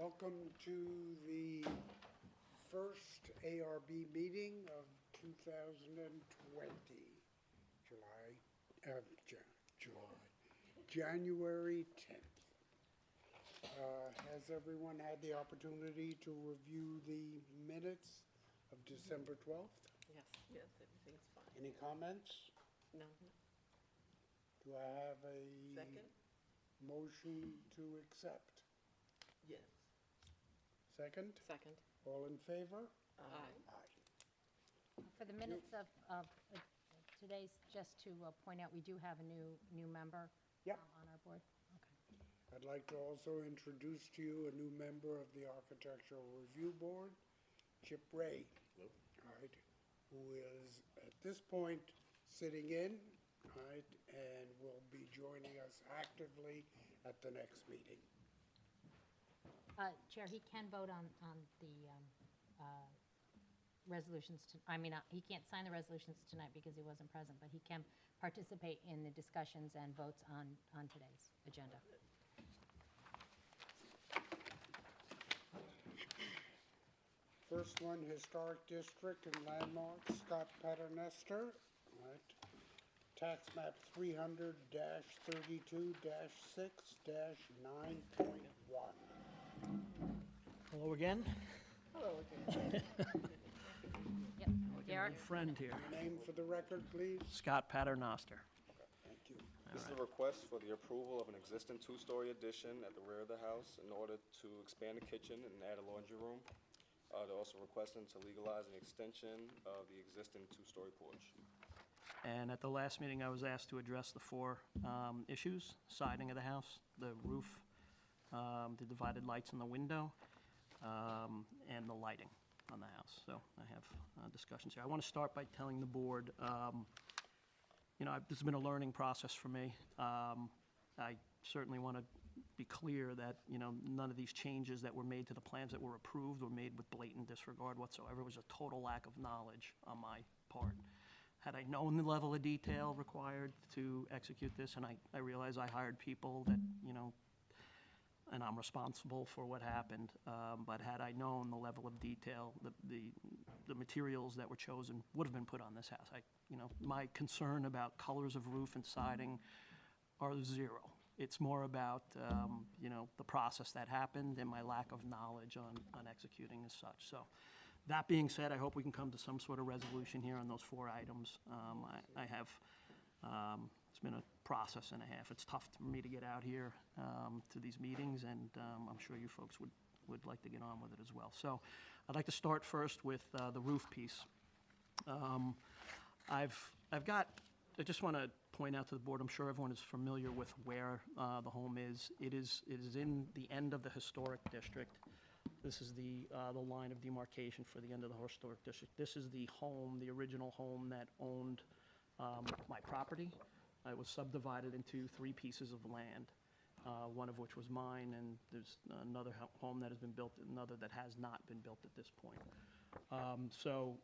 Welcome to the first ARB meeting of 2020, January 10th. Has everyone had the opportunity to review the minutes of December 12th? Yes, everything's fine. Any comments? No, Do I have a second? motion to accept? Yes. Second? Second. All in favor? Aye. Aye. For the minutes of today's, just to point out, we do have a new member Yep. on our board. Okay. I'd like to also introduce to you a new member of the Architectural Review Board, Chip Ray. Hello. All right, who is at this point sitting in, all right, and will be joining us actively at the next meeting. Chair, he can vote on the resolutions, he can't sign the resolutions tonight because he wasn't present, but he can participate in the discussions and votes on today's agenda. First one, Historic District and Landmarks, Scott Paternester, all right. Tax map 300-32-6-9.1. Hello again. Hello again. Yep. Derek? Friend here. Name for the record, please. Scott Paternoster. Thank you. This is a request for the approval of an existing two-story addition at the rear of the house in order to expand the kitchen and add a laundry room. They're also requesting to legalize an extension of the existing two-story porch. And at the last meeting, I was asked to address the four issues: siding of the house, the roof, the divided lights in the window, and the lighting on the house. So I have discussions here. I want to start by telling the board, this has been a learning process for me. I certainly want to be clear that, none of these changes that were made to the plans that were approved were made with blatant disregard whatsoever. It was a total lack of knowledge on my part. Had I known the level of detail required to execute this, and I realize I hired people that, and I'm responsible for what happened, but had I known the level of detail, the materials that were chosen would have been put on this house. My concern about colors of roof and siding are zero. It's more about, the process that happened and my lack of knowledge on executing as such. So that being said, I hope we can come to some sort of resolution here on those four items. I have, it's been a process and a half. It's tough for me to get out here to these meetings, and I'm sure you folks would like to get on with it as well. So I'd like to start first with the roof piece. I just want to point out to the board, I'm sure everyone is familiar with where the home is. It is in the end of the historic district. This is the line of demarcation for the end of the historic district. This is the home, the original home that owned my property. It was subdivided into three pieces of land, one of which was mine, and there's another home that has been built, another that has not been built at this point. So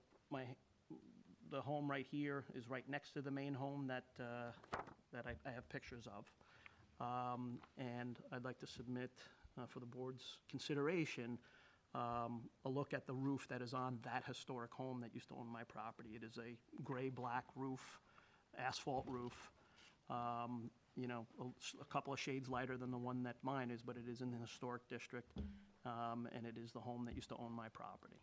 the home right here is right next to the main home that I have pictures of. And I'd like to submit for the board's consideration a look at the roof that is on that historic home that used to own my property. It is a gray-black roof, asphalt roof, a couple of shades lighter than the one that mine is, but it is in the historic district, and it is the home that used to own my property.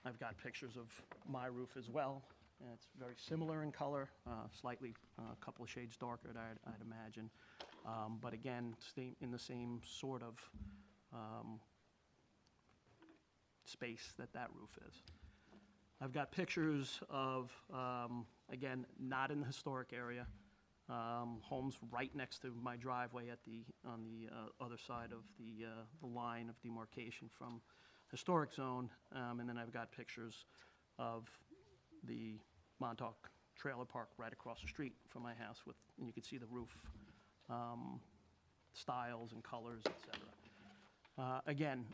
I've got pictures of my roof as well, and it's very similar in color, slightly a couple of shades darker, I'd imagine. But again, in the same sort of space that roof is. I've got pictures of, again, not in the historic area, homes right next to my driveway on the other side of the line of demarcation from historic zone, and then I've got pictures of the Montauk trailer park right across the street from my house and you can see the roof styles and colors, etc. Again,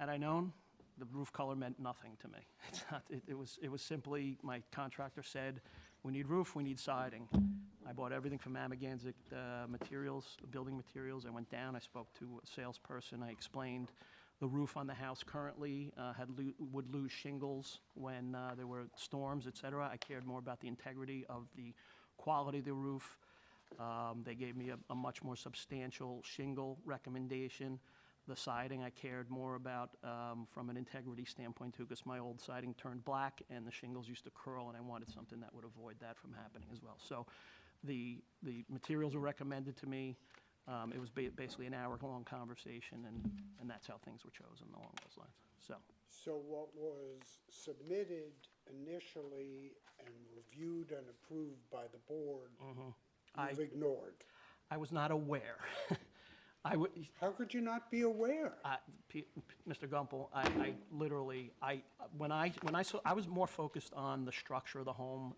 had I known, the roof color meant nothing to me. It was simply, my contractor said, we need roof, we need siding. I bought everything from Amagansett Materials, building materials. I went down, I spoke to a salesperson, I explained the roof on the house currently would lose shingles when there were storms, et cetera. I cared more about the integrity of the quality of the roof. They gave me a much more substantial shingle recommendation. The siding I cared more about from an integrity standpoint too, because my old siding turned black and the shingles used to curl, and I wanted something that would avoid that from happening as well. So the materials were recommended to me. It was basically an hour-long conversation, and that's how things were chosen along those lines. So what was submitted initially and reviewed and approved by the board, you've ignored? I was not aware. How could you not be aware? Mr. Gumpel, I literally, when I saw, I was more focused on the structure of the home,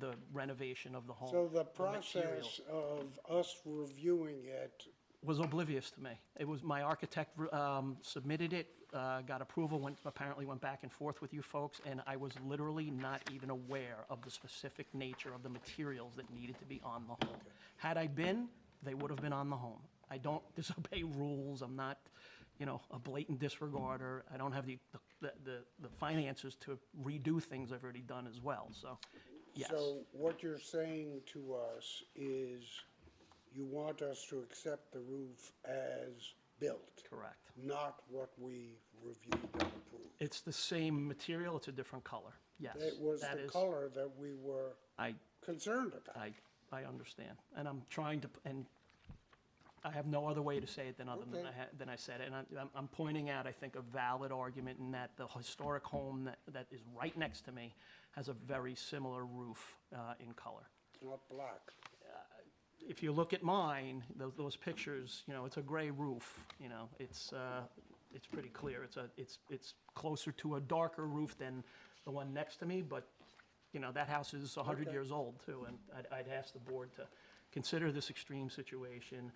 the renovation of the home. So the materials. process of us reviewing it, Was oblivious to me. It was, my architect submitted it, got approval, apparently went back and forth with you folks, and I was literally not even aware of the specific nature of the materials that needed to be on the home. Had I been, they would have been on the home. I don't disobey rules. I'm not, a blatant disregarder. I don't have the finances to redo things I've already done as well, so, yes. so what you're saying to us is you want us to accept the roof as built? Correct. Not what we reviewed and approved? It's the same material, it's a different color, yes. It was That the is- color that we were concerned about. I understand, and I'm trying to, and I have no other way to say it than Okay. than I said it. And I'm pointing out, I think, a valid argument in that the historic home that is right next to me has a very similar roof in color. Not black. If you look at mine, those pictures, it's a gray roof, it's pretty clear. It's closer to a darker roof than the one next to me, but, that house is 100 Okay. years old too, and I'd ask the board to consider this extreme situation,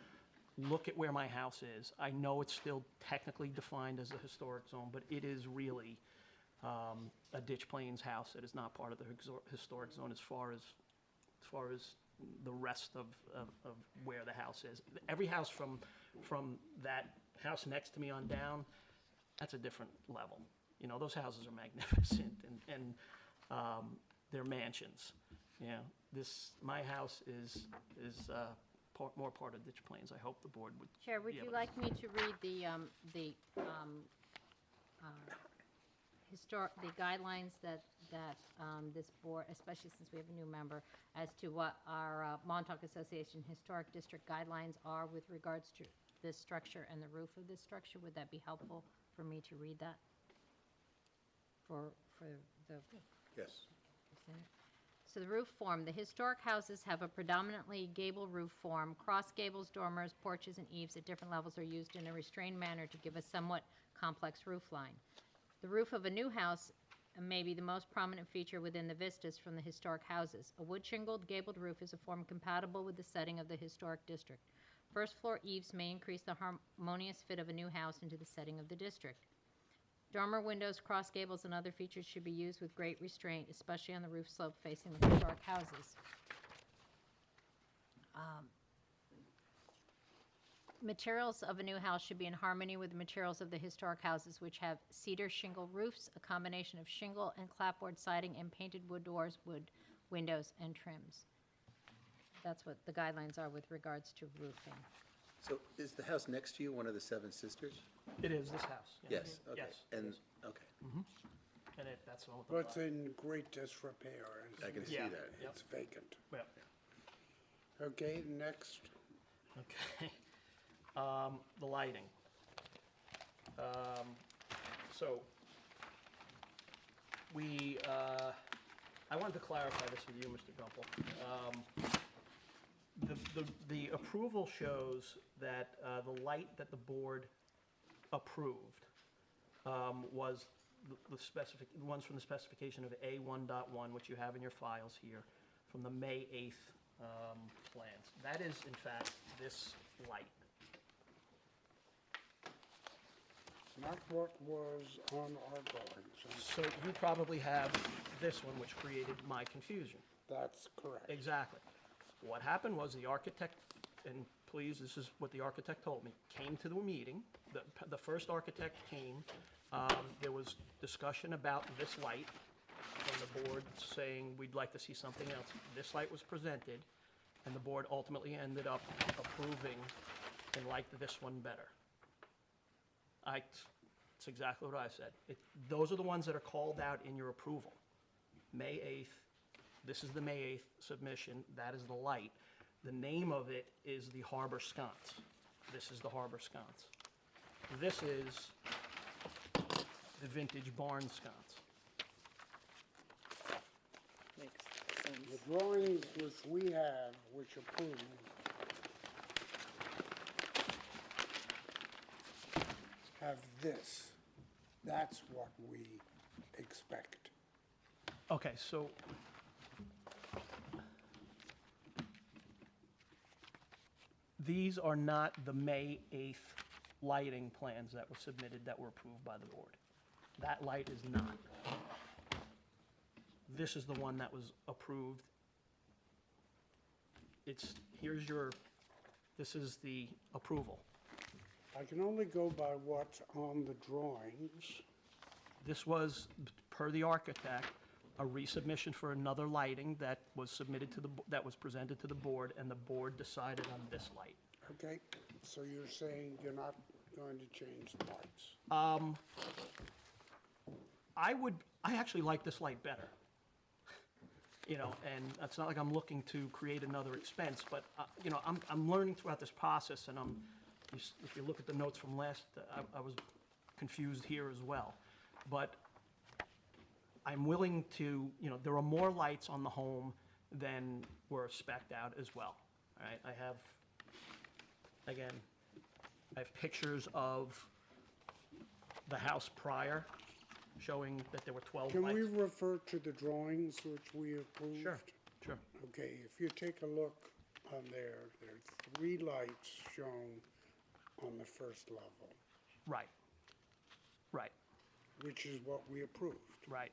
look at where my house is. I know it's still technically defined as a historic zone, but it is really a Ditch Plains house that is not part of the historic zone as far as the rest of where the house is. Every house from that house next to me on down, that's a different level. Those houses are magnificent and they're mansions. My house is more part of Ditch Plains. I hope the board would. Chair, would be you able like me to read the guidelines that this board, especially since we have a new member, as to what our Montauk Association Historic District guidelines are with regards to this structure and the roof of this structure? Would that be helpful for me to read that? For the Yes. So the roof form, the historic houses have a predominantly gable roof form. Cross gables, dormers, porches, and eaves at different levels are used in a restrained manner to give a somewhat complex roof line. The roof of a new house may be the most prominent feature within the vistas from the historic houses. A wood-shingled gabled roof is a form compatible with the setting of the historic district. First-floor eaves may increase the harmonious fit of a new house into the setting of the district. Dormer windows, cross gables, and other features should be used with great restraint, especially on the roof slope facing the historic houses. Materials of a new house should be in harmony with the materials of the historic houses, which have cedar shingle roofs, a combination of shingle and clapboard siding, and painted wood doors, wood windows, and trims. That's what the guidelines are with regards to roofing. So is the house next to you one of the Seven Sisters? It is this house. yeah. Yes, okay. Yes. And, okay, And that's all. But it's in great disrepair. I can see Yeah. that. Yep. It's vacant. Yeah. Okay, next. Okay. The lighting. So, I wanted to clarify this with you, Mr. Gumpel. The approval shows that the light that the board approved was the ones from the specification of A1.1, which you have in your files here, from the May 8th plans. That is, in fact, this light. Not what was on our drawings. So you probably have this one, which created my confusion. That's correct. Exactly. What happened was the architect, and please, this is what the architect told me, came to the meeting. The first architect came. There was discussion about this light from the board saying we'd like to see something else. This light was presented, and the board ultimately ended up approving and liked this one better. It's exactly what I said. Those are the ones that are called out in your approval. May 8th, this is the May 8th submission, that is the light. The name of it is the Harbor Sconce. This is the Harbor Sconce. This is the vintage barn sconce. Makes sense. The drawings which we have, which approve, have this. That's what we expect. Okay, so these are not the May 8th lighting plans that were submitted that were approved by the board. That light is not. This is the one that was approved. This is the approval. I can only go by what's on the drawings. This was, per the architect, a resubmission for another lighting that was submitted to that was presented to the board, and the board decided on this light. Okay, so you're saying you're not going to change the lights? I actually like this light better. You know, and it's not like I'm looking to create another expense, but, you know, I'm learning throughout this process, and if you look at the notes from last, I was confused here as well. But I'm willing to, you know, there are more lights on the home than were spec'd out as well. All right, I have pictures of the house prior, showing that there were 12 Can lights. we refer to the drawings which we approved? Sure. Okay, if you take a look on there are 3 lights shown on the first level, Right, which is what we approved. right.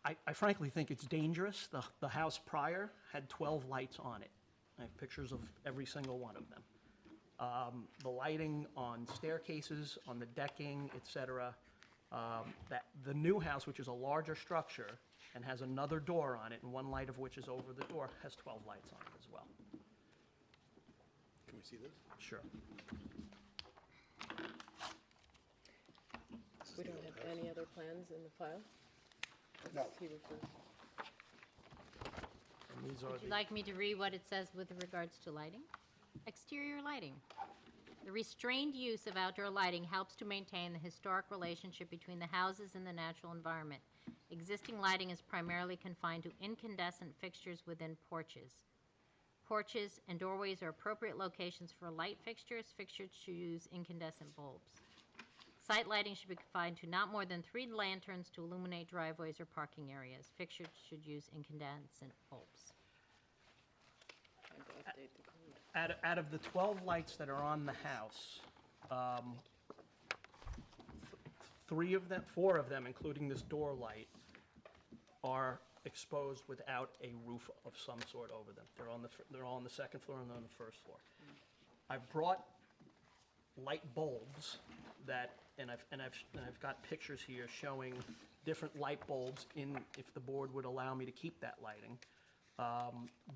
I frankly think it's dangerous. The house prior had 12 lights on it. I have pictures of every single one of them. The lighting on staircases, on the decking, et cetera, the new house, which is a larger structure and has another door on it, and one light of which is over the door, has 12 lights on it as well. Can we see this? Sure. We don't have any other plans in the file? No. He refers. And these are Would you the, like me to read what it says with regards to lighting? Exterior lighting. The restrained use of outdoor lighting helps to maintain the historic relationship between the houses and the natural environment. Existing lighting is primarily confined to incandescent fixtures within porches. Porches and doorways are appropriate locations for light fixtures. Fixtures should use incandescent bulbs. Site lighting should be confined to not more than 3 lanterns to illuminate driveways or parking areas. Fixtures should use incandescent bulbs. Trying to update the code. out of the 12 lights that are on the house, 4 of them, including this door light, are exposed without a roof of some sort over them. They're all on the second floor and on the first floor. I've brought light bulbs that, and I've got pictures here showing different light bulbs if the board would allow me to keep that lighting.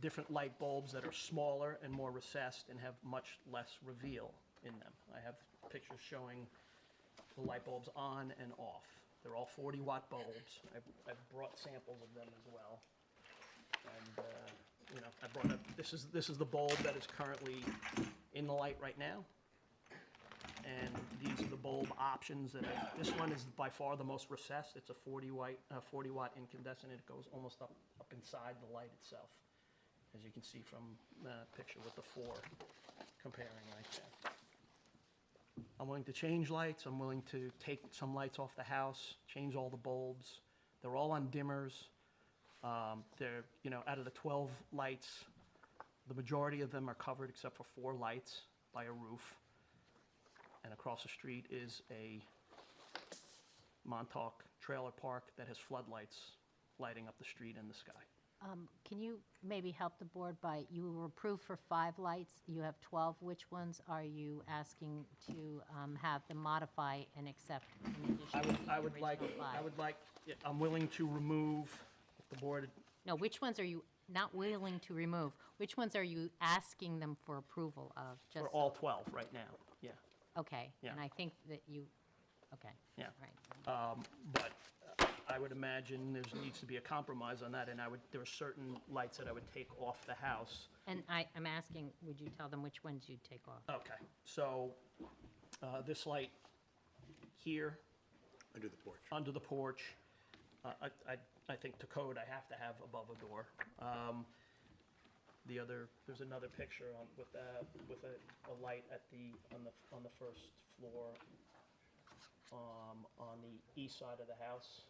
Different light bulbs that are smaller and more recessed and have much less reveal in them. I have pictures showing the light bulbs on and off. They're all 40-watt bulbs. I've brought samples of them as well. And, you know, I brought this is the bulb that is currently in the light right now. And these are the bulb options this one is by far the most recessed. It's a 40-watt incandescent, and it goes almost up inside the light itself, as you can see from the picture with the 4 comparing right there. I'm willing to change lights. I'm willing to take some lights off the house, change all the bulbs. They're all on dimmers. They're, you know, out of the 12 lights, the majority of them are covered except for 4 lights by a roof. And across the street is a Montauk trailer park that has floodlights lighting up the street and the sky. Can you maybe help the board by, you were approved for 5 lights, you have 12. Which ones are you asking to have them modify and accept in addition to the I would like, original 5? I'm willing to remove, if the board, No, which ones are you not willing to remove? Which ones are you asking them for approval of? for Just all 12 right now, yeah. Okay, Yeah. and I think that you, okay. Yeah. Right. But I would imagine there needs to be a compromise on that, and there are certain lights that I would take off the house. And I'm asking, would you tell them which ones you'd take off? Okay, so this light here, Under the porch. under the porch, I think to code, I have to have above a door. There's another picture with a light on the first floor, on the east side of the house.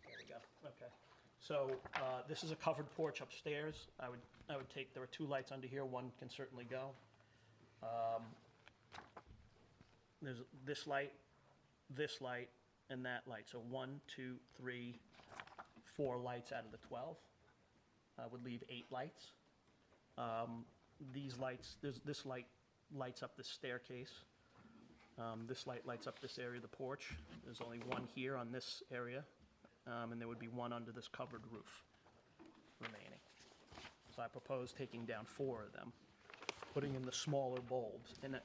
There we go, okay. So this is a covered porch upstairs. I would take, there are 2 lights under here, one can certainly go. There's this light, and that light. So 1, 2, 3, 4 lights out of the 12. Would leave 8 lights. These lights, this light lights up this staircase. This light lights up this area of the porch. There's only 1 here on this area, and there would be 1 under this covered roof remaining. So I propose taking down 4 of them, putting in the smaller bulbs. And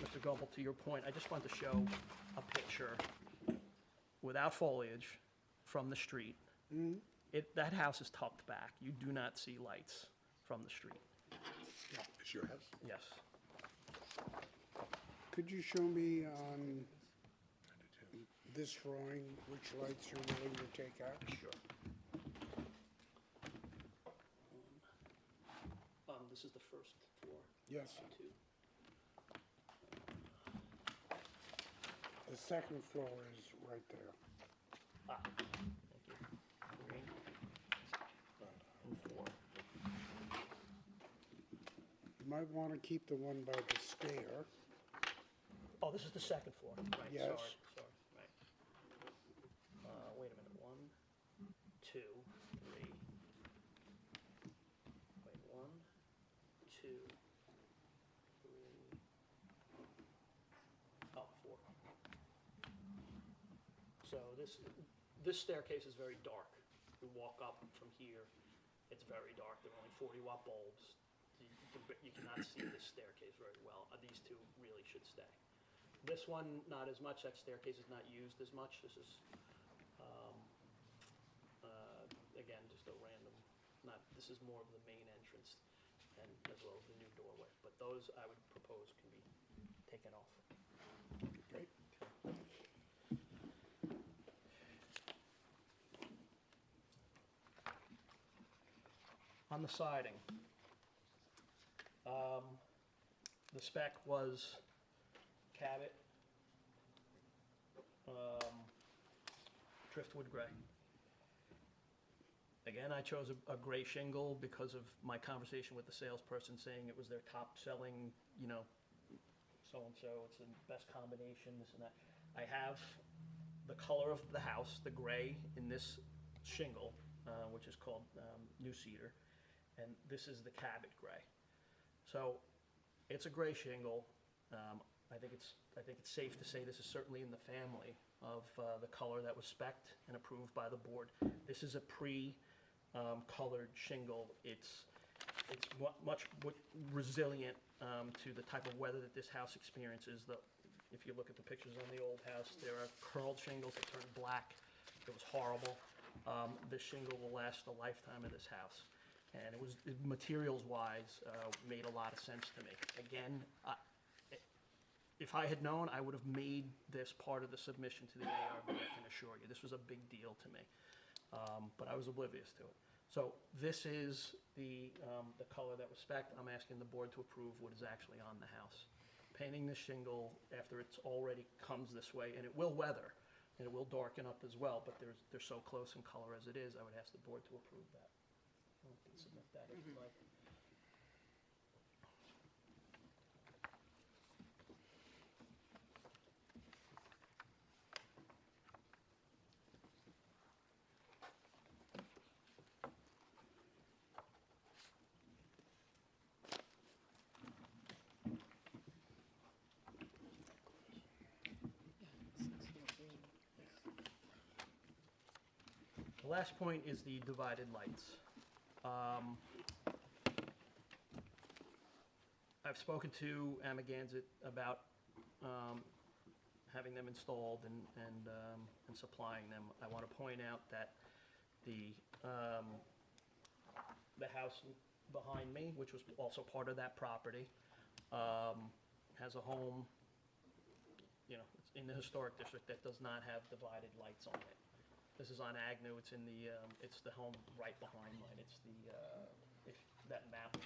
Mr. Gumpel, to your point, I just want to show a picture without foliage from the street. That house is tucked back. You do not see lights from the street. Is your house? Yes. Could you show me on this drawing which lights you're willing to take out? Sure. This is the first floor. Yes. 2. The second floor is right there. Thank you. 3 and 4. You might want to keep the one by the stair. Oh, this is the second floor, right? Yes. Sorry, right. Wait a minute, 1, 2, 3. Wait, 1, 2, 3. Oh, 4. So this staircase is very dark. We walk up from here, it's very dark. There are only 40-watt bulbs. You cannot see this staircase very well. These 2 really should stay. This one, not as much. That staircase is not used as much. This is, again, just a random, this is more of the main entrance and as well as the new doorway. But those I would propose can be taken off. Great. On the siding, the spec was Cabot, driftwood gray. Again, I chose a gray shingle because of my conversation with the salesperson saying it was their top selling, so-and-so, it's the best combination, this and that. I have the color of the house, the gray in this shingle, which is called New Cedar, and this is the Cabot gray. So it's a gray shingle. I think it's safe to say this is certainly in the family of the color that was spec'd and approved by the board. This is a pre-colored shingle. It's much resilient to the type of weather that this house experiences. If you look at the pictures on the old house, there are curled shingles that turn black. It was horrible. This shingle will last the lifetime of this house. And it was, materials-wise, made a lot of sense to me. Again, if I had known, I would have made this part of the submission to the ARB, I can assure you. This was a big deal to me, but I was oblivious to it. So this is the color that was spec'd. I'm asking the board to approve what is actually on the house. Painting this shingle after it's already comes this way, and it will weather, and it will darken up as well, but they're so close in color as it is, I would ask the board to approve that. You can submit that if you'd like. last point is the divided lights. I've spoken to Amagansett about having them installed and supplying them. I want to point out that the house behind me, which was also part of that property, has a home, you know, it's in the historic district that does not have divided lights on it. This is on Agnew. It's in the it's the home right behind mine. It's the if that map.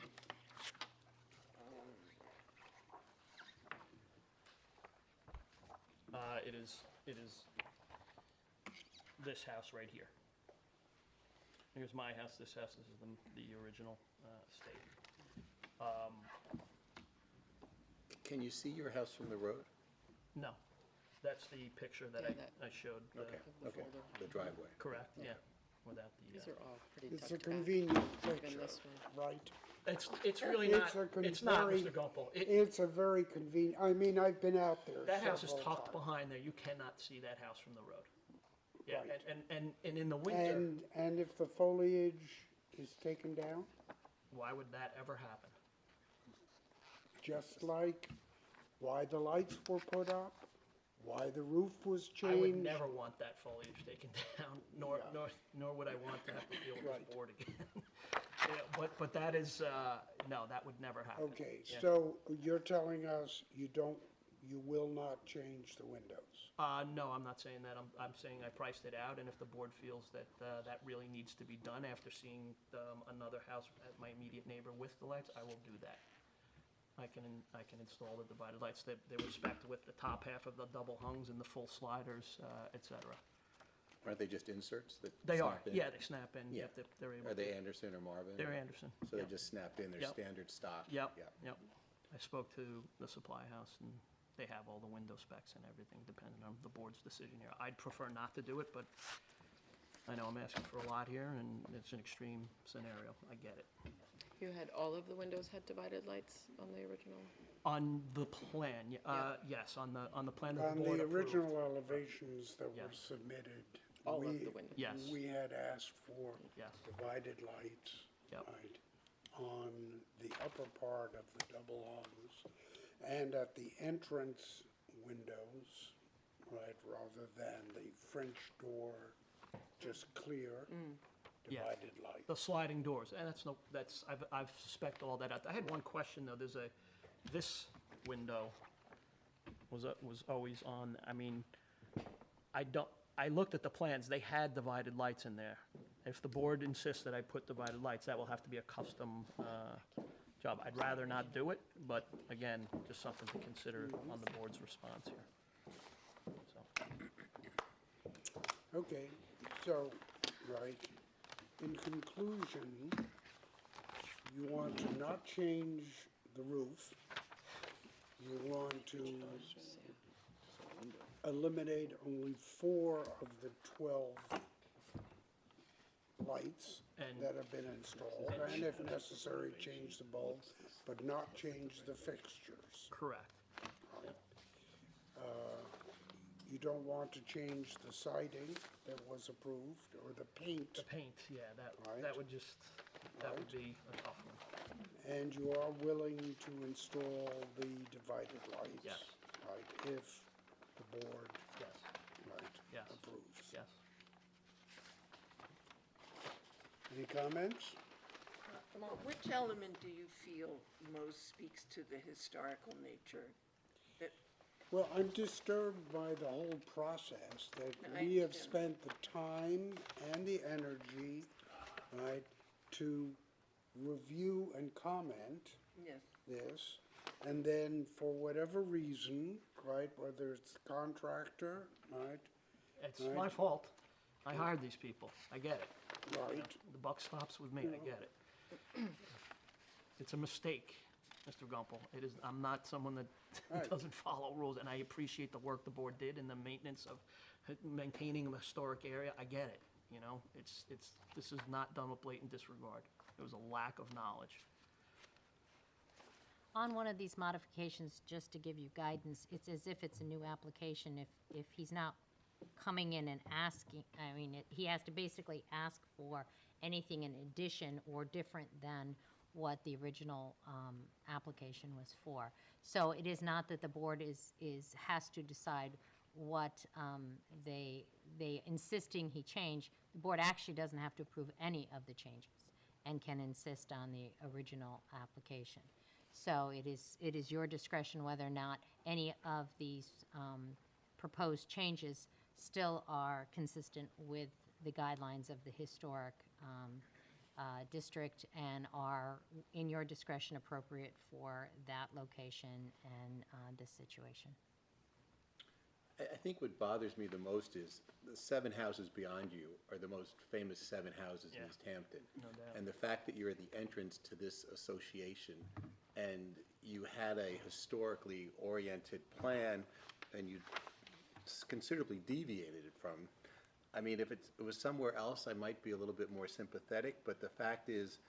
It is this house right here. Here's my house. This house. This is the original estate. Can you see your house from the road? No, that's the picture that Yeah, I showed. Okay, the okay, folder. the driveway. Correct. Yeah, without the. These are all pretty It's tucked a back. convenient Even picture, this one. right? It's really not. It's not, very- Mr. Gumpel. It's a very convenient, I mean, I've been out there That house is several tucked times. behind there. You cannot see that house from the road. Yeah, Right. and in the winter, And if the foliage is taken down, why would that ever happen? just like why the lights were put up, why the roof was I would changed. never want that foliage taken down, nor would I want to have to deal with Right. this board again. Yeah, but that is, no, that would never happen. Okay, Yeah. so you're telling us you will not change the windows? No, I'm not saying that. I'm saying I priced it out, and if the board feels that that really needs to be done after seeing another house at my immediate neighbor with the lights, I will do that. I can install the divided lights. They were spec'd with the top half of the double hungs and the full sliders, et cetera. Aren't they just inserts that They are, snap in? yeah, they snap in. Yeah. Yep, they're able Are to. they Anderson or Marvin? They're Anderson. So they Yep. just snap in, they're Yep. standard stock? Yep, Yeah. yep. I spoke to the supply house, and they have all the window specs and everything, depending on the board's decision here. I'd prefer not to do it, but I know I'm asking for a lot here, and it's an extreme scenario. I get it. You had all of the windows had divided lights on the original? On the plan, yes, on the plan that On the board the approved. original elevations that Yeah. were submitted. All of we- the windows? Yes. We had asked for Yes. divided lights, Yep. right, on the upper part of the double hungs and at the entrance windows, right, rather than the French door, just clear, Yeah. divided light. The sliding doors, and I've spec'd all that out. I had one question, though. This window was always on. I mean, I looked at the plans, they had divided lights in there. If the board insists that I put divided lights, that will have to be a custom job. I'd rather not do it, but again, just something to consider on the board's response here. So, Okay, so, right, in conclusion, you want to not change the roof. You want to eliminate only 4 of the 12 lights And- that have been installed, and if necessary, change the bulbs, but not change the fixtures. correct. You don't want to change the siding that was approved, or the paint, The paint, yeah, that Right. would just, that would be a tough one. and you are willing to install the divided lights? Yes. Right, if the board, Yes, right, Yes. approves. yes. Any comments? Well, which element do you feel most speaks to the historical nature? That, Well, I'm disturbed by the whole process, that No, I we have understand. spent the time and the energy, right, to review and comment yes, this, and then for whatever reason, right, whether it's the contractor, right, It's Right. my fault. I hired these people. I get it. You know, right, The buck stops with me. I get it. It's a mistake, Mr. Gumpel. It is, I'm not someone that Right. doesn't follow rules, and I appreciate the work the board did and the maintenance of maintaining a historic area. I get it, you know? This is not done with blatant disregard. It was a lack of knowledge. On one of these modifications, just to give you guidance, it's as if it's a new application. If he's not coming in and asking, I mean, he has to basically ask for anything in addition or different than what the original application was for. So it is not that the board has to decide what they insisting he change. The board actually doesn't have to approve any of the changes and can insist on the original application. So it is your discretion whether or not any of these proposed changes still are consistent with the guidelines of the historic district and are, in your discretion, appropriate for that location and this situation. I think what bothers me the most is the 7 houses beyond you are the most famous 7 houses in Yeah. East Hampton. No doubt. And the fact that you're the entrance to this association and you had a historically oriented plan and you considerably deviated it from, I mean, if it was somewhere else, I might be a little bit more sympathetic, but the fact is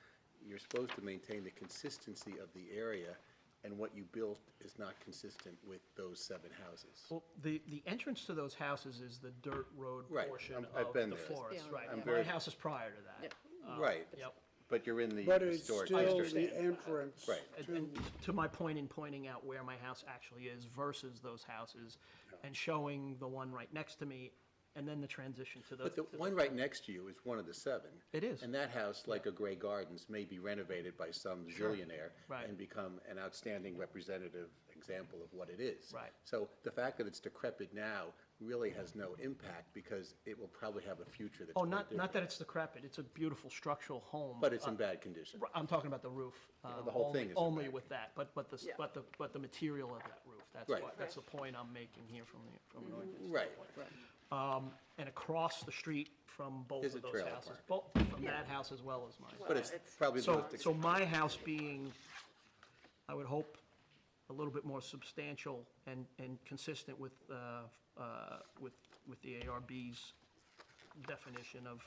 you're supposed to maintain the consistency of the area, and what you built is not consistent with those 7 houses. Well, the entrance to those houses is the dirt road Right, portion I've of been the there. forest, right? I'm My very- house is prior to that. Right, Yep. but you're in the But it's historic still district. the entrance Right. And to my point in pointing out where my house actually is versus those houses, and showing the one right next to me, and then the transition to the. But the one right next to you is one of the 7. It is. And that house, like a Grey Gardens, may be renovated by some zillionaire Right. and become an outstanding representative example of what it is. Right. So the fact that it's decrepit now really has no impact because it will probably have a future that's Oh, quite not different. that it's decrepit, it's a beautiful structural home. But it's in bad condition. I'm talking about the roof. the whole only- thing is in Only bad with that, but the, Yeah. but the material of that roof, that's Right. what, that's the point I'm making here from an ordinance. Right. And across the street from both Is of a those trailer houses, park. both from that house as well as mine. But it's it's- probably the So, most so my house being, I would hope, a little bit more substantial and consistent with the ARB's definition of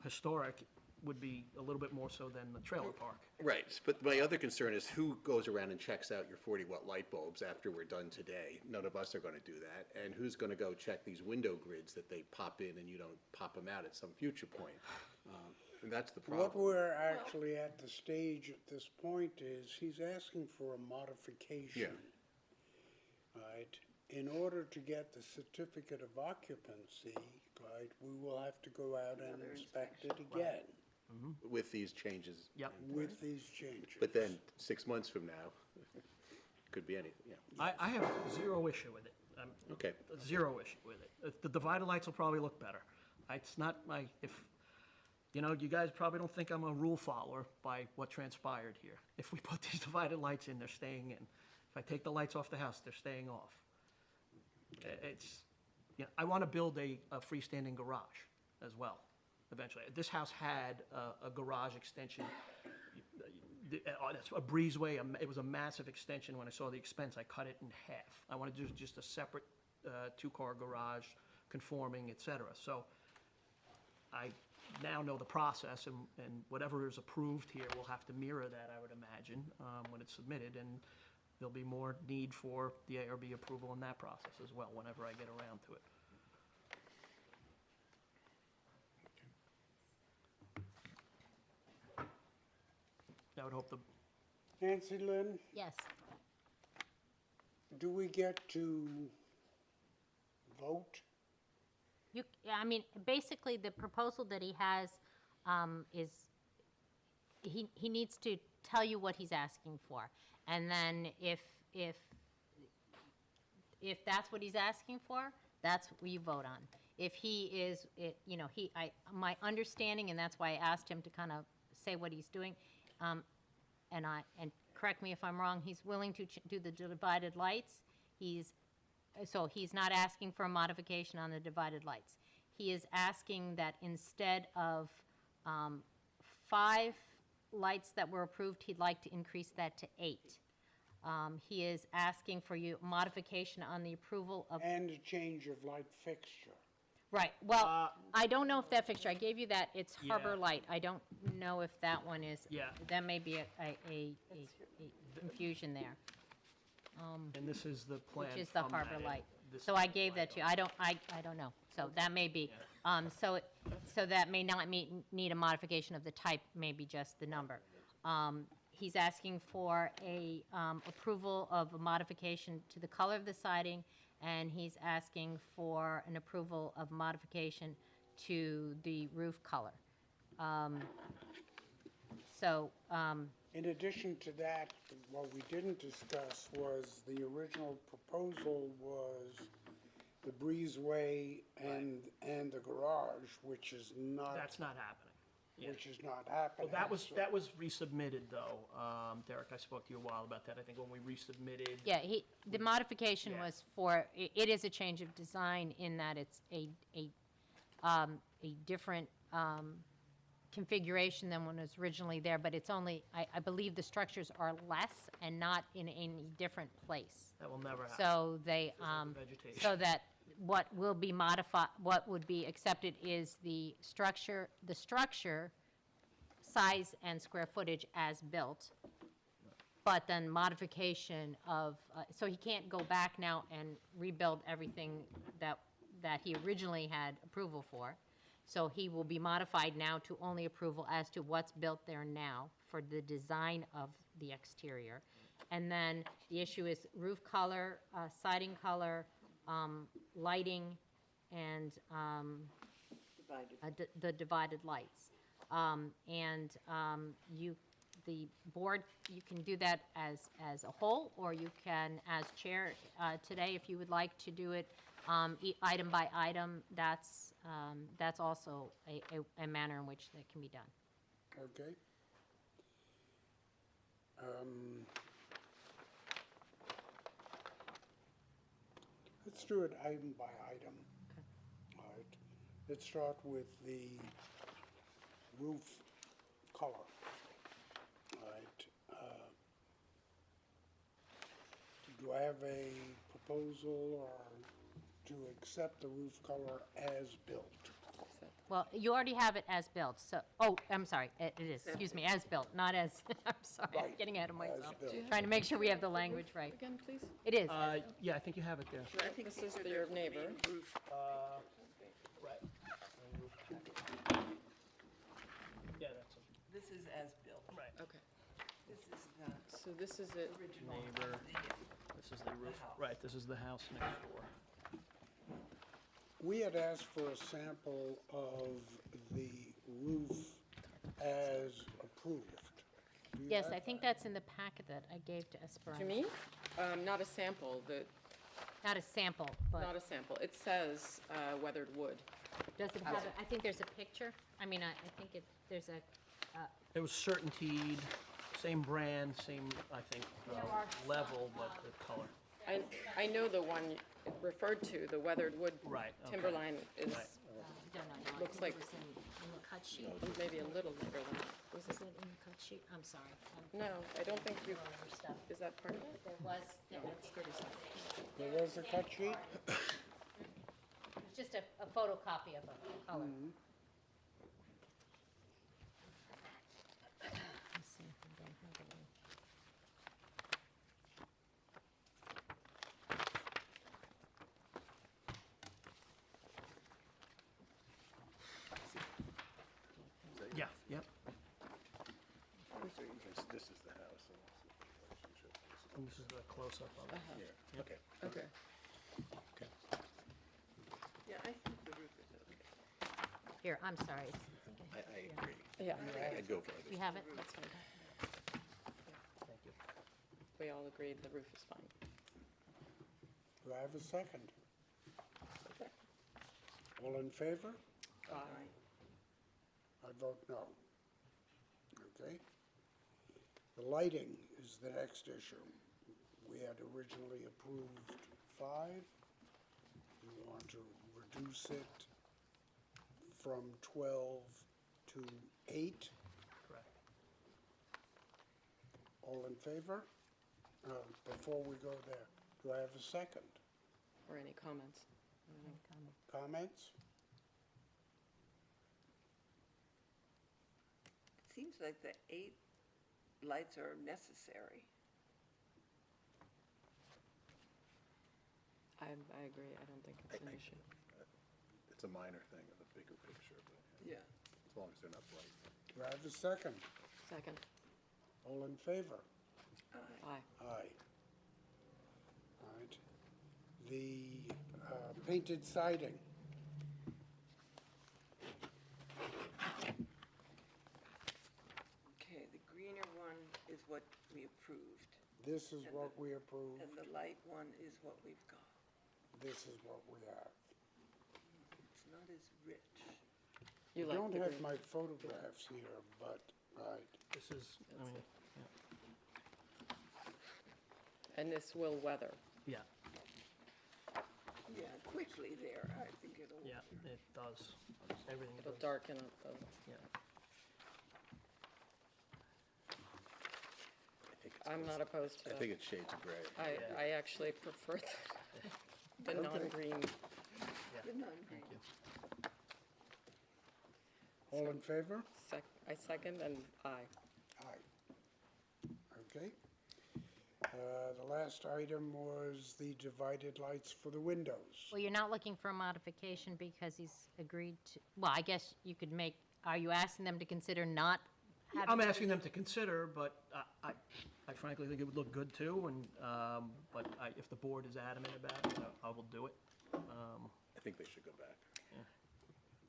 historic would be a little bit more so than the trailer park. Right, but my other concern is who goes around and checks out your 40-watt light bulbs after we're done today? None of us are going to do that. And who's going to go check these window grids that they pop in and you don't pop them out at some future point? And that's the What problem. we're actually at the stage at this point is he's asking for a modification. Right, in order to get the certificate of occupancy, right, we will have to go out and inspect it again With these changes. Yep. with these changes. But then, 6 months from now, could be anything, yeah. I have zero issue with it. Okay. Zero issue with it. The divided lights will probably look better. It's not like, you guys probably don't think I'm a rule follower by what transpired here. If we put these divided lights in, they're staying in. If I take the lights off the house, they're staying off. I want to build a freestanding garage as well, eventually. This house had a garage extension, a breezeway, it was a massive extension. When I saw the expense, I cut it in half. I want to do just a separate 2-car garage, conforming, et cetera. So I now know the process, and whatever is approved here will have to mirror that, I would imagine, when it's submitted, and there'll be more need for the ARB approval in that process as well, whenever I get around to it. I would hope Nancy Lynn, Yes. do we get to vote? I mean, basically, the proposal that he has is, he needs to tell you what he's asking for. And then if that's what he's asking for, that's what you vote on. If he is, my understanding, and that's why I asked him to kind of say what he's doing, and correct me if I'm wrong, he's willing to do the divided lights. So he's not asking for a modification on the divided lights. He is asking that instead of 5 lights that were approved, he'd like to increase that to 8. He is asking for modification on the approval of. And a change of light fixture. Right, well, I don't know if that fixture, I gave you that, it's Harbor Yeah. Light. I don't know if that one is. Yeah. That may be a confusion there. And this is the plan Which is the from Harbor that. Light. this. So I gave that to you. I don't know. So that may be, so that may not need a modification of the type, maybe just the number. He's asking for a approval of a modification to the color of the siding, and he's asking for an approval of modification to the roof color. In addition to that, what we didn't discuss was the original proposal was the breezeway and the garage, which is not. That's not happening. Yeah. Which is not happening. Well, so- that was resubmitted, though. Derek, I spoke to you a while about that. I think when we resubmitted. Yeah, the modification Yeah. was for, it is a change of design in that it's a different configuration than when it was originally there, but it's only, I believe the structures are less and not in any different place. That will never happen. So they, Vegetation. so that what will be modified, what would be accepted is the structure, size and square footage as built, but then modification of, so he can't go back now and rebuild everything that he originally had approval for. So he will be modified now to only approval as to what's built there now for the design of the exterior. And then the issue is roof color, siding color, lighting, and the divided lights. The board, you can do that as a whole, or you can, as chair today, if you would like to do it item by item, that's also a manner in which that can be done. Okay. Let's do it item by item. All right. Let's start with the roof color. All right. Do I have a proposal or to accept the roof color as built? Well, you already have it as built, so, I'm sorry, it is, excuse me, as built, not as, I'm sorry, I'm Right, getting ahead of myself. built. Trying to make sure we have the language right. Again, please. It is. Yeah, I think you have it there. I think This these is are your their neighbor. main roof. Right. Yeah, that's This is as built. right. Okay, This is the so this is it. original. Neighbor. This is the roof. Right, this is the house next door. We had asked for a sample of the roof as approved. Do you Yes, have I think that? that's in the packet that I gave to Esperanza. To me, not a sample, Not a sample, not but a sample. It says weathered wood. does it have, I think there's a picture. I mean, I think there's a, It was Certainteed, same brand, same, I think, level, but the color. I know the one it referred to, the weathered wood Right, okay. timberline is Right. don't know, no, I Looks think it like- was in the cut sheet. maybe a little lighter than that. Was it in the cut sheet? I'm sorry. No, I don't think we've, Other stuff. is that part of it? There was, It's 37. There was a cut sheet? it's just a photocopy of a color. Let's see if I don't have it in. Yeah, yep. This is the house. And this is the close-up of it. Yeah, okay. Okay. Yeah, I think the roof is okay. Here, I'm sorry. I agree. Yeah, I'd go further. You have it? that's fine. Thank you. We all agreed the roof is fine. Do I have a second? All in favor? Aye. I vote no. Okay. The lighting is the next issue. We had originally approved 5. We want to reduce it from 12 to 8. Correct. All in favor? Before we go there, do I have a second? Or any comments? Comments? It seems like the 8 lights are necessary. I agree, I don't think it's an issue. It's a minor thing in the bigger picture, but Yeah. as long as they're not bright. Do I have a second? Second, All in favor? aye. Aye. All right. The painted siding. Okay, the greener one is what we approved, This is what we approved. and the light one is what we've got. This is what we have. It's not as rich. You I like don't the have green. my photographs here, but, right. This is, I mean, And this will weather. yeah, Yeah, quickly there, I think it'll. yeah, it does. Everything It'll does. darken up, though. Yeah. I think it's I'm close. not opposed to I that. think it's shades of gray. I actually prefer the non-green. The non-green. All in favor? I second, and aye. Aye. Okay. The last item was the divided lights for the windows. Well, you're not looking for a modification because he's agreed to, well, I guess you could make, are you asking them to consider not having? I'm asking them to consider, but I frankly think it would look good too, and, but if the board is adamant about it, I will do it. I think they should go back.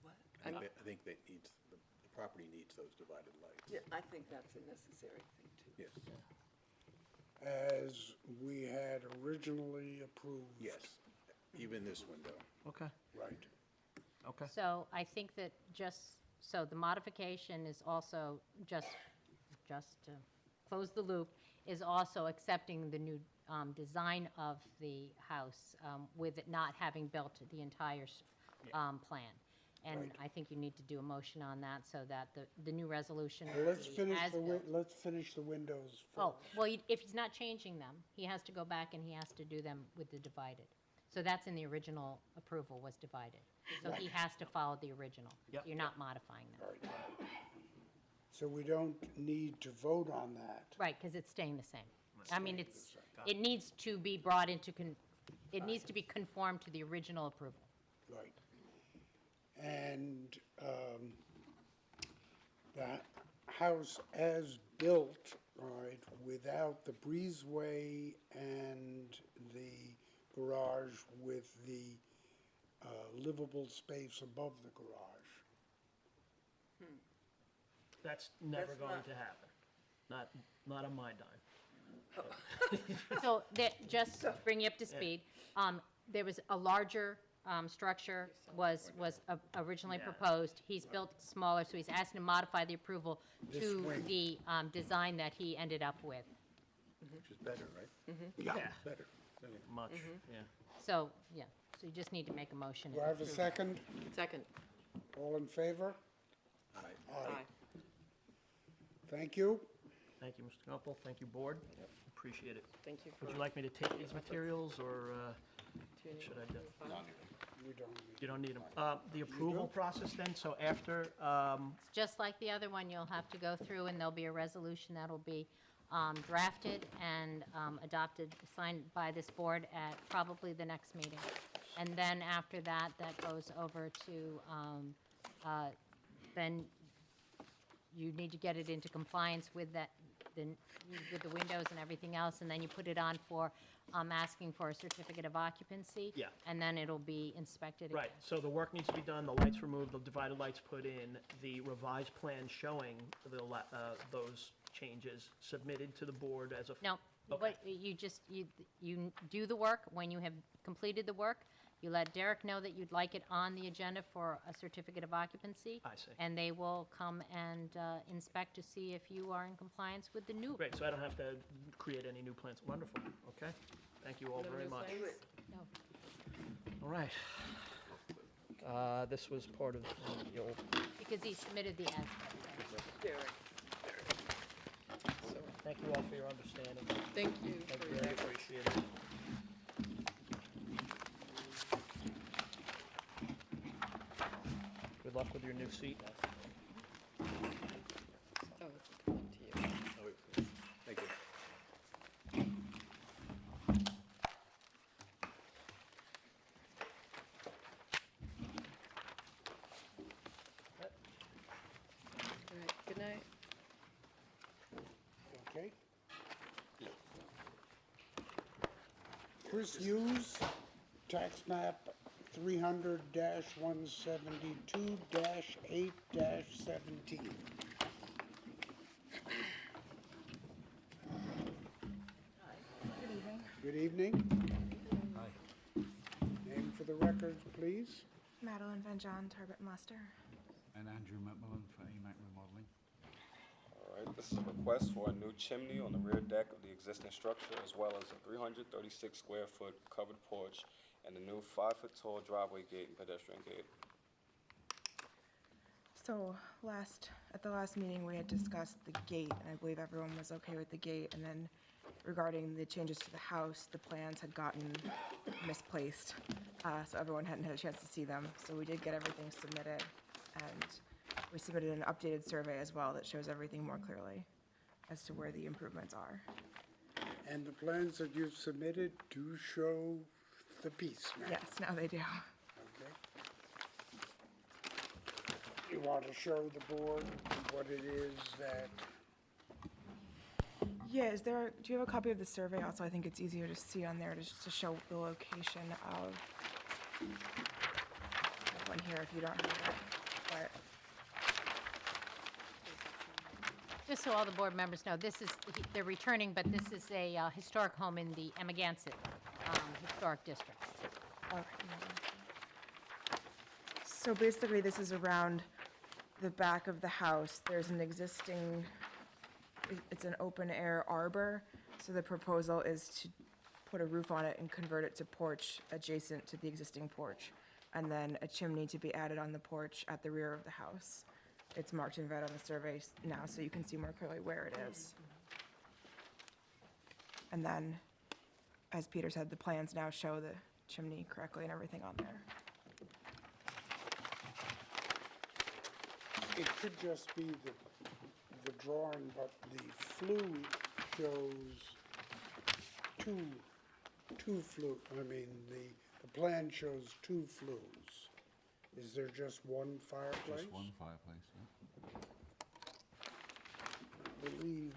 What? I think they needs, the property needs those divided lights. Yeah, I think that's a necessary thing too. Yes, As we had originally approved. yes, even this window. Okay, Right. okay. So I think that so the modification is also, just to close the loop, is also accepting the new design of the house with it not having built the entire plan. And Right. I think you need to do a motion on that so that the new resolution. Well, let's will be finish as built. let's finish the windows Oh, first. well, if he's not changing them, he has to go back and he has to do them with the divided. So that's in the original approval, was divided. So he has to follow the original. Yep. You're not modifying them. Right. So we don't need to vote on that. Right, because it's staying the same. I mean, it needs to be brought into, it needs to be conformed to the original approval. Right. And the house as built, all right, without the breezeway and the garage with the livable space above the garage. That's never That's going not- to happen. Not on my dime. So just to bring you up to speed, there was a larger structure was originally Yeah. proposed. He's built smaller, so he's asking to modify the approval This to wing. the design that he ended up with. Which is better, right? Yeah. Better. Much, yeah. So, yeah, so you just need to make a motion. Do I have a second? Second, All in favor? Aye. aye. Thank you. Thank you, Mr. Gumpel. Thank you, board. Appreciate it. Thank you for. Would you like me to take these materials, or Do you need should I one do? in file? We don't need. you don't need them? The approval process then, so after, Just like the other one, you'll have to go through, and there'll be a resolution that'll be drafted and adopted, signed by this board at probably the next meeting. And then after that, that goes over to, then you need to get it into compliance with that, with the windows and everything else, and then you put it on for asking for a certificate of occupancy. Yeah. And then it'll be inspected again. right, so the work needs to be done, the lights removed, the divided lights put in, the revised plan showing those changes submitted to the board as a. No, Okay. what, you just, you do the work. When you have completed the work, you let Derek know that you'd like it on the agenda for a certificate of occupancy. I see. And they will come and inspect to see if you are in compliance with the new. Great, so I don't have to create any new plans. Wonderful, okay? Thank you all No very new much. plans? No. All right. This was part of the old, Because he submitted the as. Derek. So, thank you all for your understanding. thank you I for your really efforts. appreciate it. Good luck with your new seat. Oh, it's coming to you. Oh, wait, thank you. Chris Hughes, tax map 300-172-8-17. Good evening. Hi. Name for the record, please. Madeline Van John, Tarbert and Leicester. And Andrew McMillan for AMAC Remodeling. All right, this is a request for a new chimney on the rear deck of the existing structure, as well as a 336 square foot covered porch and a new 5-foot tall driveway gate and pedestrian gate. So at the last meeting, we had discussed the gate, and I believe everyone was okay with the gate. And then regarding the changes to the house, the plans had gotten misplaced, so everyone hadn't had a chance to see them. So we did get everything submitted, and we submitted an updated survey as well that shows everything more clearly as to where the improvements are. And the plans that you've submitted do show the piece now. Yes, now they do. Okay. You want to show the board what it is that, Yeah, do you have a copy of the survey also? I think it's easier to see on there just to show the location of, I have one here if you don't have it, but. Just so all the board members know, they're returning, but this is a historic home in the Amagansett Historic District. Okay. So basically, this is around the back of the house. There's an existing, it's an open-air arbor, so the proposal is to put a roof on it and convert it to porch adjacent to the existing porch, and then a chimney to be added on the porch at the rear of the house. It's marked in red on the survey now, so you can see more clearly where it is. And then, as Peter said, the plans now show the chimney correctly and everything on there. it could just be the drawing, but the flue shows two flue, I mean, the plan shows two flues. Is there just one fireplace? Just one fireplace, yeah. I believe.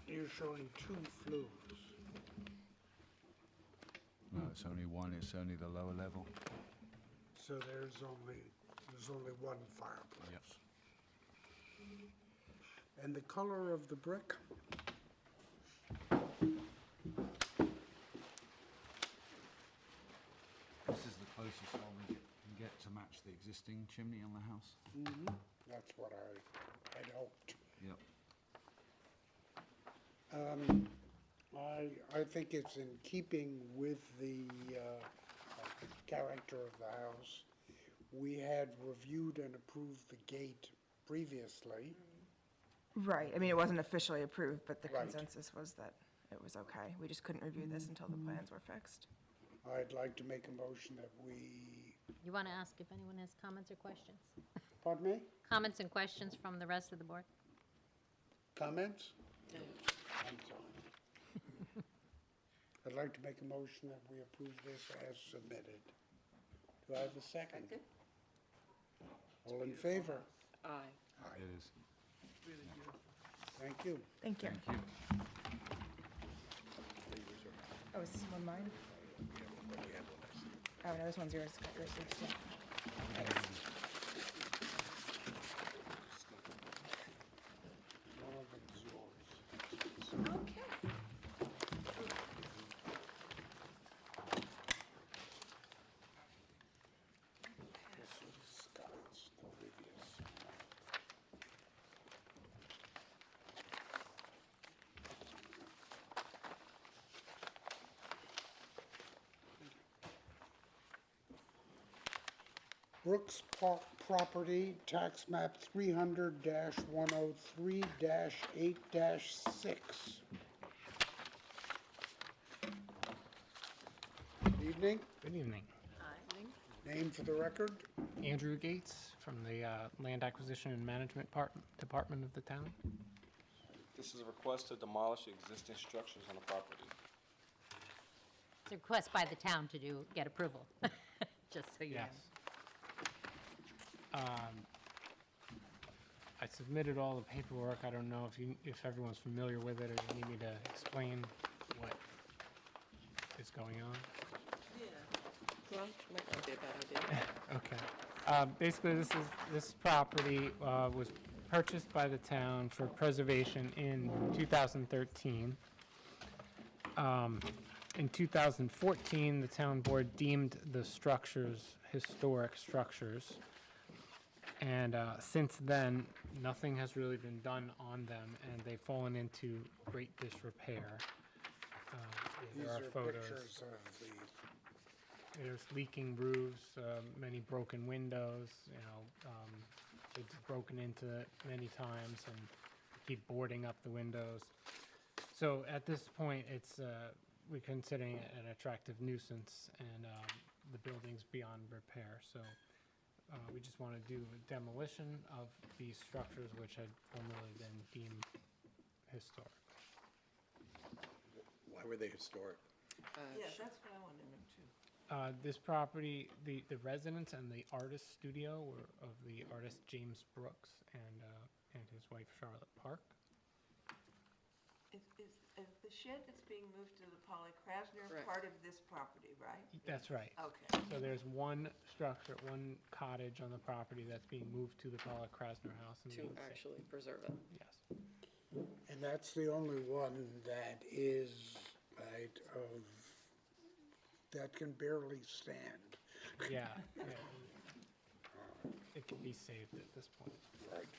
You're showing two flues. No, it's only one, it's only the lower level. So there's only one fireplace. Yep. And the color of the brick? This is the closest one we can get to match the existing chimney on the house. That's what I had hoped. Yep. I think it's in keeping with the character of the house. We had reviewed and approved the gate previously. Right, I mean, it wasn't officially approved, but the Right. consensus was that it was okay. We just couldn't review this until the plans were fixed. I'd like to make a motion that we, You want to ask if anyone has comments or questions? pardon me, Comments and questions from the rest of the board? comments? I'm sorry. I'd like to make a motion that we approve this as submitted. Do I have a second? All in favor? Aye. It is. Thank you. Thank you. Thank you. Oh, is this one mine? Oh, no, this one's yours. Got yours, too. One of them's yours. Okay. This is Scott's, the previous. Brooks Park Property, tax map 300-103-8-6. Good evening. Good evening. Name for the record? Andrew Gates from the Land Acquisition and Management Department of the town. This is a request to demolish existing structures on the property. It's a request by the town to get approval, just so you know. Yes. I submitted all the paperwork. I don't know if everyone's familiar with it, or you need me to explain what is going on. Well, might not be a bad idea. Okay. Basically, this property was purchased by the town for preservation in 2013. In 2014, the town board deemed the structures historic structures. And since then, nothing has really been done on them, and they've fallen into great disrepair. These There are are photos. pictures of the, There's leaking roofs, many broken windows, it's broken into many times and keep boarding up the windows. So at this point, we're considering it an attractive nuisance, and the building's beyond repair. So we just want to do a demolition of these structures which had formerly been deemed historic. Why were they historic? Yeah, that's what I want to know too. This property, the residence and the artist studio were of the artist James Brooks and his wife Charlotte Park. Is the shed that's being moved to the Polly Krasner Correct. part of this property, right? That's right. Okay. So there's one structure, one cottage on the property that's being moved to the Paula Krasner house. And To being sa- actually preserve it. Yes. and that's the only one that is, right, that can barely stand. Yeah. It can be saved at this point. Right.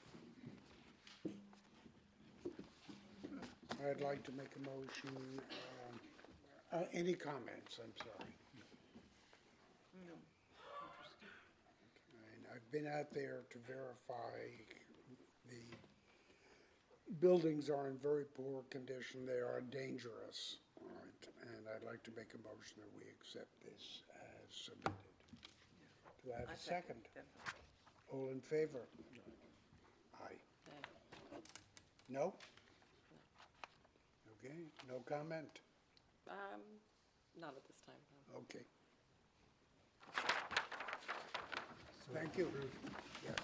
I'd like to make a motion, any comments, I'm sorry? No. And I've been out there to verify the buildings are in very poor condition, they are dangerous, all right, and I'd like to make a motion that we accept this as submitted. Do I have a second? All in favor? Aye. No? Okay, no comment? Not at this time, no. Okay. Thank you. Yes.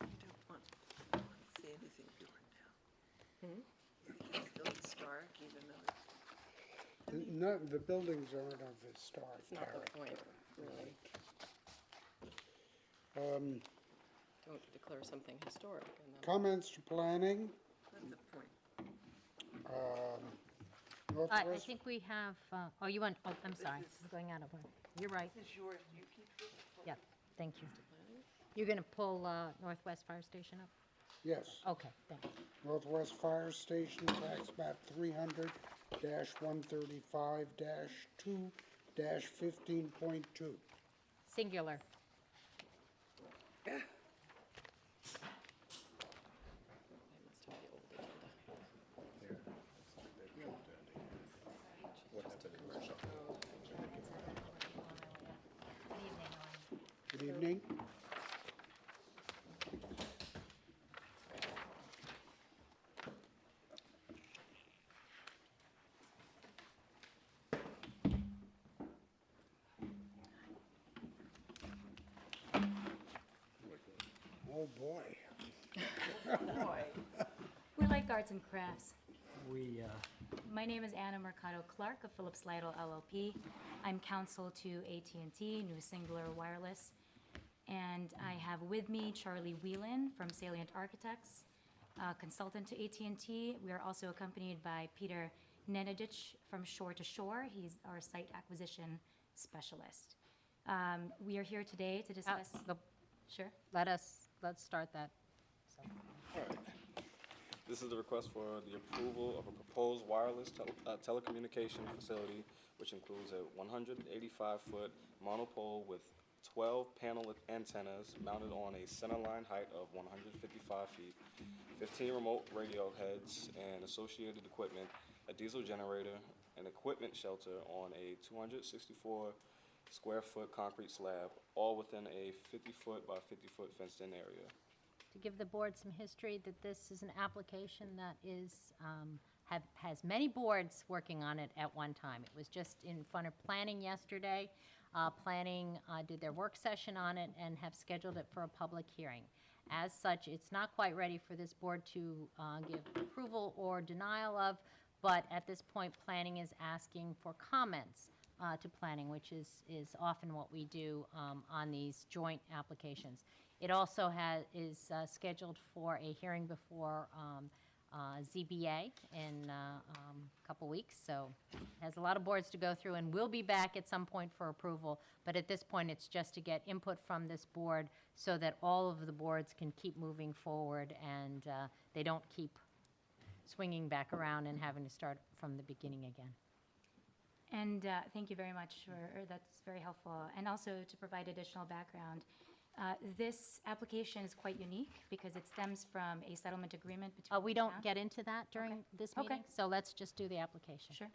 You don't want to see anything different now. Still historic, even though it's No, the buildings aren't of historic It's not the point, character. really. Don't declare something historic and then. Comments to planning? What's the point? I Northwest, think we have, you want, I'm sorry, I'm going out of order. You're right, This is yours, you keep this? yeah, thank you. You're going to pull Northwest Fire Station up? yes. Okay, thank you. Northwest Fire Station, tax map 300-135-2-15.2. Singular. They must have the old agenda. What happened in March? Good evening. Oh, boy. We like arts and crafts. We, My name is Anna Mercado Clark of Phillips Lytle LLP. I'm counsel to AT&T, New Singular Wireless. And I have with me Charlie Whelan from Salient Architects, consultant to AT&T. We are also accompanied by Peter Nenadich from Shore to Shore. He's our site acquisition specialist. We are here today to discuss. Sure. Let's start that. This is the request for the approval of a proposed wireless telecommunication facility, which includes a 185-foot monopole with 12 panel antennas mounted on a center line height of 155 feet, 15 remote radio heads and associated equipment, a diesel generator, an equipment shelter on a 264 square-foot concrete slab, all within a 50-foot by 50-foot fenced-in area. To give the board some history, that this is an application that has many boards working on it at one time. It was just in front of planning yesterday. Planning did their work session on it and have scheduled it for a public hearing. As such, it's not quite ready for this board to give approval or denial of, but at this point, planning is asking for comments to planning, which is often what we do on these joint applications. It also is scheduled for a hearing before ZBA in a couple weeks, so has a lot of boards to go through, and we'll be back at some point for approval, but at this point, it's just to get input from this board so that all of the boards can keep moving forward and they don't keep swinging back around and having to start from the beginning again. And thank you very much that's very helpful. And also to provide additional background, this application is quite unique because it stems from a settlement agreement between We the don't town. get into that during this Okay. meeting, so let's just do the application. Sure.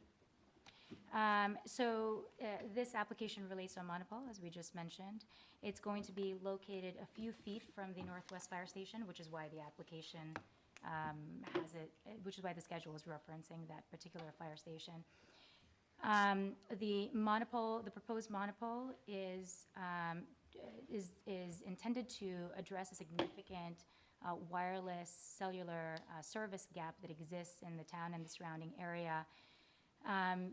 This application relates to a monopole, as we just mentioned. It's going to be located a few feet from the Northwest Fire Station, which is why the application which is why the schedule is referencing that particular fire station. The proposed monopole is intended to address a significant wireless cellular service gap that exists in the town and the surrounding area.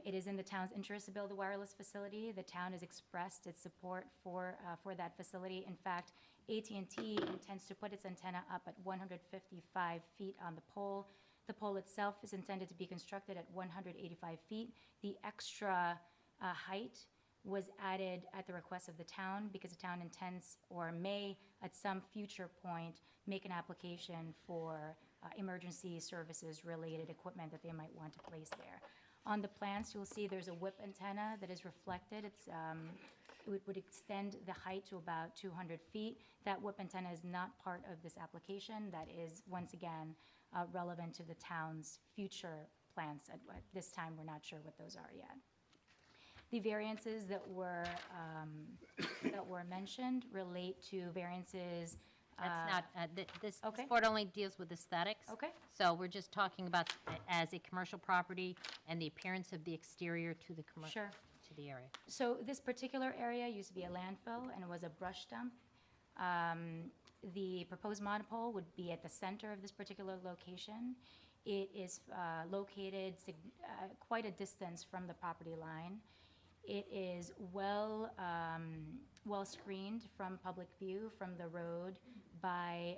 It is in the town's interest to build a wireless facility. The town has expressed its support for that facility. In fact, AT&T intends to put its antenna up at 155 feet on the pole. The pole itself is intended to be constructed at 185 feet. The extra height was added at the request of the town because the town intends or may at some future point make an application for emergency services related equipment that they might want to place there. On the plans, you'll see there's a whip antenna that is reflected. It would extend the height to about 200 feet. That whip antenna is not part of this application. That is, once again, relevant to the town's future plans. At this time, we're not sure what those are yet. The variances that were mentioned relate to variances. That's not, this Okay. board only deals with aesthetics. Okay. So we're just talking about as a commercial property and the appearance of the exterior to the Sure. to the area. So this particular area used to be a landfill and it was a brush dump. The proposed monopole would be at the center of this particular location. It is located quite a distance from the property line. It is well screened from public view from the road by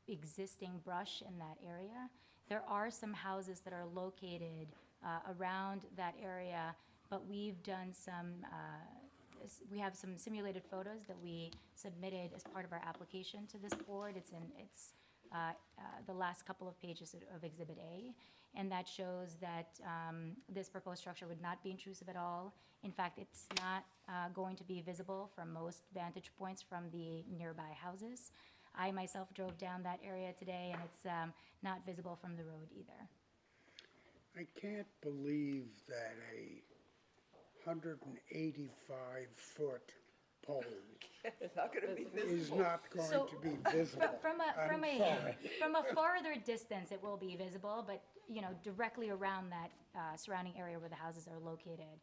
existing brush in that area. There are some houses that are located around that area, but we've done we have some simulated photos that we submitted as part of our application to this board. It's the last couple of pages of Exhibit A, and that shows that this proposed structure would not be intrusive at all. In fact, it's not going to be visible from most vantage points from the nearby houses. I myself drove down that area today, and it's not visible from the road either. I can't believe that a 185-foot pole It's not going to be is visible. not going So, to be visible. From I'm a sorry. farther distance, it will be visible, but directly around that surrounding area where the houses are located,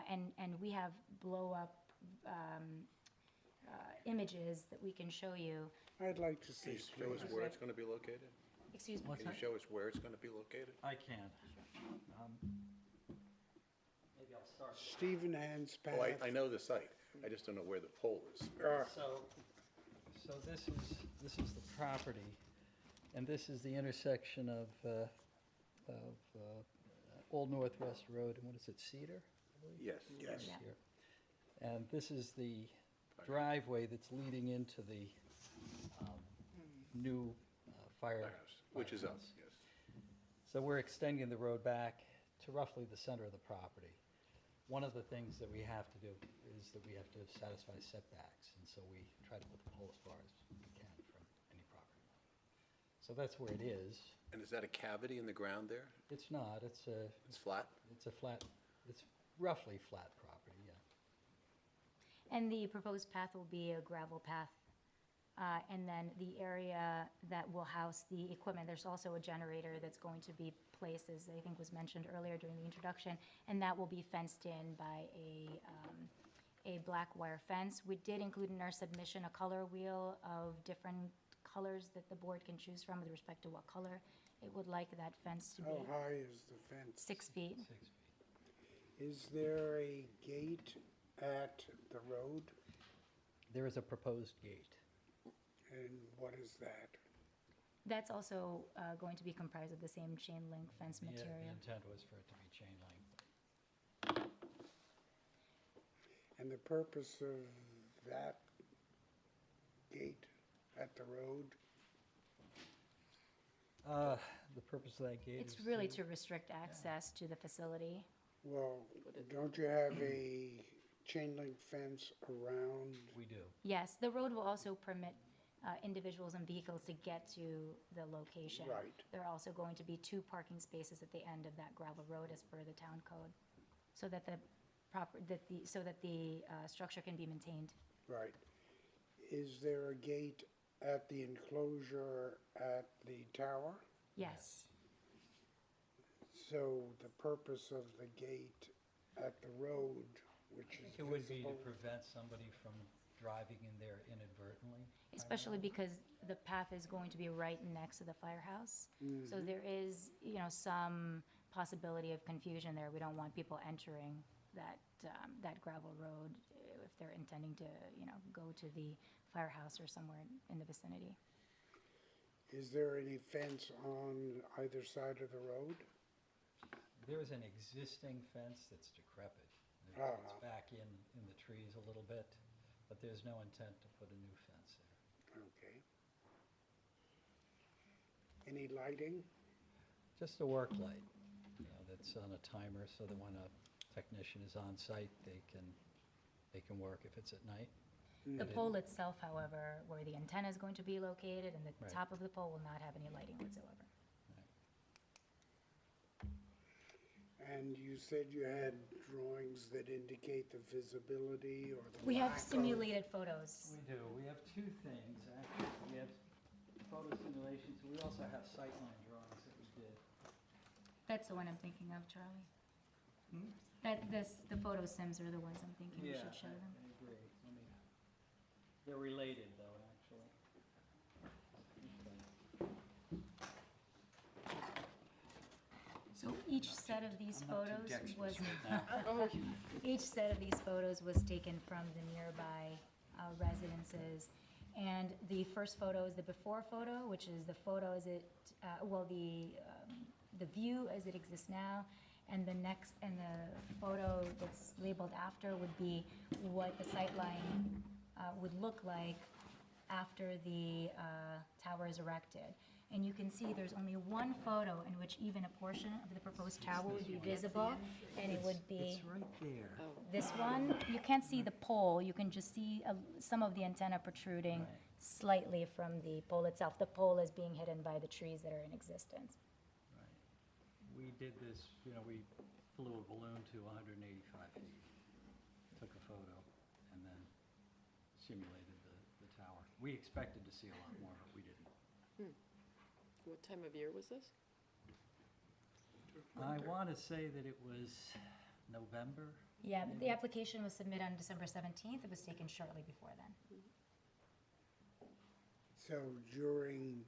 and we have blow up images that we can show you. I'd like to see. Show us where it's going to be located? Excuse me. Can you show us where it's going to be located? I can. Maybe I'll start. Stephen Hand's path. Oh, I know the site. I just don't know where the pole is. So this is the property, and this is the intersection of Old Northwest Road and what is it, Cedar? Yes. Yes. Here. And this is the driveway that's leading into the new Firehouse, which is up, firehouse. yes. So we're extending the road back to roughly the center of the property. One of the things that we have to do is that we have to satisfy setbacks, and so we try to put the pole as far as we can from any property line. So that's where it is. And is that a cavity in the ground there? It's not, it's It's flat? a flat, it's roughly flat property, yeah. And the proposed path will be a gravel path. And then the area that will house the equipment, there's also a generator that's going to be placed, as I think was mentioned earlier during the introduction, and that will be fenced in by a black wire fence. We did include in our submission a color wheel of different colors that the board can choose from with respect to what color it would like that fence to be. How high is the fence? 6 feet. 6 feet. Is there a gate at the road? There is a proposed gate. And what is that? That's also going to be comprised of the same chain link fence Yeah, material. the intent was for it to be chain link. And the purpose of that gate at the road? The purpose of that gate is It's really to restrict access to the facility. Well, don't you have a chain link fence around? We do. Yes, the road will also permit individuals and vehicles to get to the location. Right. There are also going to be 2 parking spaces at the end of that gravel road as per the town code, so that the structure can be maintained. Right. Is there a gate at the enclosure at the tower? Yes. So the purpose of the gate at the road, which is It would be to visible- prevent somebody from driving in there inadvertently. Especially because the path is going to be right next to the firehouse. So there is, some possibility of confusion there. We don't want people entering that gravel road if they're intending to, go to the firehouse or somewhere in the vicinity. Is there any fence on either side of the road? There is an existing fence that's decrepit. It's Ah. back in the trees a little bit, but there's no intent to put a new fence there. Okay. Any lighting? Just a work light, that's on a timer, so that when a technician is on site, they can work if it's at night. The pole itself, however, where the antenna is going to be located and the Right. top of the pole will not have any lighting whatsoever. And you said you had drawings that indicate the visibility or the We have lack of- simulated photos. We do. We have 2 things, actually. We have photo simulations, we also have sightline drawings that we did. That's the one I'm thinking of, Charlie. The photo sims are the ones I'm thinking we should show them. I agree. They're related, though, actually. So each set of these I'm not too photos dexterous was, right now. each set of these photos was taken from the nearby residences. And the first photo is the before photo, which is the photo as it, the view as it exists now. And the photo that's labeled after would be what the sightline would look like after the tower is erected. And you can see there's only one photo in which even a portion of the proposed tower would be visible, and it would be It's right there. this one. You can't see the pole, you can just see some of the antenna protruding Right. slightly from the pole itself. The pole is being hidden by the trees that are in existence. Right. We did this, we flew a balloon to 185 feet, took a photo, and then simulated the tower. We expected to see a lot more, but we didn't. What time of year was this? I want to say that it was November. Yeah, but the application was submitted on December 17th. It was taken shortly before then. So during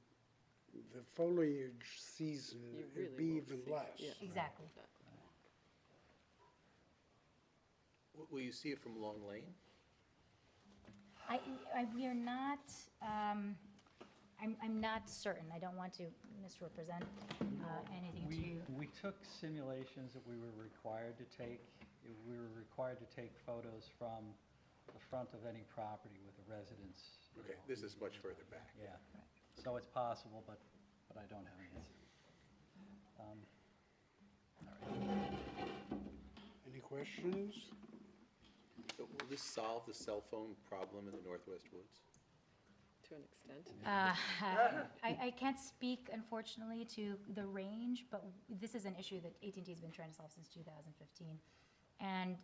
the foliage season, You it'd really be won't even see it, less. yeah. Exactly. Will you see it from Long Lane? We are not, I'm not certain. I don't want to misrepresent anything to you. We took simulations that we were required to take. We were required to take photos from the front of any property with a residence. Okay, this is much further back. Yeah, so it's possible, but I don't have an answer. All right. Any questions? So will this solve the cell phone problem in the Northwest Woods? To an extent. I can't speak, unfortunately, to the range, but this is an issue that AT&T has been trying to solve since 2015. And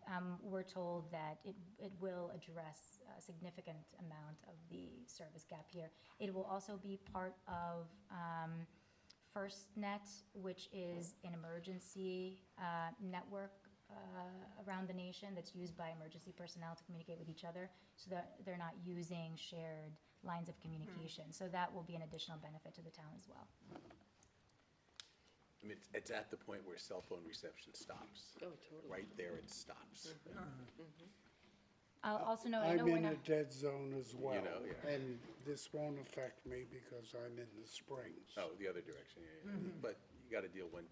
we're told that it will address a significant amount of the service gap here. It will also be part of FirstNet, which is an emergency network around the nation that's used by emergency personnel to communicate with each other, so that they're not using shared lines of communication. So that will be an additional benefit to the town as well. I mean, it's at the point where cell phone reception stops. Oh, totally. Right there, it stops. I'll also note, I know I'm we're in not. a dead zone as well. know, yeah. And this won't affect me because I'm in the Springs. Oh, the other direction, yeah. But you got to deal one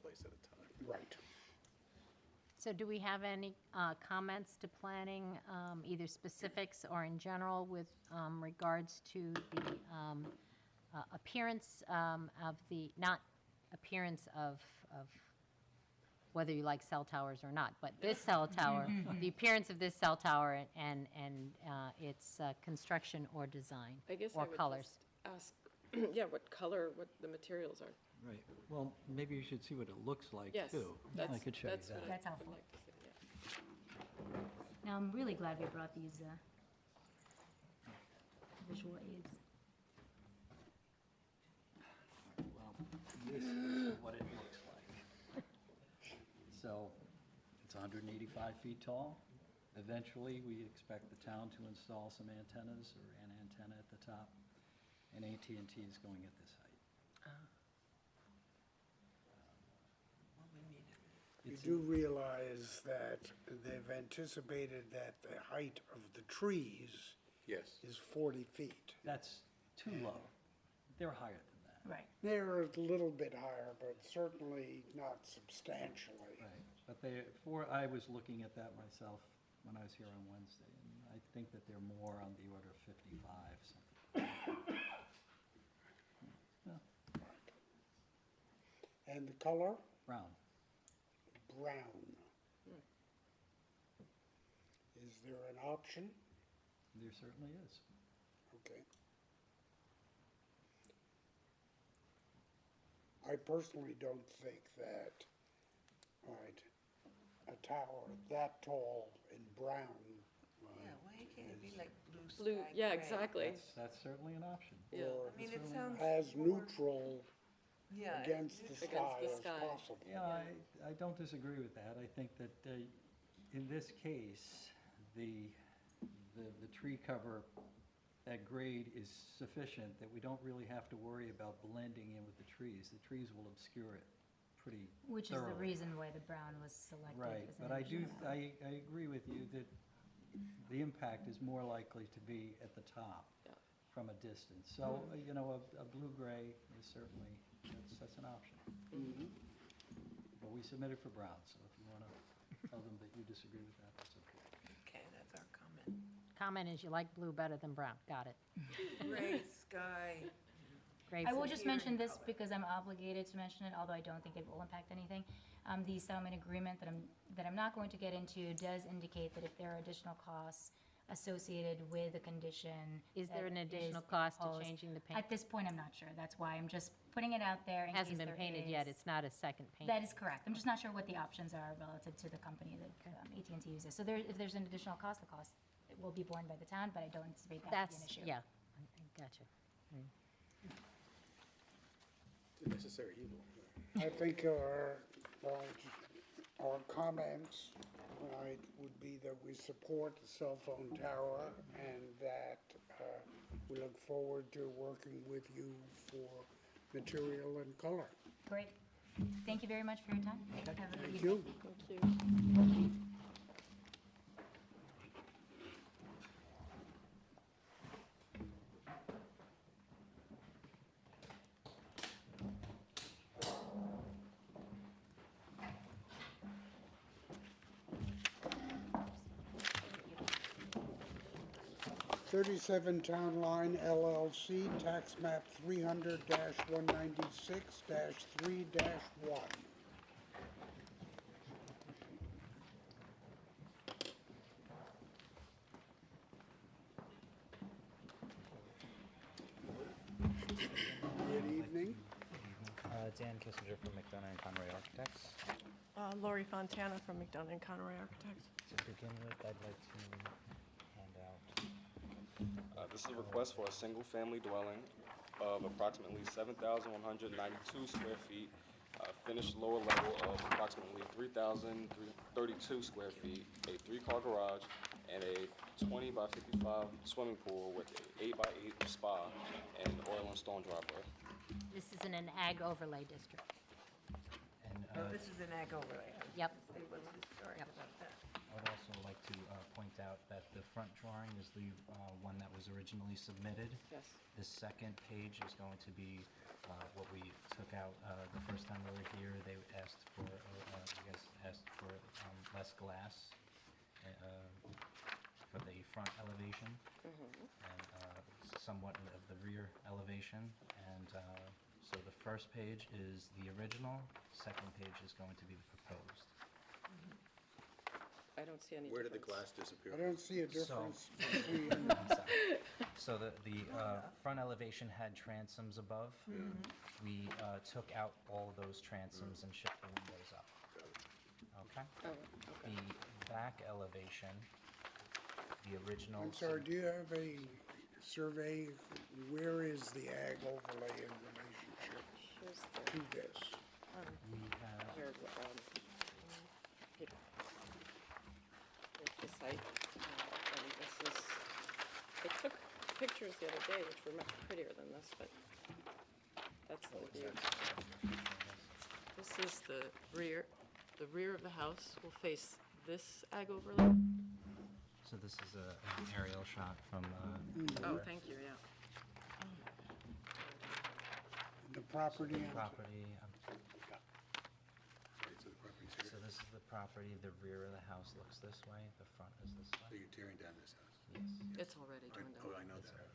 place at a time. Right. So do we have any comments to planning, either specifics or in general with regards to the appearance of the, not appearance of whether you like cell towers or not, but this cell tower, the appearance of this cell tower and its construction or design I guess I or would colors? just ask, yeah, what color, what the materials are. Right. Well, maybe you should see what it looks like, Yes, too. that's, I could show you that's what that. That's I'd helpful. like to see, yeah. Now, I'm really glad we brought these visual aids. Well, this is what it looks like. So, it's 185 feet tall. Eventually, we expect the town to install some antennas or an antenna at the top, and AT&T is going at this height. You It's do realize that they've anticipated that the height of the trees Yes. is 40 feet. That's too low. They're higher than that. Right. They're a little bit higher, but certainly not substantially. Right, but I was looking at that myself when I was here on Wednesday, and I think that they're more on the order of 55, something. Yeah, And the color? Brown. Brown. Is there an option? There certainly is. Okay. I personally don't think that, all right, a tower that tall and brown, Yeah, why can't it be like blue sky Blue, yeah, gray? exactly. That's certainly an option. Yeah. or I mean, it That's sounds as more- neutral Yeah, against the it's- sky the as sky. possible. Yeah, I don't disagree with that. I think that in this case, the tree cover at grade is sufficient that we don't really have to worry about blending in with the trees. The trees will obscure it pretty Which is the thoroughly. reason why the brown was selected Right, as an but I additional. agree with you that the impact is more likely to be at the top Yeah. from a distance. So, you know, a blue-gray is certainly, that's an option. But we submitted for brown, so if you want to tell them that you disagree with that, that's okay. Okay, that's our comment. Comment is you like blue better than brown. Got it. Gray sky. Great. I will just Here mention in this color. because I'm obligated to mention it, although I don't think it will impact anything. The settlement agreement that I'm not going to get into does indicate that if there are additional costs associated with a condition. Is there that an additional is cost to proposed- changing the paint? At this point, I'm not sure. That's why I'm just putting it out there in case Hasn't been there painted yet. is. It's not a second paint. That is correct. I'm just not sure what the options are relative to the company that AT&T uses. So if there's an additional cost, the cost will be borne by the town, but I don't anticipate that to be an That's, issue. yeah, I gotcha. The necessary evil. I think our comments tonight would be that we support the cell phone tower and that we look forward to working with you for material and color. Great. Thank you very much for your time. Have a good Thank evening. you. Thank you. 37 Town Line LLC, tax map 300-196-3-1. Good evening. Dan Kissinger from McDonough and Conway Architects. Lori Fontana from McDonough and Conway Architects. To begin with, I'd like to hand out, This is a request for a single-family dwelling of approximately 7,192 square feet, finished lower level of approximately 3,032 square feet, a three-car garage, and a 20 by 55 swimming pool with an 8 by 8 spa and oil and stone driveway. This is in an ag overlay district. and Oh, this is an ag overlay. Yep. Say what's historic Yep. about that. I would also like to point out that the front drawing is the one that was originally submitted. Yes. The second page is going to be what we took out the first time we were here. They asked for, you guys asked for less glass for the front elevation and somewhat of the rear elevation. And so the first page is the original, second page is going to be the proposed. I don't see any Where did the difference. glass disappear? I don't see a difference between, So the front elevation had transoms above. We took out all those transoms and shipped the windows up. Okay? Oh, okay. The back elevation, the original. I'm sorry, do you have a survey? Where is the ag overlay in relationship Here's to this? We have, here, here. Here's the site, and this is, they took pictures the other day, which were much prettier than this, but that's the view. This is the rear of the house will face this ag overlay. so this is an aerial shot from. Oh, thank you, yeah. The property, Property, Right, so the property's so here, this is the property, the rear of the house looks this way, the front is this so way. you're tearing down this house. Yes. It's already turned Oh, out. I know that.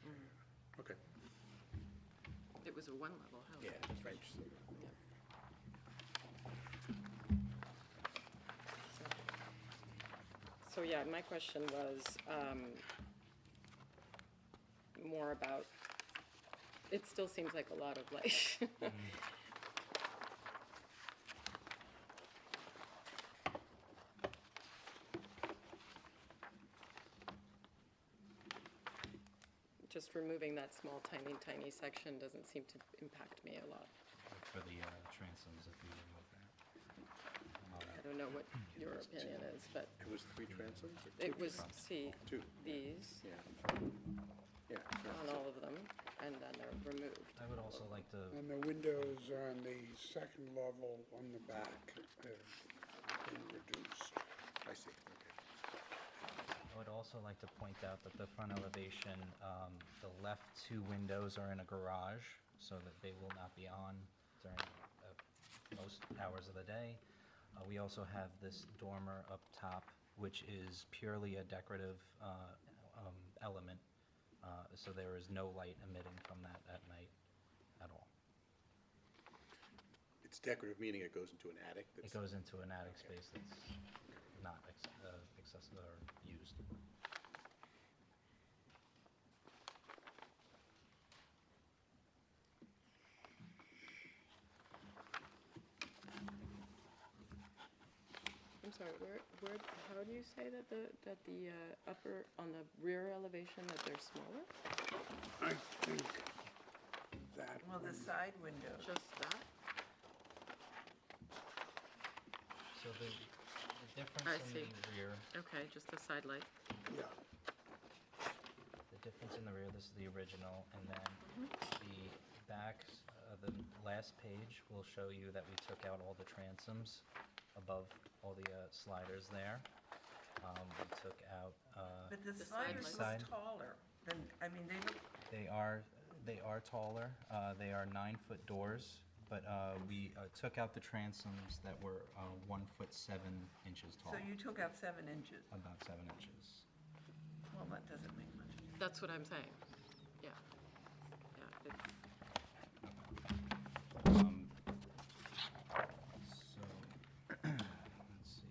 Okay. It was a one-level house. Yeah, French. So, yeah, my question was more about, it still seems like a lot of light. Just removing that small, tiny, tiny section doesn't seem to impact me a lot. For the transoms, if we remove that. I don't know what your opinion is, but It was 3 transoms? or it 2 was, transoms? see, 2. these Yeah. Yeah. on all of them, and then they're removed. I would also like to, and the windows on the second level on the back have been reduced. I see, okay. I would also like to point out that the front elevation, the left 2 windows are in a garage, so that they will not be on during most hours of the day. We also have this dormer up top, which is purely a decorative element, so there is no light emitting from that at night at all. It's decorative, meaning it goes into an attic? It that's- goes into an attic space that's not accessible or used. I'm sorry, how do you say that the upper, on the rear elevation, that they're smaller? I think that Well, the one, side windows. Just that? So the I difference in see. the rear, Okay, just the side light. yeah, the difference in the rear, this is the original, and then the back, the last page will show you that we took out all the transoms above all the sliders there. We took out, But the The side sliders lights. look taller than, I mean, they look, they are taller, they are 9-foot doors, but we took out the transoms that were 1 foot 7 inches tall, so you took out 7 inches. about 7 inches. Well, that doesn't make much difference. That's what I'm saying. Yeah. Yeah, it's, So, let's see.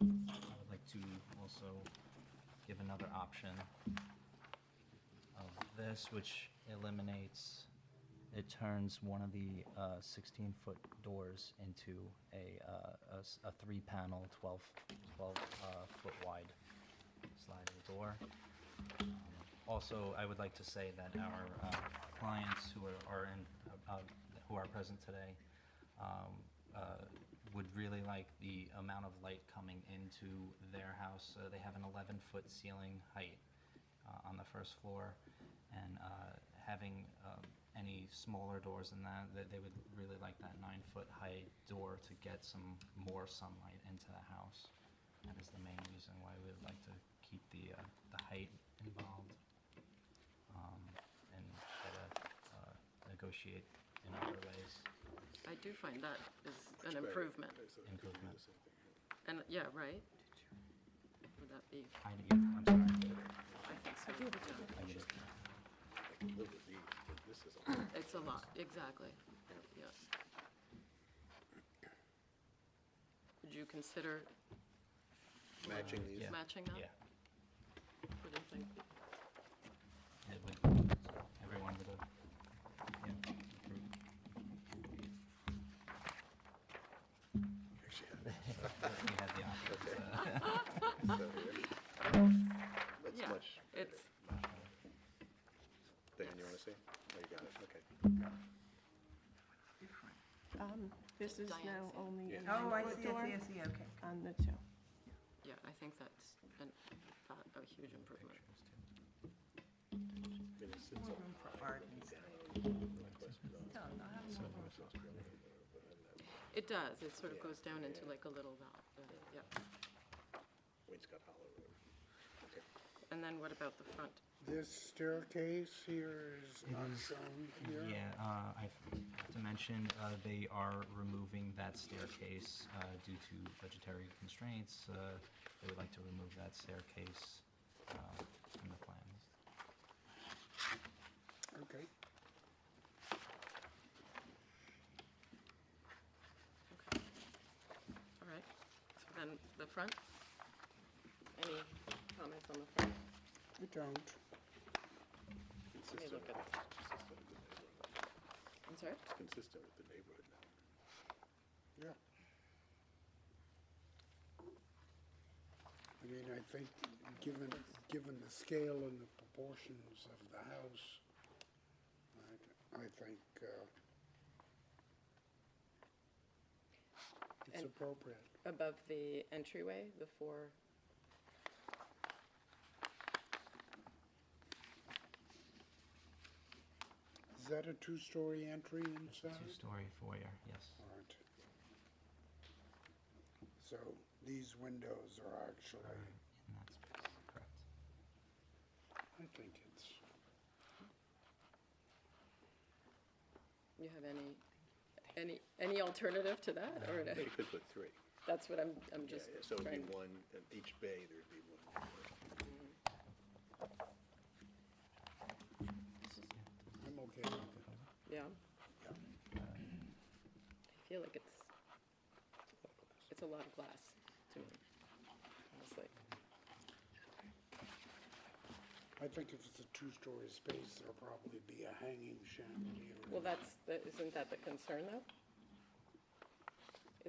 I would like to also give another option of this, which eliminates it turns one of the 16-foot doors into a 3-panel, 12-foot wide sliding door. Also, I would like to say that our clients who who are present today would really like the amount of light coming into their house. They have an 11-foot ceiling height on the first floor, and having any smaller doors than that, they would really like that 9-foot high door to get some more sunlight into the house. That is the main reason why we would like to keep the height involved, and try to negotiate in other ways. I do find that is an improvement. Improvement. And, yeah, right? Would that be, I'm sorry. I think so. This is a lot. It's a lot, exactly, yeah. Would you consider Matching these? Yeah. matching that? Yeah. What do you think? It would, everyone would have, yeah, approved. We had the options. That's Yeah, much. it's, Dan, you want to see? Oh, you got it, okay. This is Diane now said. only a Oh, I 9-foot see, door okay. on the two. yeah, I think that's a huge improvement. More room for art and stuff. It does, it sort of goes down into like a little valley, yeah. Wainscot Hollow. Okay. And then what about the front? This staircase here is not shown here. Yeah, I have to mention, they are removing that staircase due to budgetary constraints. They would like to remove that staircase from the plans. Okay. Okay. All right, so then the front? Any comments on the front? I don't. Let me look at, I'm sorry? It's consistent with the neighborhood now. Yeah. I mean, I think, given the scale and the proportions of the house, I think it's And- appropriate. Above the entryway, the four, Is that a two-story entry inside? Two-story foyer, yes. All right. So these windows are actually, In that space, correct. I think it's, you have any alternative to that, or no? You could put 3. That's what I'm Yeah, just yeah, so it'd trying. be one, in each bay there'd be one. I'm okay with it. Yeah. Yeah. I feel like it's a lot of glass to me, honestly. I think if it's a two-story space, there'll probably be a hanging chandelier. Well, isn't that the concern, though?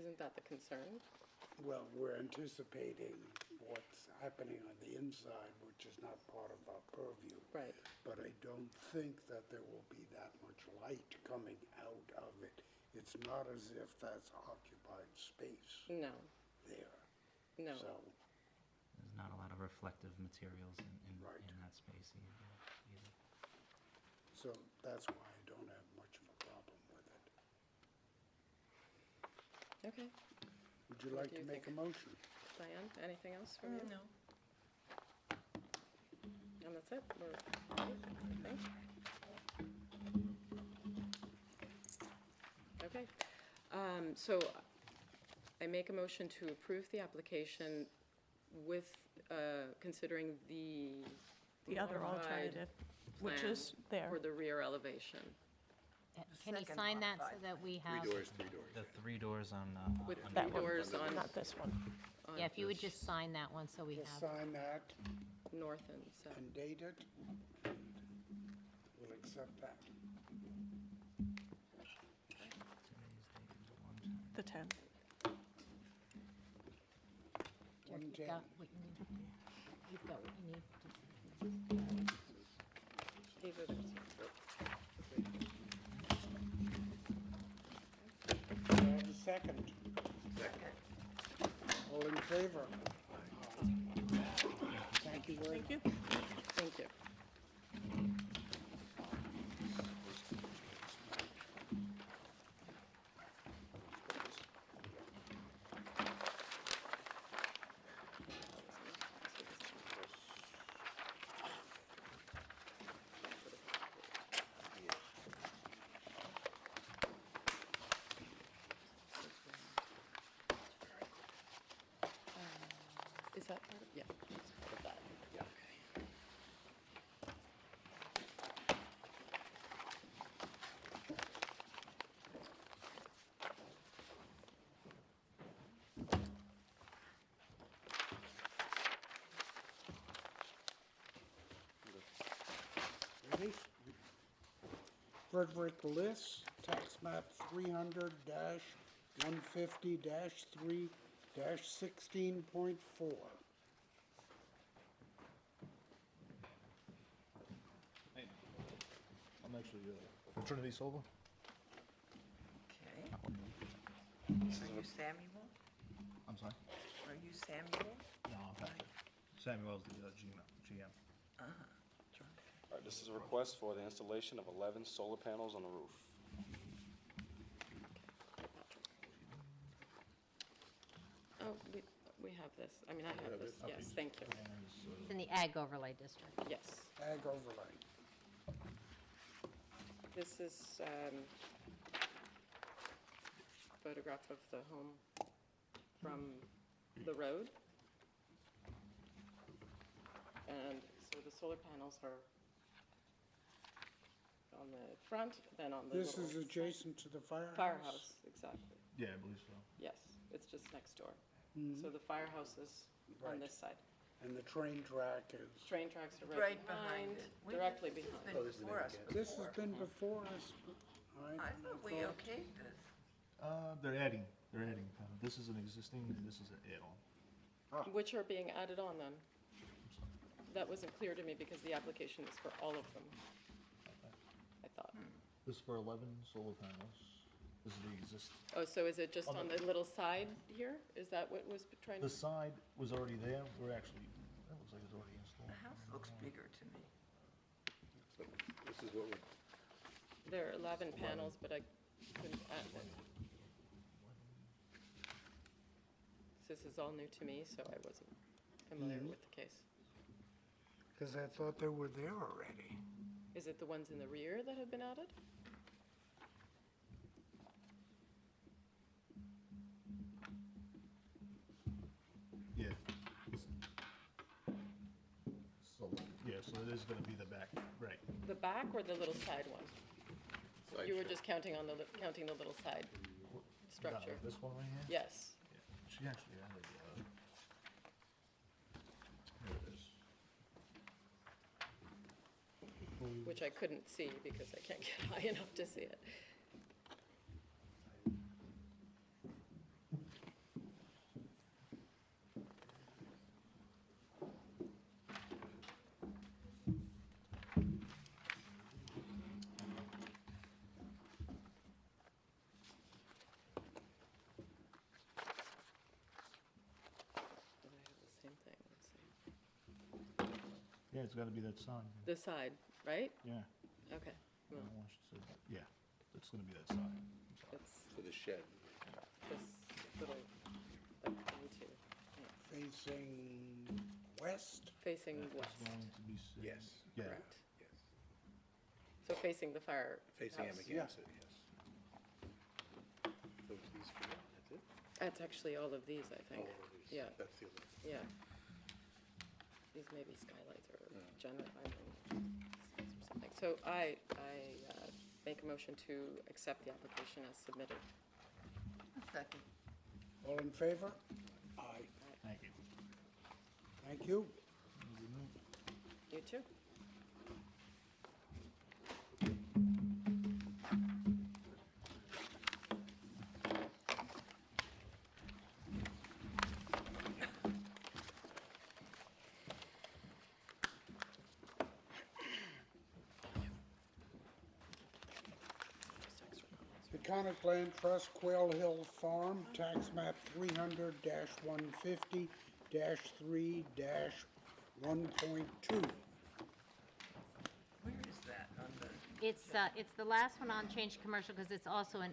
Isn't that the concern? Well, we're anticipating what's happening on the inside, which is not part of our purview. Right. But I don't think that there will be that much light coming out of it. It's not as if that's occupied space No, there. no. So, There's not a lot of reflective materials in Right. that space either. so that's why I don't have much of a problem with it. Okay. Would you What like do to you make a think? motion? Diane, anything else from you? No. And that's it? We're ready, I think? Okay. So I make a motion to approve the application with, considering The other modified alternative, which plan is there. for the rear elevation. Can you Second sign that so modified. that we 3 have? doors, 3 doors. The 3 doors on. With on three That one. doors on, Not this one. on Yeah, if you would just sign that one so we Just have. sign that north and south. and date it. We'll accept that. The 10th. Jack, you've 110. got what you need. You've got what you need. These are the, Do I have a second? All in favor? Thank you very much. thank you. Is that part of, yeah, it's part of that. Yeah. Ready? Frederick Liss, tax map 300-150-3-16.4. I'm actually from Trinity Solar. Okay. Are you Samuel? I'm sorry? Are you Samuel? No, I'm Patrick. Samuel's the GM. Uh-huh. All right, this is a request for the installation of 11 solar panels on the roof. Oh, we have this. I mean, I have this, yes, thank you. It's in the Ag Overlay District. Yes. Ag overlay. This is photograph of the home from the road. And so the solar panels are on the front, then on the This little is side. adjacent to the firehouse? Firehouse, exactly. Yeah, I believe so. Yes, it's just next door. So the firehouse is on Right. this side. And the train track is, Train tracks are Right right behind behind, it. directly This has behind. been before us this before. has been before us. I thought we okayed this. They're adding. This is an existing, and this is an add-on. Which are being added on then? That wasn't clear to me because the application is for all of them, I thought. This is for 11 solar panels. This is the existing. Oh, so is it just On on the- the little side here? Is that what was trying The to? side was already there. We're actually, that looks like it's already installed. The house looks bigger to me. This is what we're, There are 11 panels, but I couldn't add them. This is all new to me, so I wasn't familiar with the case. Because I thought they were there already. Is it the ones in the rear that have been added? Yeah. So, yeah, so it is gonna be the back, right. The back or the little side one? Side You were show. just counting on the, counting the little side structure? No, this one right here? Yes. Yeah. She actually added, here it is. Which I couldn't see because I can't get high enough to see it. Did I have the same thing? Let's see. Yeah, it's gotta be that side. The side, right? Yeah. Okay. Well, I want you to say that. Yeah, it's gonna be that side. I'm sorry. it's for the shed. this little, like, into, yeah, Facing west? facing It's west, going to be six. Yes. Yeah. correct? Yes. So facing the fire Facing him house. against it, yes. So it's these four, that's it? That's actually all of these, I think. All of these. Yeah. That's the other. Yeah. These may be skylights or general, I don't know, or something. So I make a motion to accept the application as submitted. Second. All in favor? Aye. Thank you. Thank you. You too? Peconic Land Trust, Quail Hill Farm, tax map 300-150-3-1.2. Where is that on the? It's the last one on change commercial because it's also an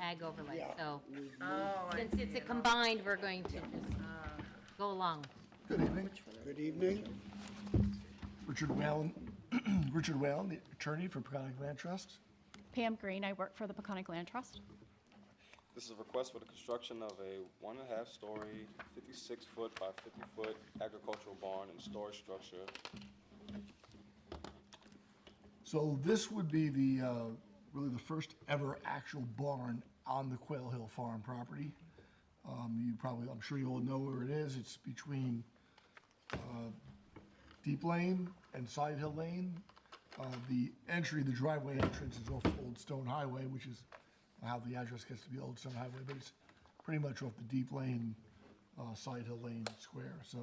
ag overlay. Yeah. So Oh, I since see it's a it. combined, we're going to just go along. Good evening. Good evening. Richard Whalen, Richard Whalen, the attorney for Peconic Land Trust. Pam Green, I work for the Peconic Land Trust. This is a request for the construction of a 1.5-story, 56-foot by 50-foot agricultural barn and storage structure. So this would be the, really the first ever actual barn on the Quail Hill Farm property. You probably, I'm sure you all know where it is. It's between Deep Lane and Side Hill Lane. The entry, the driveway entrance is off Old Stone Highway, which is how the address gets to be Old Stone Highway, but it's pretty much off the Deep Lane, Side Hill Lane Square. So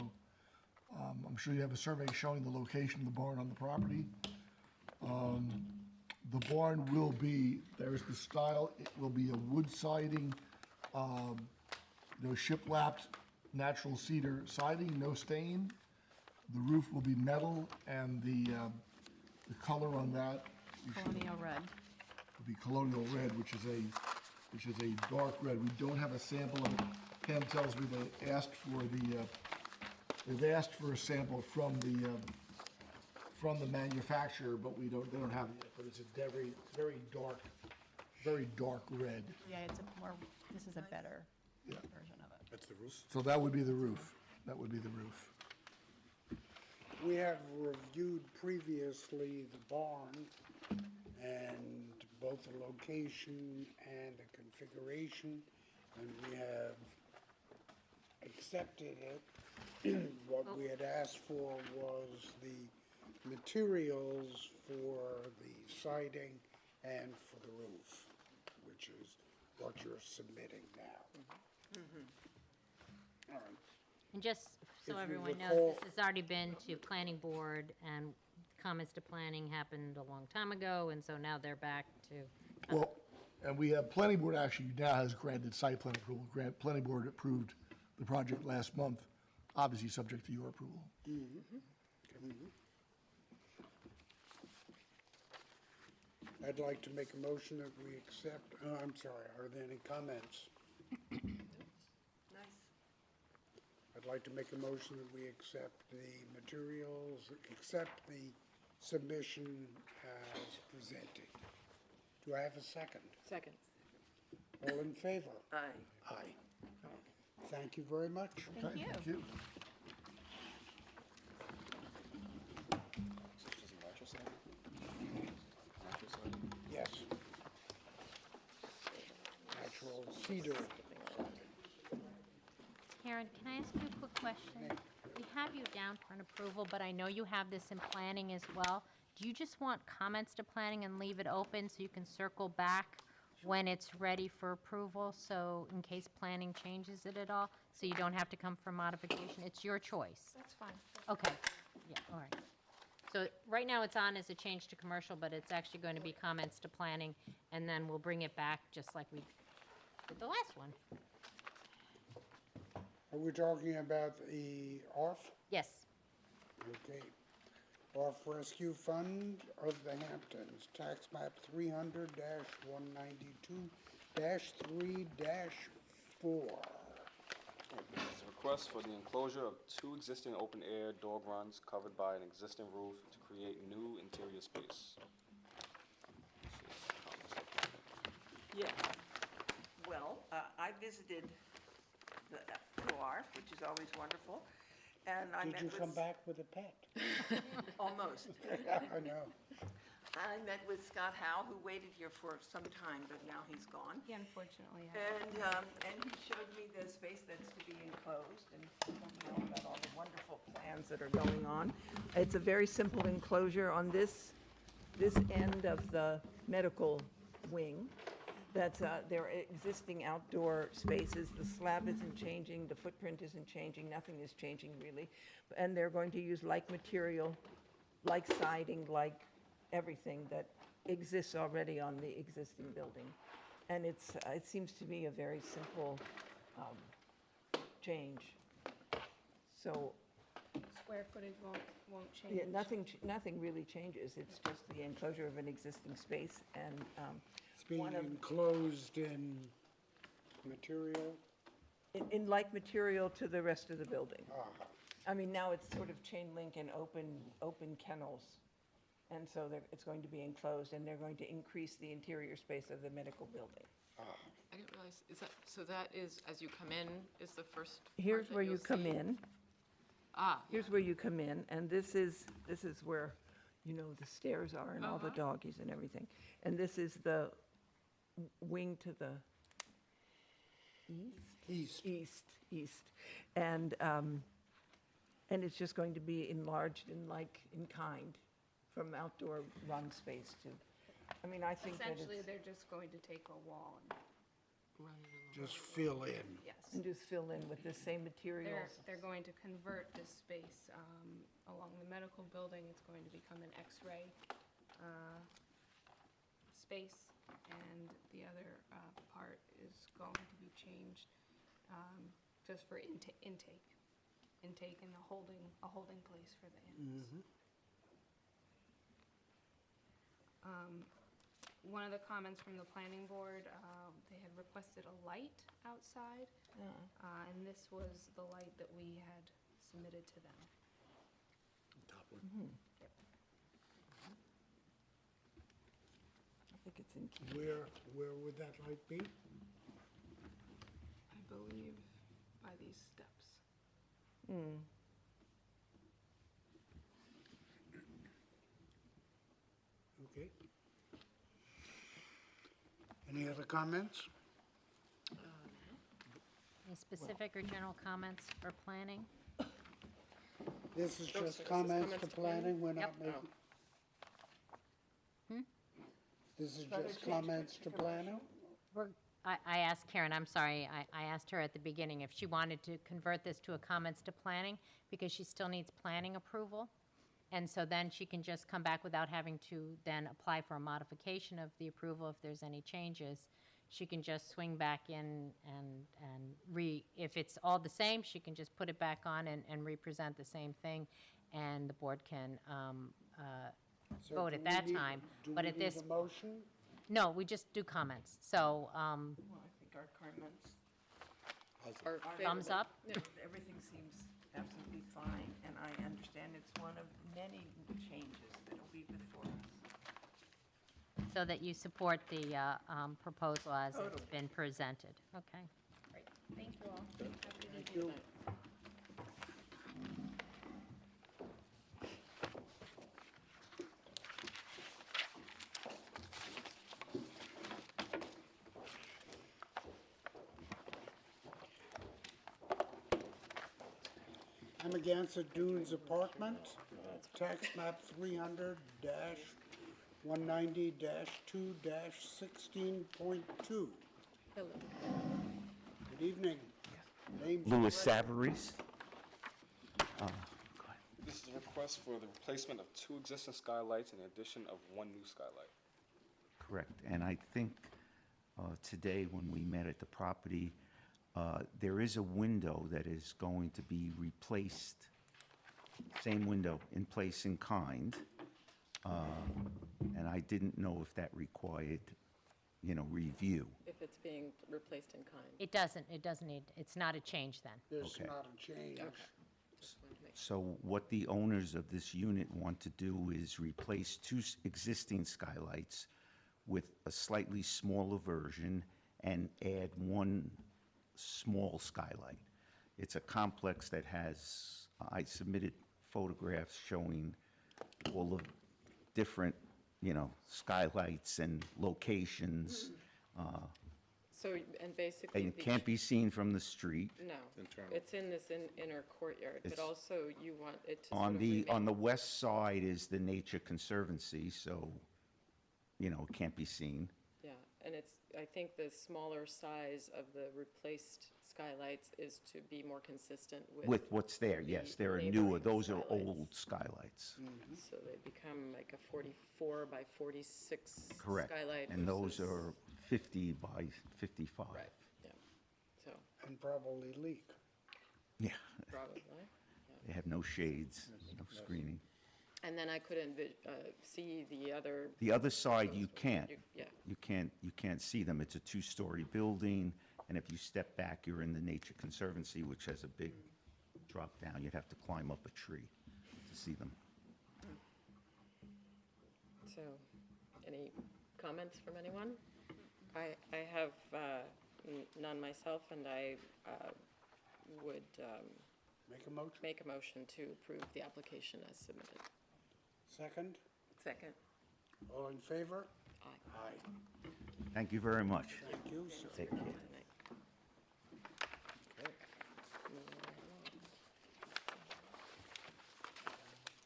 I'm sure you have a survey showing the location of the barn on the property. The barn will be, there's the style, it will be a wood siding, shiplapped natural cedar siding, no stain. The roof will be metal, and the color on that Colonial red. will be colonial red, which is a dark red. We don't have a sample of it. Pam tells me they asked for they've asked for a sample from the manufacturer, but they don't have it yet. But it's a very dark red. Yeah, this is a better version of it. That's the roof? So that would be the roof. That would be the roof. We have reviewed previously the barn and both the location and the configuration, and we have accepted it. What we had asked for was the materials for the siding and for the roof, which is what you're submitting now. All right. And just so If you everyone knows, recall- this has already been to planning board, and comments to planning happened a long time ago, and so now they're back to. Well, and we have, planning board actually now has granted site plan approval. Planning board approved the project last month, obviously subject to your approval. I'd like to make a motion that we accept, I'm sorry, are there any comments? Nice. I'd like to make a motion that we accept the materials, accept the submission as presented. Do I have a second? Second. All in favor? Aye. Aye. Thank you very much. Thank you. Thank you. Yes. Natural cedar. Karen, can I ask you a quick question? We have you down for an approval, but I know you have this in planning as well. Do you just want comments to planning and leave it open so you can circle back when it's ready for approval, so in case planning changes it at all, so you don't have to come for modification? It's your choice. That's fine. Okay, yeah, all right. So right now it's on as a change to commercial, but it's actually going to be comments to planning, and then we'll bring it back just like we did the last one. Are we talking about the ORF? Yes. Okay. ORF Rescue Fund of the Hamptons, tax map 300-192-3-4. This is a request for the enclosure of 2 existing open-air dog runs covered by an existing roof to create new interior space. Yeah. Well, I visited the ORF, which is always wonderful, and I met Did with... you come back with a pet? Almost. I know. I met with Scott Howe, who waited here for some time, but now he's gone. He unfortunately And he showed me the space that's to be enclosed and told me all about all the wonderful plans that are going on. It's a very simple enclosure on this end of the medical wing. That's there are existing outdoor spaces. The slab isn't changing, the footprint isn't changing, nothing is changing really. And they're going to use like material, like siding, like everything that exists already on the existing building. And it seems to me a very simple change. So, Square footage won't change. yeah, nothing really changes. It's just the enclosure of an existing space and It's being one of, enclosed in material. in like material to the rest of the building. Ah, I mean, now it's sort of chain link and open kennels. And so it's going to be enclosed, and they're going to increase the interior space of the medical building. I didn't realize, so that is, as you come in, is the first part Here's that where you'll you come see? in. Here's where you come in, and this is where, the stairs are and all the doggies and everything. And this is the wing to the east? East. And it's just going to be enlarged in kind, from outdoor run space to, I think that Essentially, it's, they're just going to take a wall and run it along. just fill in. Yes. and just fill in with the same materials. They're going to convert this space along the medical building. It's going to become an X-ray space, and the other part is going to be changed just for intake and a holding place for the animals. One of the comments from the planning board, they had requested a light outside, and this was the light that we had submitted to them. Top one. Yep. I think it's in key. Where would that light be? I believe by these steps. Okay. Any other comments? Any specific or general comments for planning? This is Oh, so just this is comments comments to to planning? planning, we're not Yep. making. This is Further just change comments to to planning? I asked Karen, I'm sorry, I asked her at the beginning if she wanted to convert this to a comments to planning, because she still needs planning approval. And so then she can just come back without having to then apply for a modification of the approval if there's any changes. She can just swing back in and if it's all the same, she can just put it back on and represent the same thing, and the board can So vote do at we that need- time. do But we at need this, a motion? no, we just do comments. So, Well, I think our comments, Or thumbs up? everything seems absolutely fine, and I understand it's one of many changes that'll be before us. so that you support the proposal as it's Totally. been presented. Okay. Great, thank you all. Have a good Thank evening. you. Amagansett Dunes Apartment, tax map 300-190-2-16.2. Hello. Good evening. Names Louis and Savaries. This is a request for the replacement of 2 existing skylights and the addition of 1 new skylight. Correct. And I think today, when we met at the property, there is a window that is going to be replaced, same window, in place in kind. And I didn't know if that required, review. If it's being replaced in kind. It doesn't need, it's not a change then. There's Okay. not a change. Just wanted to make So what the owners of this unit want to do is replace 2 existing skylights with a slightly smaller version and add 1 small skylight. It's a complex that has, I submitted photographs showing all the different, skylights and locations. So, and basically. And it the- can't be seen from the street. No, Internal. it's in this inner courtyard, but It's- also you want it to sort On of the remain- west side is the Nature Conservancy, so, it can't be seen. Yeah, and I think the smaller size of the replaced skylights is to be more consistent with. With what's there, yes, the there are newer, neighboring those are skylights. old skylights. So they become like a 44 by 46 Correct. skylight. And those versus- are 50 by 55. Right, yeah, so, And probably leak. Yeah, probably, they have no shades, no screening. and then I couldn't see the other. The other side, you can't. Yeah, You can't see them. It's a two-story building, and if you step back, you're in the Nature Conservancy, which has a big drop down. You'd have to climb up a tree to see them. so, any comments from anyone? I have none myself, and I would Make a motion? make a motion to approve the application as submitted. Second? Second. All in favor? Aye. Aye. Thank you very much. Thank you, sir. Take care.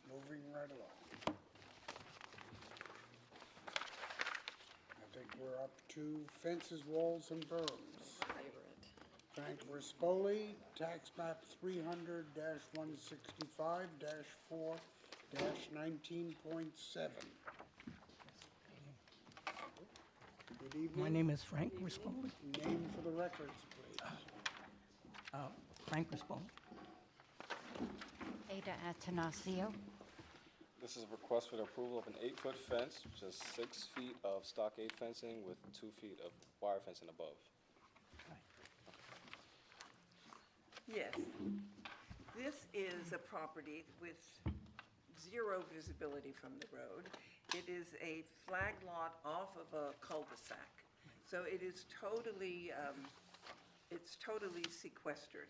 Moving right along. I think we're up to fences, walls, and berms. Favorite. Frank Rispoli, tax map 300-165-4-19.7. Good evening. My name is Frank Rispoli. Name for the records, please. Frank Rispoli. Ada Atanasio. This is a request for the approval of an 8-foot fence, which is 6 feet of stockade fencing with 2 feet of wire fencing above. Yes. This is a property with zero visibility from the road. It is a flag lot off of a cul-de-sac. So it is totally, it's totally sequestered.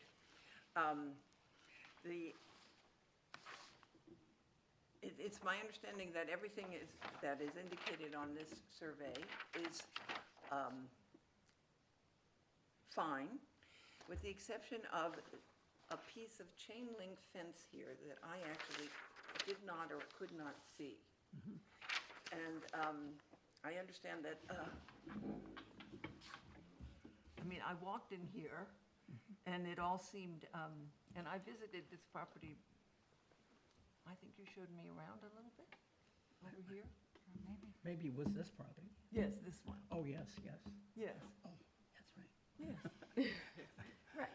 It's my understanding that everything that is indicated on this survey is fine, with the exception of a piece of chain link fence here that I actually did not or could not see. And I understand that, I mean, I walked in here and it all seemed, and I visited this property, I think you showed me around a little bit over here. Maybe it was this property. Yes, this one. Oh, yes, yes. Yes. Oh, that's right. Yes. Right.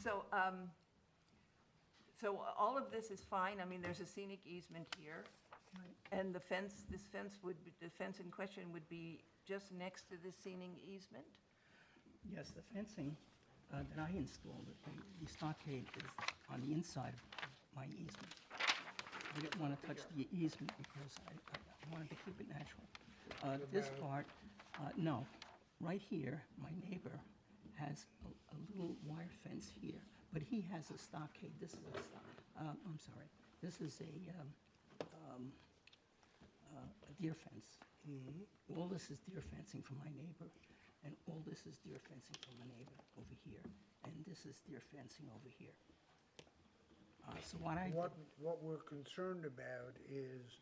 So, so all of this is fine. I mean, there's a scenic easement here. And the fence, this fence would, the fence in question would be just next to the scenic easement? Yes, the fencing that I installed, the stockade is on the inside of my easement. I didn't want to touch the easement because I wanted to keep it natural. This part, no. Right here, my neighbor has a little wire fence here, but he has a stockade. This is a I'm sorry. This is a deer fence. All this is deer fencing from my neighbor, and all this is deer fencing from my neighbor over here, and this is deer fencing over here. So What we're concerned about is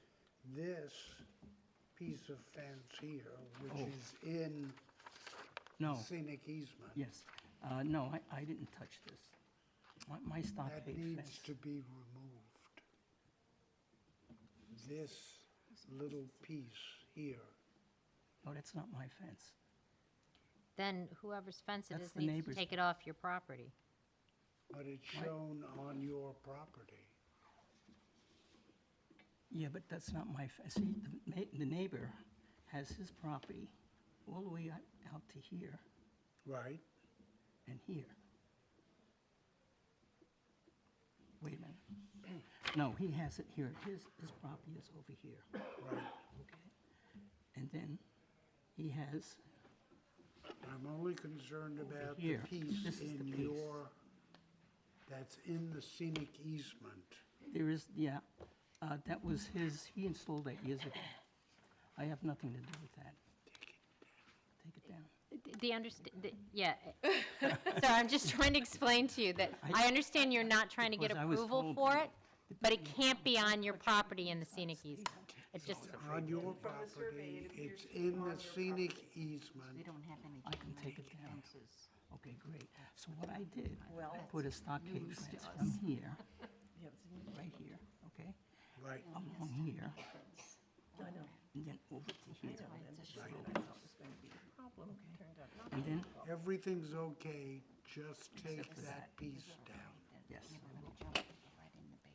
this piece of fence here, which is in No. scenic easement. Yes. No, I didn't touch this. My That stockade needs fence. to be removed. This little piece here. No, that's not my fence. Then whoever's fence it That's is the needs to neighbor's take it off your property. But it's shown on your property. Yeah, but that's not my fence. See, the neighbor has his property all the way out to here Right. and here. Wait a minute. No, he has it here. His property is over here. Right. Okay. And then he has, I'm only concerned about the here. piece This is the in piece. that's in the scenic easement. there is, yeah, that was his, he installed that years ago. I have nothing to do with that. Take it down. Yeah. So I'm just trying to explain to you that I understand you're not trying to get Because I was approval told for that- it, but it can't be on your property in the scenic easement. It just, On your property, it's in the scenic easement. We don't have any I can take it down. fences. Okay, great. So what I did, Well, I put a stockade news to fence us. from here, Yes. right here, okay? Right. Along here, I know. and then over to here. That's why it's a Right. short. problem, turned out not And to be then, a problem. Everything's okay, just take that piece down, yes.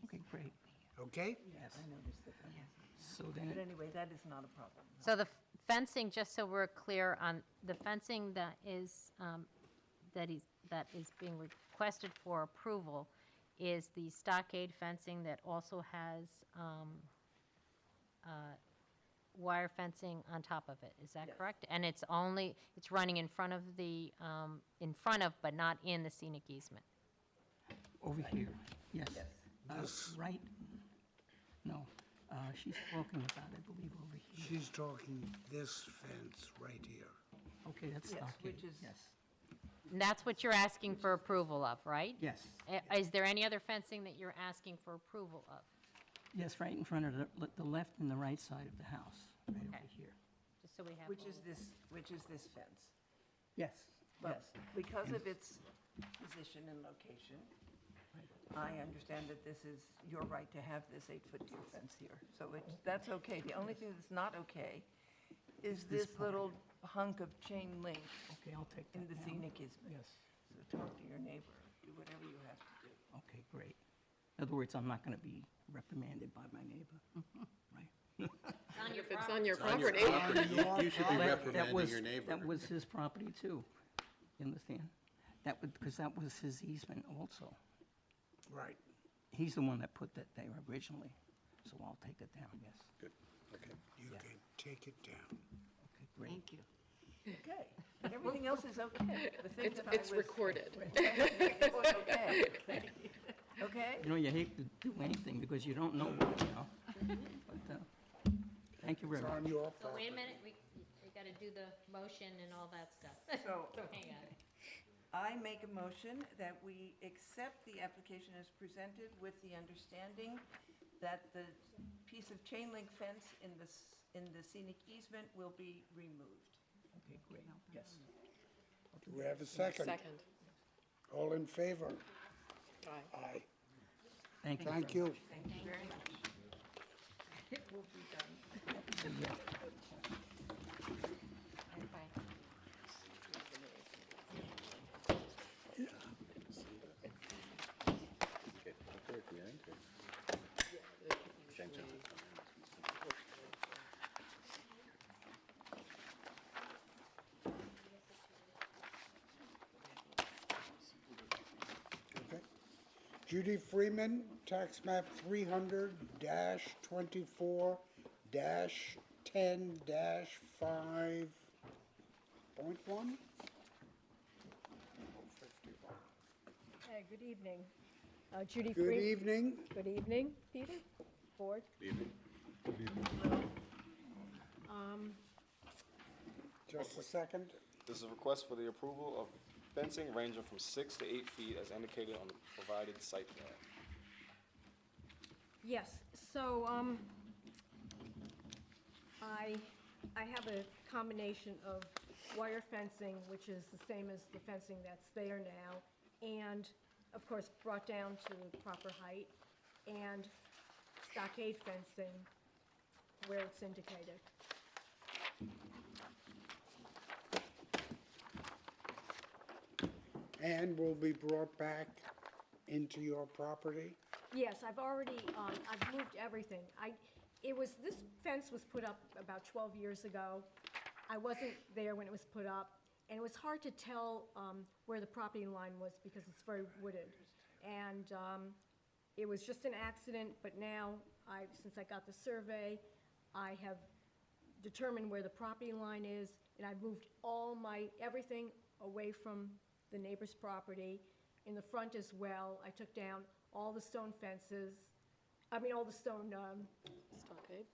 Okay, great. okay? Yes. I noticed that. So then, But anyway, that is not a problem. So the fencing, just so we're clear on, the fencing that is, that is being requested for approval is the stockade fencing that also has wire fencing on top of it, is that Yes. correct? And it's running in front of but not in the scenic easement? over here, yes. Yes. Right, no, she's talking about, I believe, over here. She's talking this fence right here. Okay, that's Yes, stockade, which is- yes. And that's what you're asking for approval of, right? Yes, Is there any other fencing that you're asking for approval of? yes, right in front of the left and the right side of the house, right Okay. over here. Just so we have. Which all- is this fence. Yes, Well, yes. because of its position and location, I understand that this is your right to have this 8-foot deer fence here. So that's okay. The only thing that's not okay is This this part. little hunk of chain link Okay, I'll take that in the down. scenic easement. Yes, So talk to your neighbor, do whatever you have to do. okay, great. In other words, I'm not going to be reprimanded by my neighbor, right? If it's on your On your property. property, you should be That reprimanding was- your neighbor. That was his property too, you understand? Because that was his easement also. Right. He's the one that put that there originally, so I'll take it down, yes. Good, okay. You can take it down. Okay, great. Thank you. Okay, everything else is okay. The thing It's, that I it's was- recorded. It was okay. Okay? You know, you hate to do anything because you don't know, but, thank you very It's much. on your So wait property. a minute, we got to do the motion and all that stuff. So So hang on. I make a motion that we accept the application as presented with the understanding that the piece of chain link fence in the scenic easement will be removed. Okay, great, yes. Do we have a second? Second. All in favor? Aye. Aye. Thank you. Thank you. Thank you very much. It will be done. Bye. Okay, okay, at the end, Change it. Okay. Judy Freeman, tax map 300-24-10-5.1? Good evening. Judy Good Freeman. evening. Good evening, Peter, Board. Evening. Just a second. This is a request for the approval of fencing ranging from 6 to 8 feet as indicated on the provided site plan. Yes, so, I have a combination of wire fencing, which is the same as the fencing that's there now, and, of course, brought down to the proper height, and stockade fencing where it's indicated. And will be brought back into your property? Yes, I've already, I've moved everything. This fence was put up about 12 years ago. I wasn't there when it was put up, and it was hard to tell where the property line was because it's very wooded. And it was just an accident, but now, since I got the survey, I have determined where the property line is, and I've moved everything away from the neighbor's property. In the front as well, I took down all the stone fences, all the stone Stockade.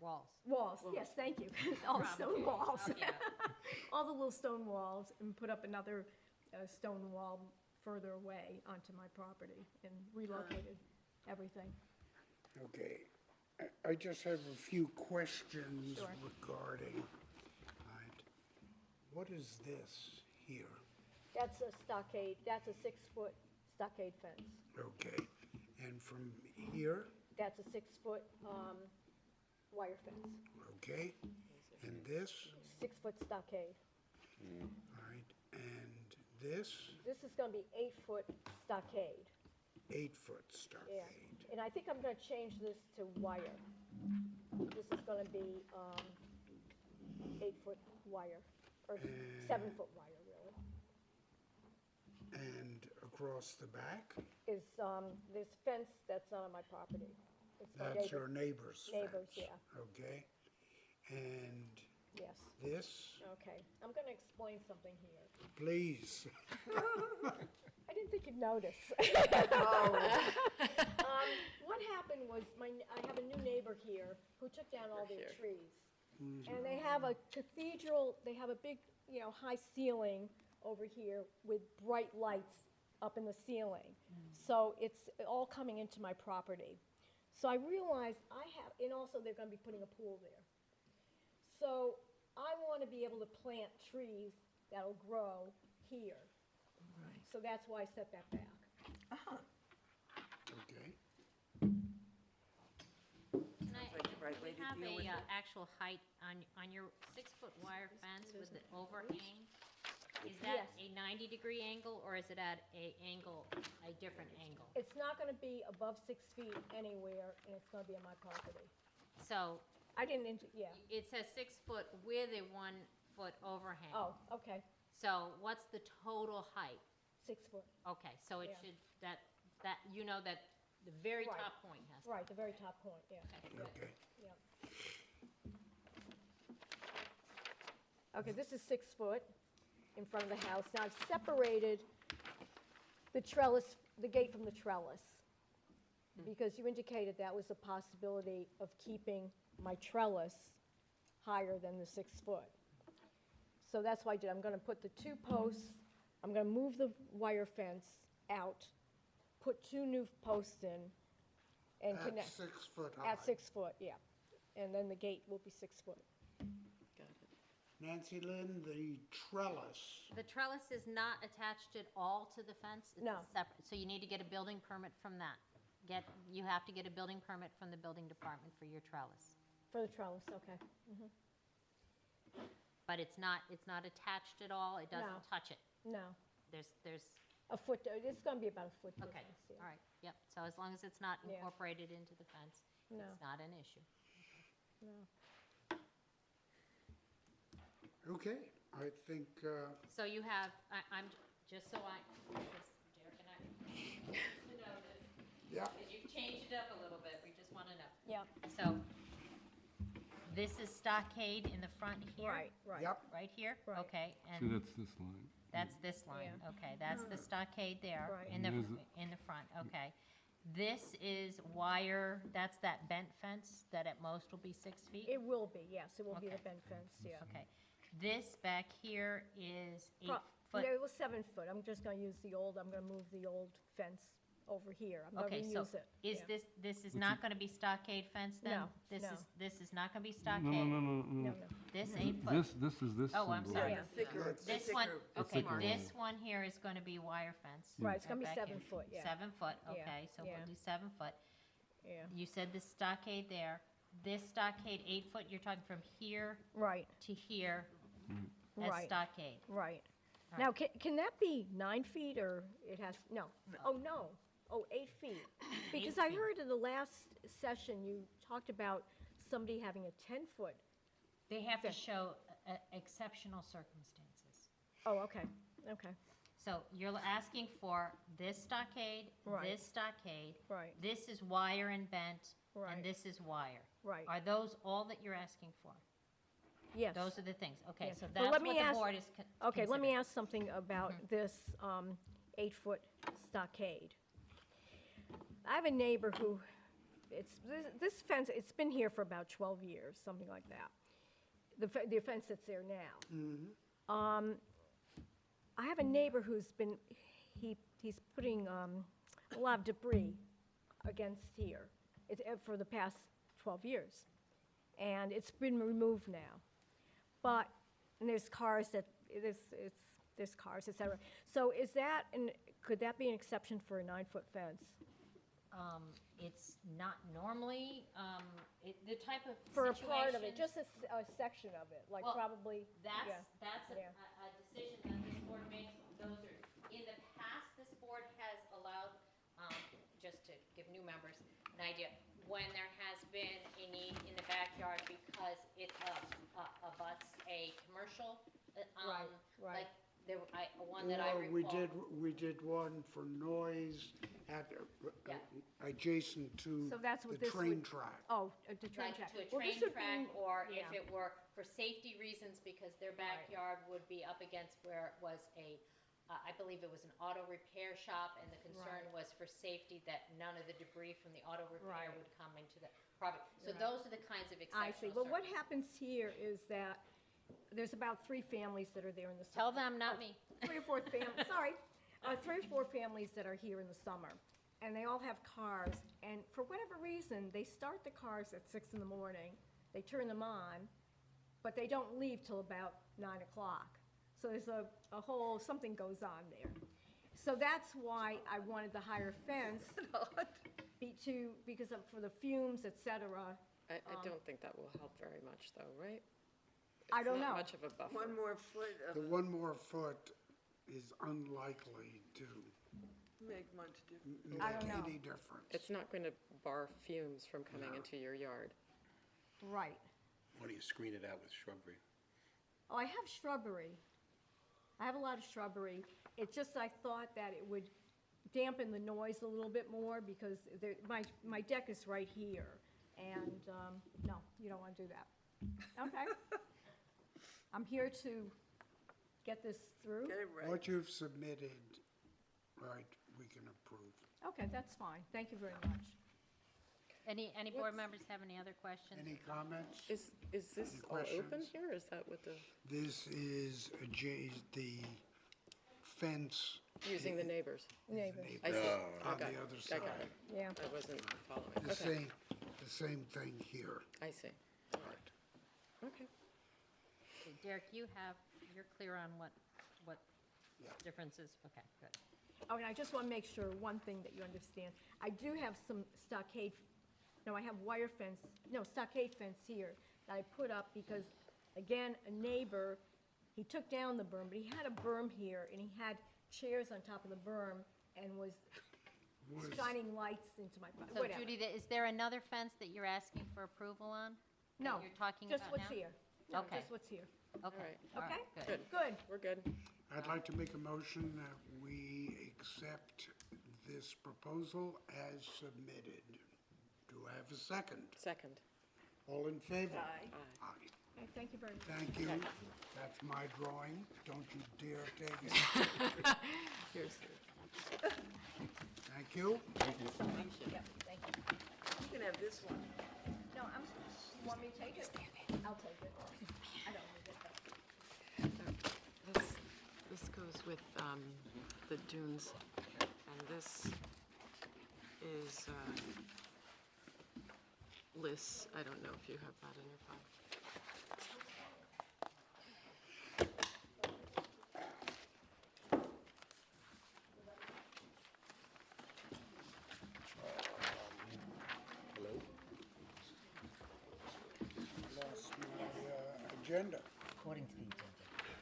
walls, yes, thank you, all the stone walls. All the little stone walls, and put up another stone wall further away onto my property, and relocated everything. Okay. I just have a few questions Sure. regarding, right, what is this here? That's a stockade, that's a 6-foot stockade fence. Okay, and from here, That's a 6-foot wire fence, okay, and this, 6-foot stockade. All right, and this, This is gonna be 8-foot stockade. 8-foot Yeah, stockade. and I think I'm gonna change this to wire. This is gonna be, 8-foot wire, or 7-foot wire, really. And across the back, Is, this fence that's not on my property. It's my that's neighbor- your neighbor's fence. Neighbors, yeah, Okay, and yes. this, Okay, I'm gonna explain something here. please. I didn't think you'd notice. What happened was, I have a new neighbor here who took down all their trees. And they have a cathedral, they have a big, high ceiling over here with bright lights up in the ceiling. So it's all coming into my property. So I realized and also they're gonna be putting a pool there. So I wanna be able to plant trees that'll grow here. So that's why I set that back. Okay. Like the right way to Have deal with a it. actual height on your 6-foot wire fence with the overhang? Is that a 90-degree angle, or is it at a different angle? It's not gonna be above 6 feet anywhere, and it's gonna be on my property. So I didn't, yeah. it says 6 foot with a 1-foot overhang. Oh, okay, So what's the total height? 6 foot. Okay, so it Yeah. should, that the very Right. top point has to. Right, the very top point, yeah. Okay. Yeah. Okay, this is 6 foot in front of the house. Now I've separated the trellis, the gate from the trellis, because you indicated that was a possibility of keeping my trellis higher than the 6 foot. So that's what I did. I'm gonna put the 2 posts, I'm gonna move the wire fence out, put 2 new posts in, and At connect. 6 foot high. At 6 foot, yeah. And then the gate will be 6 foot. Nancy Lynn, the trellis, The trellis is not attached at all to the fence? It's No. separate, so you need to get a building permit from that. You have to get a building permit from the building department for your trellis. For the trellis, okay. Mhm. But it's not attached at all, it No. doesn't touch it? No, There's, a foot, it's gonna be about a foot okay, difference, yeah. all right, yep. So as long as it's not Yeah. incorporated into the fence, No. it's not an issue. No. okay, I think, So you have, I'm, just so because Derek and I to know this. yeah, Because you've changed it up a little bit, we just want to know. Yeah, So, this is stockade in the front here? right, right. yep, Right here? Right. Okay, So and that's this line. that's this line, Yeah. okay, that's the stockade there, Right. in the, And there's in the front, okay. This is wire, that's that bent fence that at most will be 6 feet? It will be, yes, it will be the Okay. bent fence, yeah. Okay. This back here is 8 No, foot? it was 7 foot. I'm just gonna use I'm gonna move the old fence over here. I'm gonna Okay, so reuse it. is yeah. this is not gonna be stockade fence then? No, This no. This is not gonna be No, stockade? no, no, no, No, no. no. This 8 foot? This is this Oh, I'm symbol. sorry. Yeah, thicker, This one, okay, thicker this one here is gonna be wire fence. Right, it's gonna be back 7 here. foot, yeah. 7 foot, Yeah, okay, so yeah. we'll do 7 foot. Yeah, You said the stockade there. This stockade 8 foot, you're talking from here right, to here as right, stockade. right. All Now, can that be 9 feet, or it has, no? Oh, no. Oh, 8 feet. Because I feet. heard in the last session, you talked about somebody having a 10-foot. They have to show exceptional circumstances. Oh, okay, okay, So you're asking for this stockade, Right. this stockade, right, this is wire and bent, right, and this is wire. right. Are those all that you're asking for? Yes. Those are the things, okay, Yes. so But that's let what me the ask- board is Okay, let me considering. ask something about this 8-foot stockade. I have a neighbor who, this fence, it's been here for about 12 years, something like that. The fence that's there now. I have a neighbor who's been, he's putting a lot of debris against here for the past 12 years. And it's been removed now. But, and there's cars that, there's cars, et cetera. So could that be an exception for a 9-foot fence? It's not normally, the type of For a part of it, situation- just a section of it, like Well, probably, That's, yeah, that's yeah. a decisions that this board makes, those are, in the past, this board has allowed, just to give new members an idea, when there has been a need in the backyard because it abuts a commercial, Right, right. like, there, one that I Or recall. we did one for noise at, Yeah. adjacent to So that's what the this train would- track. Oh, the train Like track. to a Well, this train would track, be- or if yeah. it were for safety reasons, because their backyard would be up against where it was a, I believe it was an auto repair shop, and the concern Right. was for safety that none of the debris from the auto repair Right. would come into the property. So Right. those are the kinds of I exceptional see. Well, what circumstances. happens here is that there's about 3 families that are there in the summer. Tell them, not me. 3 or 4 families, sorry. 3 or 4 families that are here in the summer. And they all have cars. And for whatever reason, they start the cars at 6 in the morning. They turn them on, but they don't leave till about 9 o'clock. So there's a whole, something goes on there. So that's why I wanted the higher fence. Because for the fumes, et cetera. I don't think that will help very much, though, right? I don't It's know. not much of a buffer. One more foot The one more foot is unlikely to make much difference. make I don't know. any difference. It's not going to bar fumes from coming into your yard. Right. Why don't you screen it out with shrubbery? Oh, I have shrubbery. I have a lot of shrubbery. It's just I thought that it would dampen the noise a little bit more because my deck is right here. And, no, you don't want to do that. Okay. I'm here to get this through. What you've submitted, right, we can approve. Okay, that's fine. Thank you very much. Any board members have any other questions? Any comments? Is this Any all open questions? here? Is that what the, This is the fence. using the neighbors? Neighbors. I see. On Okay. the other I got side. it. Yeah. I wasn't following. The Okay. same thing here. I see. All right. Okay. Okay, Derek, you're clear on what differences? Okay, good. Oh, and I just want to make sure, one thing that you understand. I do have some stockade, no, I have stockade fence here that I put up because, again, a neighbor, he took down the berm, but he had a berm here, and he had chairs on top of the berm and was shining lights into my, So whatever. Judy, is there another fence that you're asking for approval on? that No, You're talking just about now? what's here. No, Okay. just what's here. Okay. All all Okay? right, Good. Good. We're good. I'd like to make a motion that we accept this proposal as submitted. Do I have a second? Second. All in favor? Aye. Aye. Okay, thank you very much. Thank you. That's my drawing. Don't you dare take it. Here's, Thank you. Yep, thank you. You can have this one. No, you want me to take it? I'll take it. I don't need it. this goes with the dunes, and this is Liz. I don't know if you have that in your file. Lost my agenda. According to the agenda.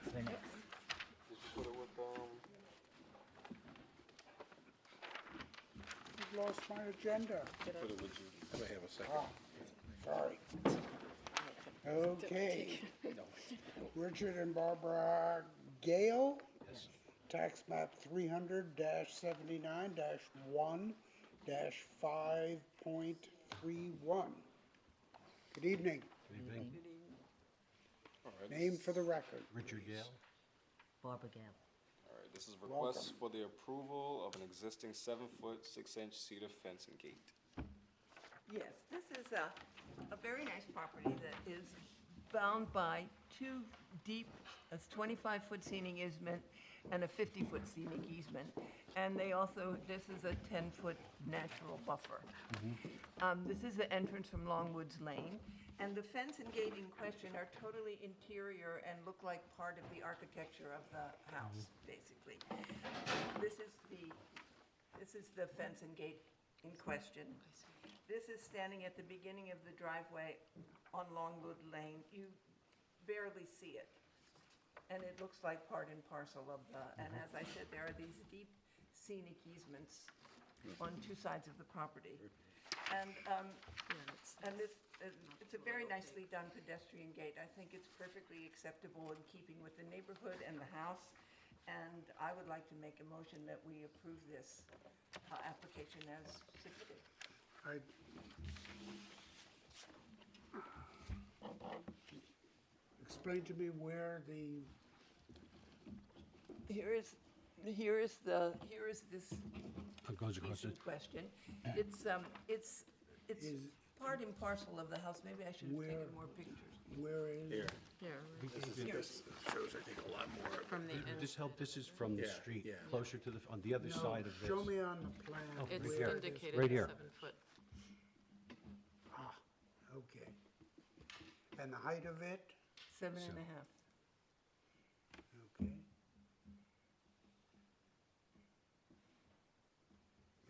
It's the next. Did you put it with, You've lost my agenda. Put it with you. Can I have a second? Sorry. Okay. Richard and Barbara Gale, tax map 300-79-1-5.31. Good evening. Good evening. Name for the record. Richard Gale. Barbara Gale. all right, this is request for the approval of an existing 7-foot, 6-inch cedar fence and gate. Yes, this is a very nice property that is bound by 2 deep, a 25-foot scenic easement and a 50-foot scenic easement. And they also, this is a 10-foot natural buffer. This is the entrance from Longwoods Lane. And the fence and gate in question are totally interior and look like part of the architecture of the house, basically. This is the fence and gate in question. This is standing at the beginning of the driveway on Longwood Lane. You barely see it. and it looks like part and parcel of the, and as I said, there are these deep scenic easements on two sides of the property. And this, it's a very nicely done pedestrian gate. I think it's perfectly acceptable in keeping with the neighborhood and the house. And I would like to make a motion that we approve this application as submitted. Explain to me where the, Here is this Goes across easement it. question. It's part and parcel of the house. Maybe I should have taken more pictures. where is? Here. Yeah, This shows, I think, a lot more. from the end. This is from the Yeah, street, yeah. closer to the, on the other No, side of this. show me on the plan. It's where this- indicated right as here. 7 foot. Ah, okay. And the height of it? 7.5. Okay.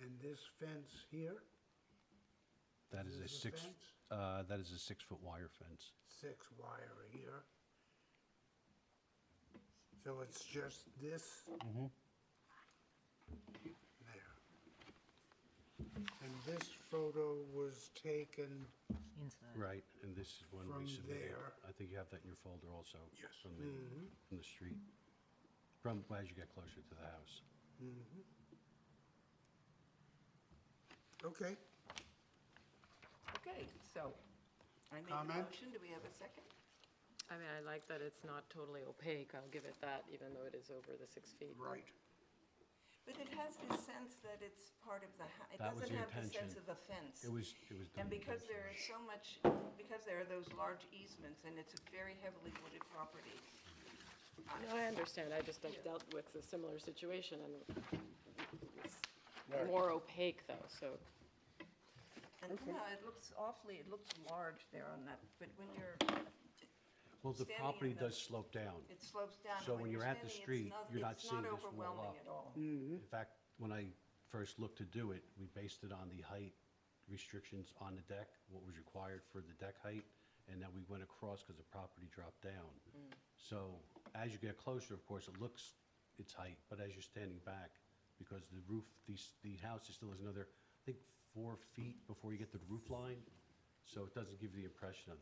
And this fence here, That is a Is it a 6, fence? that is a 6-foot wire fence. 6 wire here. So it's just this there. And this photo was taken Right, and this is one From we submitted. there. I think you have that in your folder also. Yes. From the street, from, as you get closer to the house. Okay. Okay, so I made a Comment? motion. Do we have a second? I mean, I like that it's not totally opaque, I'll give it that, even though it is over the 6 feet. Right. But it has this sense that it's part of the, it That was doesn't the have the sense intention. of a fence. It was done And because there intentionally. is so much, because there are those large easements, and it's a very heavily wooded property. No, I understand, I just have dealt with a similar situation, and it's Right. more opaque though, so. And, no, it looks large there on that, but when you're Well, the standing property in the- does slope down. it slopes down. So and when you're at the standing, street, you're not seeing this It's not wall overwhelming up. at all. In fact, when I first looked to do it, we based it on the height restrictions on the deck, what was required for the deck height, and then we went across because the property dropped down. So as you get closer, of course, it looks its height, but as you're standing back, because the roof, the house is still is another, I think, 4 feet before you get to the roof line, so it doesn't give you the impression of,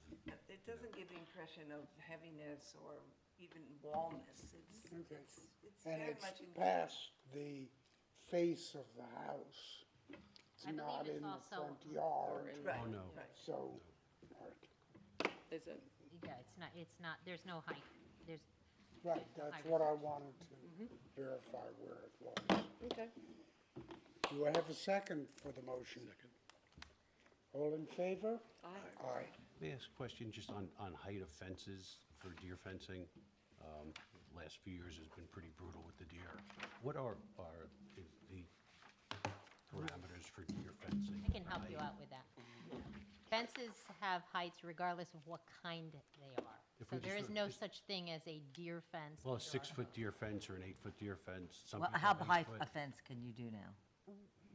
It doesn't give the impression of heaviness or even wallness. Okay. It's And very it's much in. past the face of the house. It's I believe not it's in the also- front yard, Right, oh, no. right. so, right. Is it? Yeah, it's not, there's no height. There's, Right, that's what I wanted to verify where it was. Okay. Do I have a second for the motion? All in favor? Aye. Aye. May I ask a question just on height of fences for deer fencing? Last few years has been pretty brutal with the deer. What are the parameters for deer fencing? I can help you out with that. Fences have heights regardless of what kind they are. If So we there just is were- no such thing as a deer fence. Well, a that there are. 6-foot deer fence or an 8-foot deer fence, some Well, people how have high 8 foot. a fence can you do now?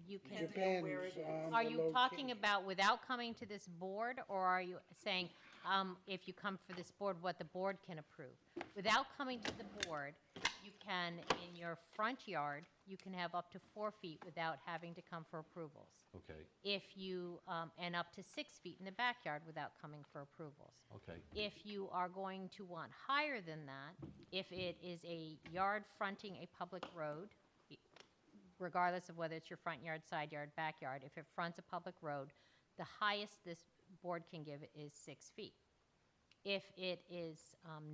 You can, Depends on are the you talking location. about without coming to this board, or are you saying, if you come for this board, what the board can approve? Without coming to the board, you can, in your front yard, you can have up to 4 feet without having to come for approvals. Okay, If you, and up to 6 feet in the backyard without coming for approvals. okay. If you are going to want higher than that, if it is a yard fronting a public road, regardless of whether it's your front yard, side yard, backyard, if it fronts a public road, the highest this board can give is 6 feet. If it is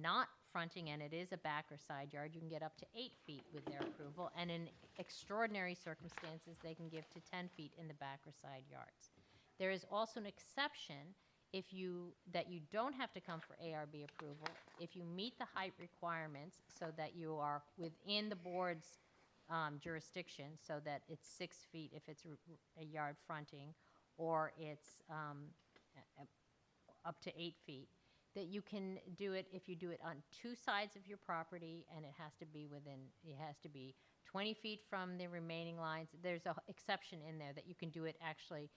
not fronting and it is a back or side yard, you can get up to 8 feet with their approval, and in extraordinary circumstances, they can give to 10 feet in the back or side yards. There is also an exception that you don't have to come for ARB approval if you meet the height requirements so that you are within the board's jurisdiction, so that it's 6 feet if it's a yard fronting, or it's up to 8 feet, that you can do it if you do it on 2 sides of your property, and it has to be 20 feet from the remaining lines. There's an exception in there that you can do it actually,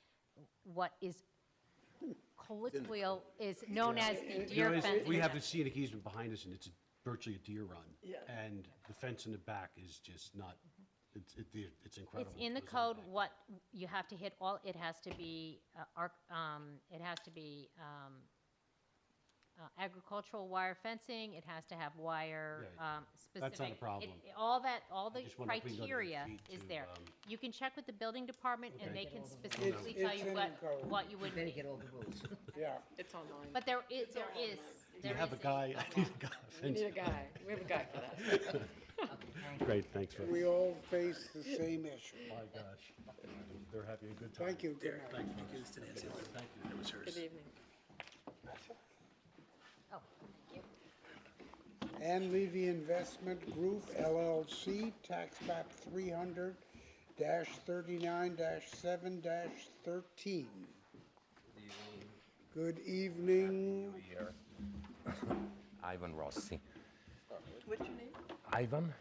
what is colloquial is known as the deer fencing. We have the scenic easement behind us, and it's virtually a deer run. Yeah. And the fence in the back is just not, it's incredible. It's in the It goes on code what you have to hit all, it has to be, it has to be agricultural wire fencing, it has to have wire Yeah, specific. that's not a problem. All that, all the just wonder if we can go to the criteria feet is to, there. You can check with the building department and they can It's- specifically tell it's you in what, the code. what you would Better need. get all the rules. Yeah. It's online. But there is, there is. Do you have a guy? I need a guy. We need a guy. We have a guy for that. Great, thanks for. We all face the same issue. My gosh, they're having a good time. Thank you. Good night. Thanks, Thank you. It was hers. Good evening. Oh, thank you. Ann Levy Investment Group LLC, tax map 300-39-7-13. Good evening. Here. Ivan Rossi. What's your name? Ivan,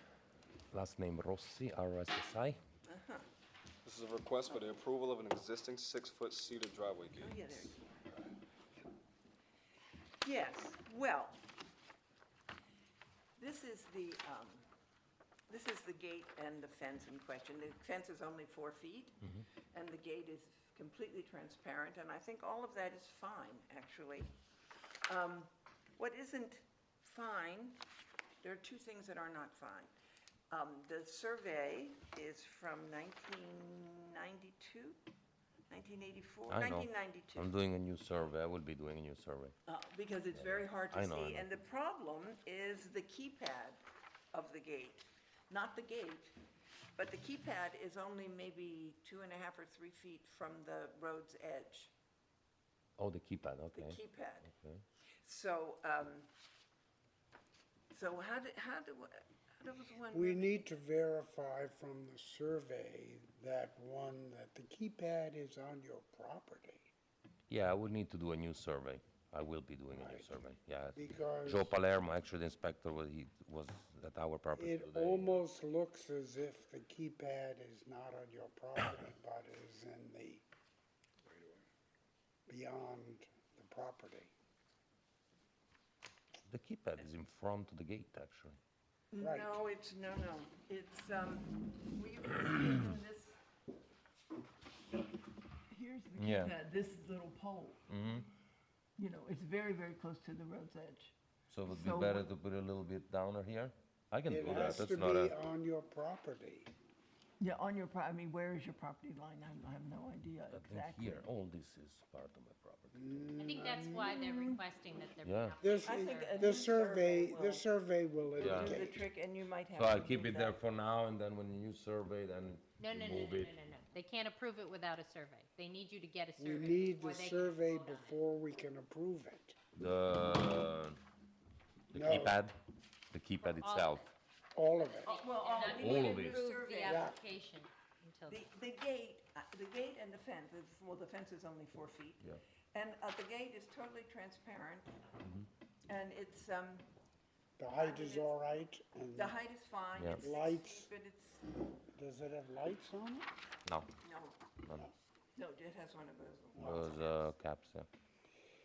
last name Rossi, R-O-S-S-I. This is a request for the approval of an existing 6-foot cedar driveway Oh, gate. yeah, there you go. Yes, well, this is the gate and the fence in question. The fence is only 4 feet, and the gate is completely transparent, and I think all of that is fine, actually. What isn't fine, there are 2 things that are not fine. The survey is from 1992, 1984, I know. 1992. I'm doing a new survey. I will be doing a new survey. Because it's very hard to I know, I see. know. And the problem is the keypad of the gate, not the gate, but the keypad is only maybe 2.5 or 3 feet from the road's edge, Oh, the keypad, the okay. keypad. Okay. So, so how do one? We need to verify from the survey that the keypad is on your property. Yeah, I will need to do a new survey. I will be doing a new survey, yeah. Because Joe Palermo, actually the inspector, he was at our property it today. almost looks as if the keypad is not on your property, but is in the, beyond the property. The keypad is in front of the gate, actually. Right. No, it's, no, it's, we in this, here's the Yeah. keypad, this little pole. You know, it's very, very close to the road's edge. So it would So be better what- to put it a little bit downer here? I can do It that, has that's to not be a, on your property. Yeah, on your I mean, where is your property line? I have no idea I think exactly. here, all this is part of my property. I think that's why they're requesting that there be. Yeah. not- This, I think a the new survey, will the survey will Yeah. do the indicate. trick, and you might have So to I'll keep move it there that. for now, and then when you survey, then No, no, no, no, move no, it. no, no. They can't approve it without a survey. They need you to get a We survey. need before the they can survey vote on it. before we can approve it. The No. keypad, the keypad all of itself. All of it. Well, They're not the All going of to it. approve Survey. the Yeah. application until. The gate and the fence, well, the fence is only 4 feet. Yeah. And the gate is totally transparent, and it's, The height is all right, and the height is fine. Yeah. It's 6 Lights. feet, but it's, does it have lights on it? No, no, no, no, it has one of those. those caps, yeah.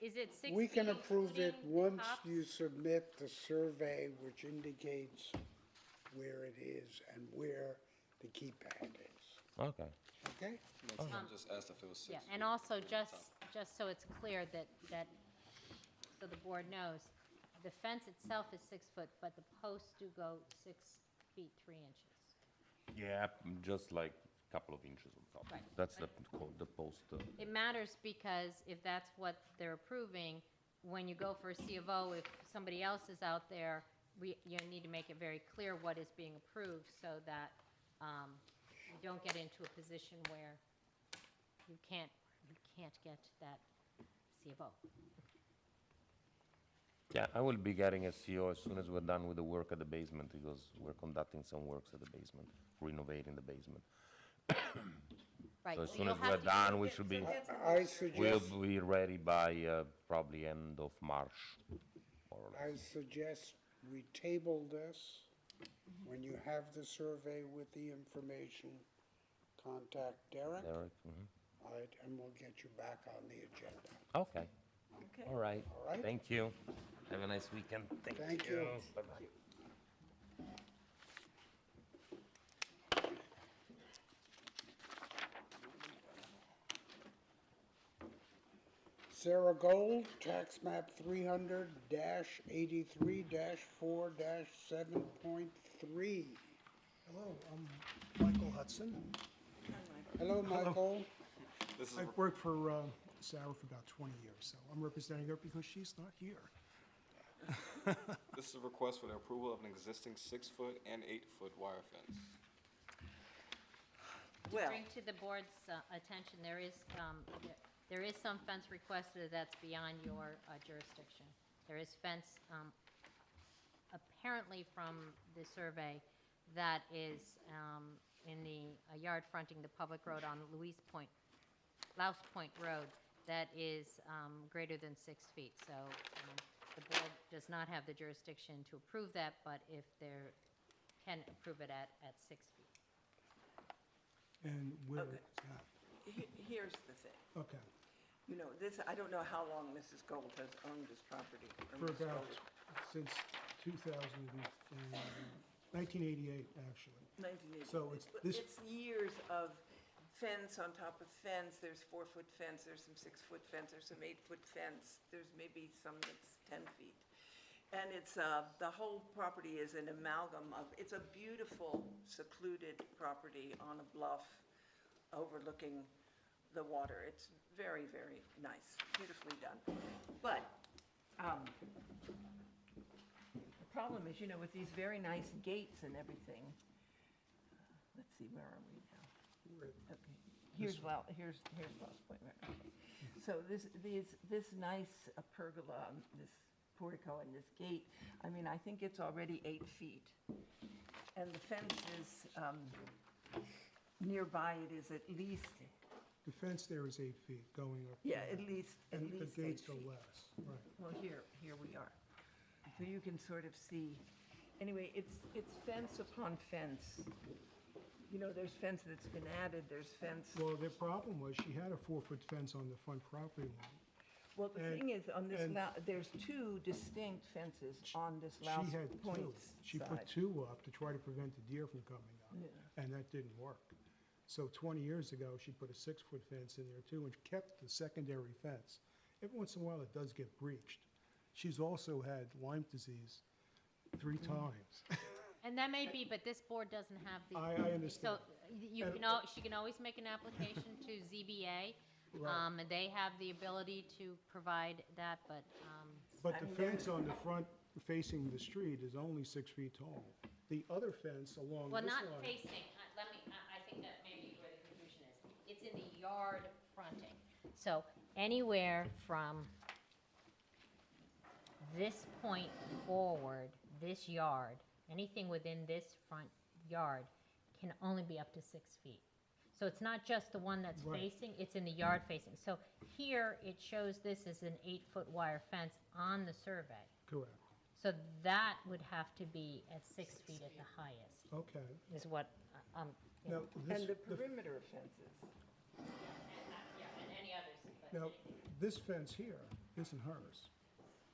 Is it 6 We can feet approve it including the once tops? you submit the survey which indicates where it is and where the keypad is. Okay. Okay? Just asked if it was 6 Yeah, feet. and also, just so it's clear that, so the board knows, the fence itself is 6 foot, but the posts do go 6 feet 3 inches. Yeah, just like a couple of inches on top. Right. That's the post. It matters because if that's what they're approving, when you go for a C of O, if somebody else is out there, you need to make it very clear what is being approved so that you don't get into a position where you can't get that C of O. Yeah, I will be getting a CO as soon as we're done with the work at the basement, because we're conducting some works at the basement, renovating the basement. Right. So as so soon you'll as have we're to- done, we should be, I we'll suggest, be ready by probably end of March, more or less. I suggest we table this. When you have the survey with the information, contact Derek. Derek, All right, and we'll get you back on the agenda. Okay, Okay. all right. All right? Thank you. Have a nice weekend. Thank you. Bye-bye. Sarah Gold, tax map 300-83-4-7.3. Hello, I'm Michael Hudson. Hello, Michael. I've worked for Sarah for about 20 years, so I'm representing her because she's not here. This is a request for the approval of an existing 6-foot and 8-foot wire fence. To bring to the board's attention, there is some fence requested that's beyond your jurisdiction. There is fence, apparently from the survey, that is in the yard fronting the public road on Louse Point Road, that is greater than 6 feet. So the board does not have the jurisdiction to approve that, but if there, can approve it at 6 feet. And where Okay. is that? Here's the thing. Okay. You know, this, I don't know how long Mrs. Gold has owned this property. or For Ms. about, Gold. since 1988, actually. 1980. So it's But this, It's years of fence on top of fence. There's 4-foot fence, there's some 6-foot fence, there's some 8-foot fence. There's maybe some that's 10 feet. And it's, the whole property is an amalgam of, it's a beautiful secluded property on a bluff overlooking the water. It's very, very nice, beautifully done. But, the problem is, you know, with these very nice gates and everything, let's see, where are we now? Okay, here's Lost Point, right, okay. So this nice pergola, this portico and this gate, I mean, I think it's already 8 feet. And the fence is, nearby it is at least, the fence there is 8 feet going up. yeah, at least 8 And the gates feet. are less, right. Well, here we are. So you can sort of see, anyway, it's fence upon fence. You know, there's fence that's been added, there's fence. Well, the problem was she had a 4-foot fence on the front property line. Well, the and- thing is, on this, and- there's 2 distinct fences on this Louse She had Point two. She put side. 2 up to try to prevent the deer from coming up, Yeah. and that didn't work. So 20 years ago, she put a 6-foot fence in there too, and kept the secondary fence. Every once in a while, it does get breached. She's also had Lyme disease 3 times. And that may be, but this board doesn't have the. I understand. So you And- can, she can always make an application to ZBA. Right. And they have the ability to provide that, but, But the fence on the front facing the street is only 6 feet tall. The other fence along well, this not line. facing, I think that may be where the confusion is. It's in the yard fronting. So anywhere from this point forward, this yard, anything within this front yard can only be up to 6 feet. So it's not just the one that's Right. facing, it's in the yard facing. So here, it shows this as an 8-foot wire fence on the survey. Correct. So that would have to be at 6 feet at the highest, Okay. is what, you Now, know. this, And the perimeter fences. Yeah, and any others, but now, this fence here isn't hers.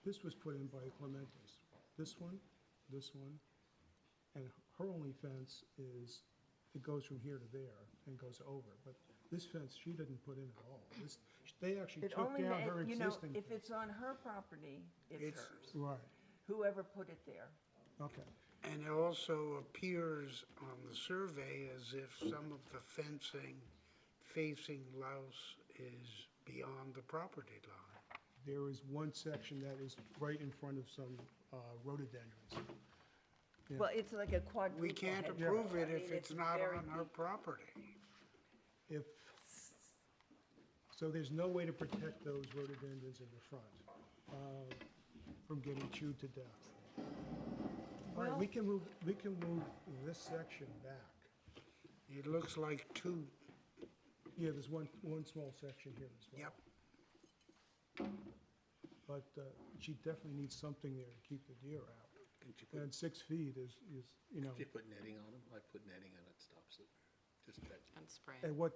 This was put in by Clementes. This one, and her only fence is, it goes from here to there and goes over. But this fence, she didn't put in at all. This, they actually It took only, down her you know, existing. if it's on her property, it's It's- hers. Right, Whoever put it there. okay. And it also appears on the survey as if some of the fencing facing Louse is beyond the property line. There is one section that is right in front of some rhododendrons. Yeah. Well, it's like a quadruple. We can't hedge. approve it I if mean, it's not very on her deep. property. If, so there's no way to protect those rhododendrons in the front from getting chewed to death. All right, Well- we can move this section back. It looks like 2, Yeah, there's one small section here as well. yep. But she definitely needs something there to keep the deer out. And 6 feet is, you know, If you put netting on them, I put netting on it, stops it. Just that, And spray. at what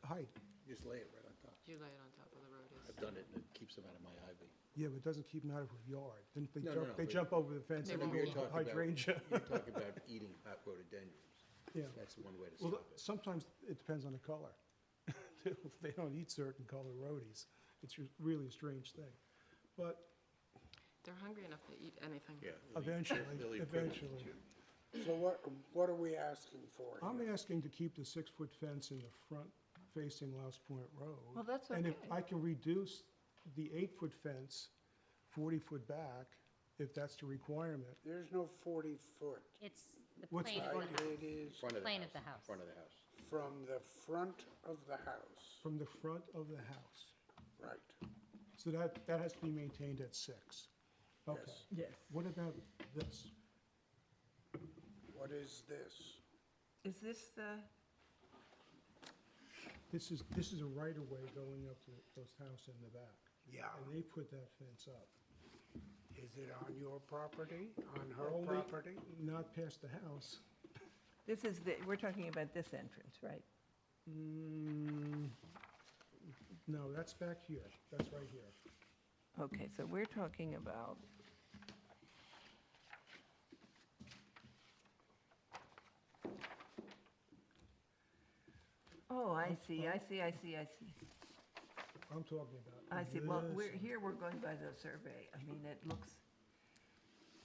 height? just lay it right on top. You lay it on top of the road. I've done it, and it keeps them out of my ivy. Yeah, but it doesn't keep them out of her yard. Then they No, no, jump, no, they but- jump over the fence They and won't go eat. to hydrangea. You're talking about eating hot rhododendrons. Yeah. That's one way to Well, stop it. sometimes it depends on the color. They don't eat certain color roadies. It's really a strange thing. But They're hungry enough to eat anything. Yeah. eventually, They'll eat pretty much eventually. too. So what are we asking for I'm here? asking to keep the 6-foot fence in the front facing Louse Point Road. Well, that's And if okay. I can reduce the 8-foot fence 40-foot back, if that's the requirement. There's no 40-foot. It's the What's plane Right, of the house. it is Front of the Plane house. of the house. Front of the house. from the front of the house. From the front of the house. Right. So that has to be maintained at 6. Okay. Yes. Yes. What about this? What is this? Is this the, This is a right-of-way going up to those house in the back. Yeah. And they put that fence up. Is it on your property, on her Only property? Not past the house. this is the, we're talking about this entrance, right? No, that's back here. That's right here. Okay, so we're talking about, oh, I see. I'm talking about. I see, well, this. here we're going by the survey. I mean, it looks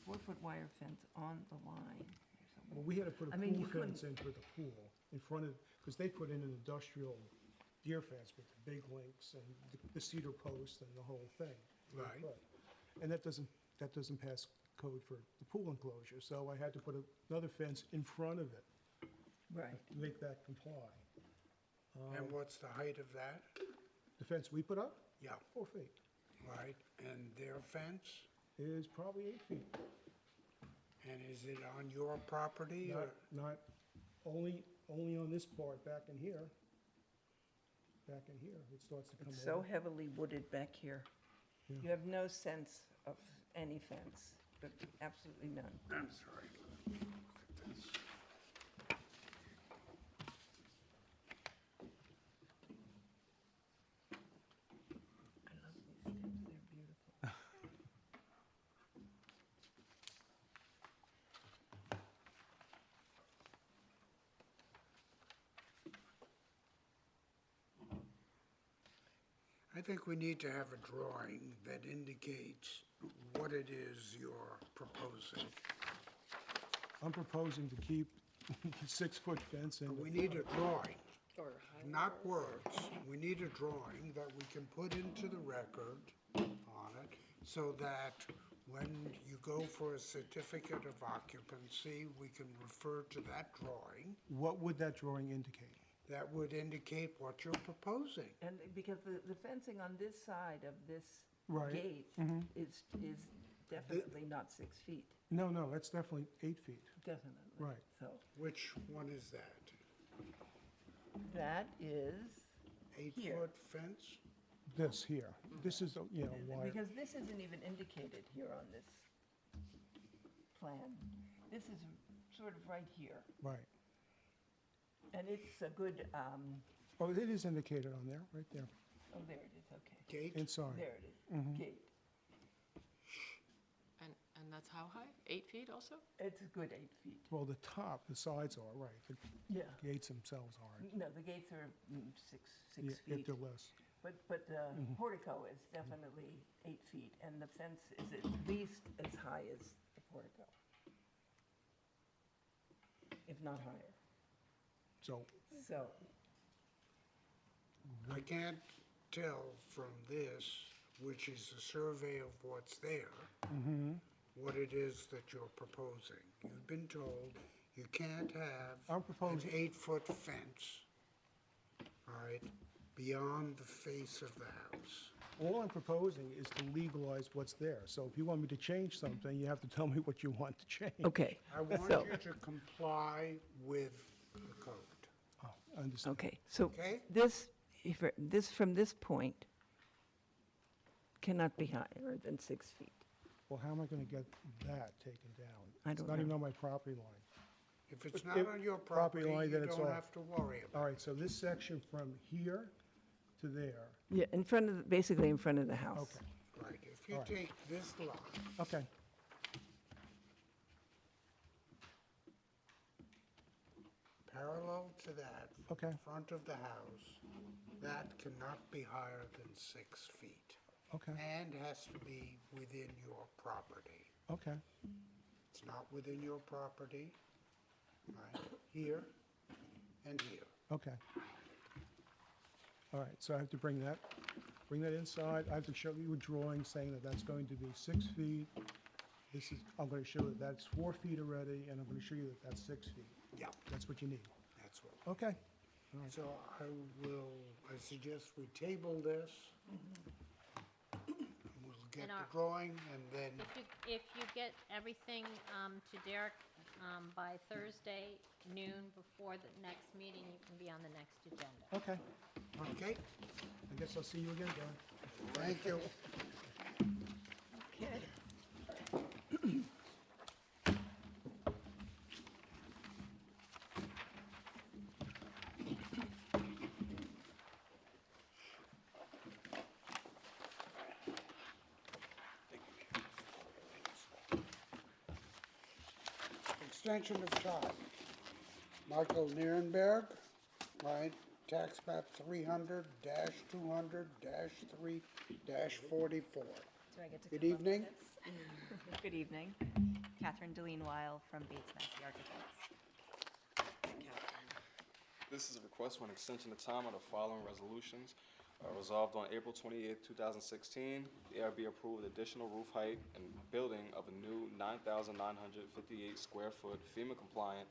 4-foot wire fence on the line. Well, we had to put a I mean, pool you couldn't- fence in for the pool in front of, because they put in an industrial deer fence with the big links and the cedar post and the whole thing. Right. But- And that doesn't pass code for the pool enclosure, so I had to put another fence in front of it Right. to make that comply. And what's the height of that? The fence we put up, Yeah, 4 feet, right. And their fence? is probably 8 feet. And is it on your property or? Not, only on this part back in here. Back in here, it starts to come It's so over. heavily wooded back here. Yeah. You have no sense of any fence, but absolutely none. I'm sorry. Look at this. I love these steps, they're beautiful. I think we need to have a drawing that indicates what it is you're proposing. I'm proposing to keep the 6-foot fence in. But the we need a front. drawing, Or not words. We need a drawing that we can put into the record on it so that when you go for a certificate of occupancy, we can refer to that drawing. What would that drawing indicate? That would indicate what you're proposing. And because the fencing on this side of this Right. gate Mhm. is definitely not 6 feet, No, that's definitely 8 feet. definitely. Right. So Which one is that? that is here. 8-foot fence? This here. This is, wire. Because this isn't even indicated here on this plan. This is sort of right here. Right. And it's a good, Oh, it is indicated on there, right there, oh, there it is, okay. Gate? inside. There it is, Mhm. gate. And that's how high? 8 feet also? It's a good 8 feet. Well, the top, the sides are, right. The Yeah. gates themselves aren't. No, the gates are six Yeah, feet. if they're less. But the portico is definitely 8 feet, and the fence is at least as high as the portico, if not higher. So, So, I can't tell from this, which is a survey of what's there, what it is that you're proposing. You've been told you can't have I'm an proposing, 8-foot fence, all right, beyond the face of the house. all I'm proposing is to legalize what's there. So if you want me to change something, you have to tell me what you want to change. okay, I want so, you to comply with the code. Oh, I understand. okay, so Okay. this, from this point, cannot be higher than 6 feet. Well, how am I going to get that taken down? I It's don't not even know. on my property line. If it's If- not if on your property property, line, you then it's don't off. have to worry about All right, so this section from here to there. Yeah, in front of, basically in front of the house. Okay, Right, if you All right. take this lot, okay, parallel to that, Okay. front of the house, that cannot be higher than 6 feet. okay, And has to be within your property. okay, It's not within your property, right, here and here. okay. All right, so I have to bring that inside. I have to show you a drawing saying that that's going to be 6 feet. This is, I'm going to show that that's 4 feet already, and I'm going to show you that that's 6 feet. Yeah. That's what you need. That's what. Okay. So I suggest we table this. We'll get And the our- drawing and then, If you get everything to Derek by Thursday noon before the next meeting, you can be on the next agenda. Okay. okay? I guess I'll see you again, Darren. Thank you. Okay. Extension of time. Michael Nierenberg, right, tax map 300-200-3-44. Do I get to Good come up with evening. this? Good evening. Catherine Deline-Weil from Bates Massey Architects. This is a request for an extension of time of the following resolutions. Resolved on April 28, 2016, the ARB approved additional roof height and building of a new 9,958 square foot FEMA-compliant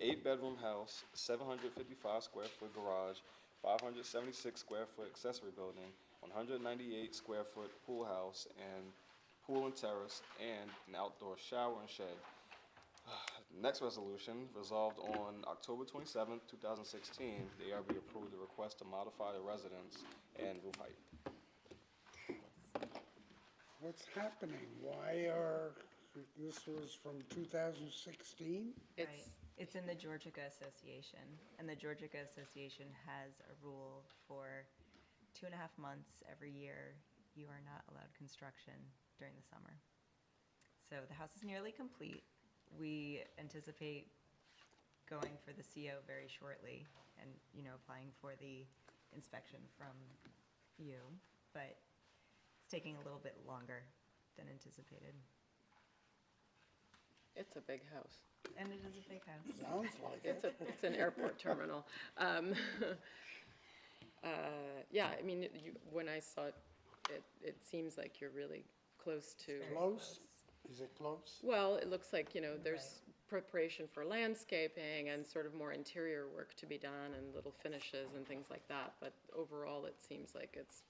8-bedroom house, 755 square foot garage, 576 square foot accessory building, 198 square foot pool house and pool and terrace, and an outdoor shower and shed. Next resolution, resolved on October 27, 2016, the ARB approved the request to modify the residence and roof height. What's happening? Why this was from 2016? Right. It's in the Georgica Association, and the Georgica Association has a rule for 2.5 months every year, you are not allowed construction during the summer. So the house is nearly complete. We anticipate going for the CO very shortly and, applying for the inspection from you, but it's taking a little bit longer than anticipated. It's a big house. And it is a big house. Sounds like it. It's an airport terminal. Yeah, I mean, when I saw it, it seems like you're really close to. Close? Is it close? Well, it looks like, there's preparation for landscaping and sort of more interior work to be done and little finishes and things like that, but overall, it seems like it's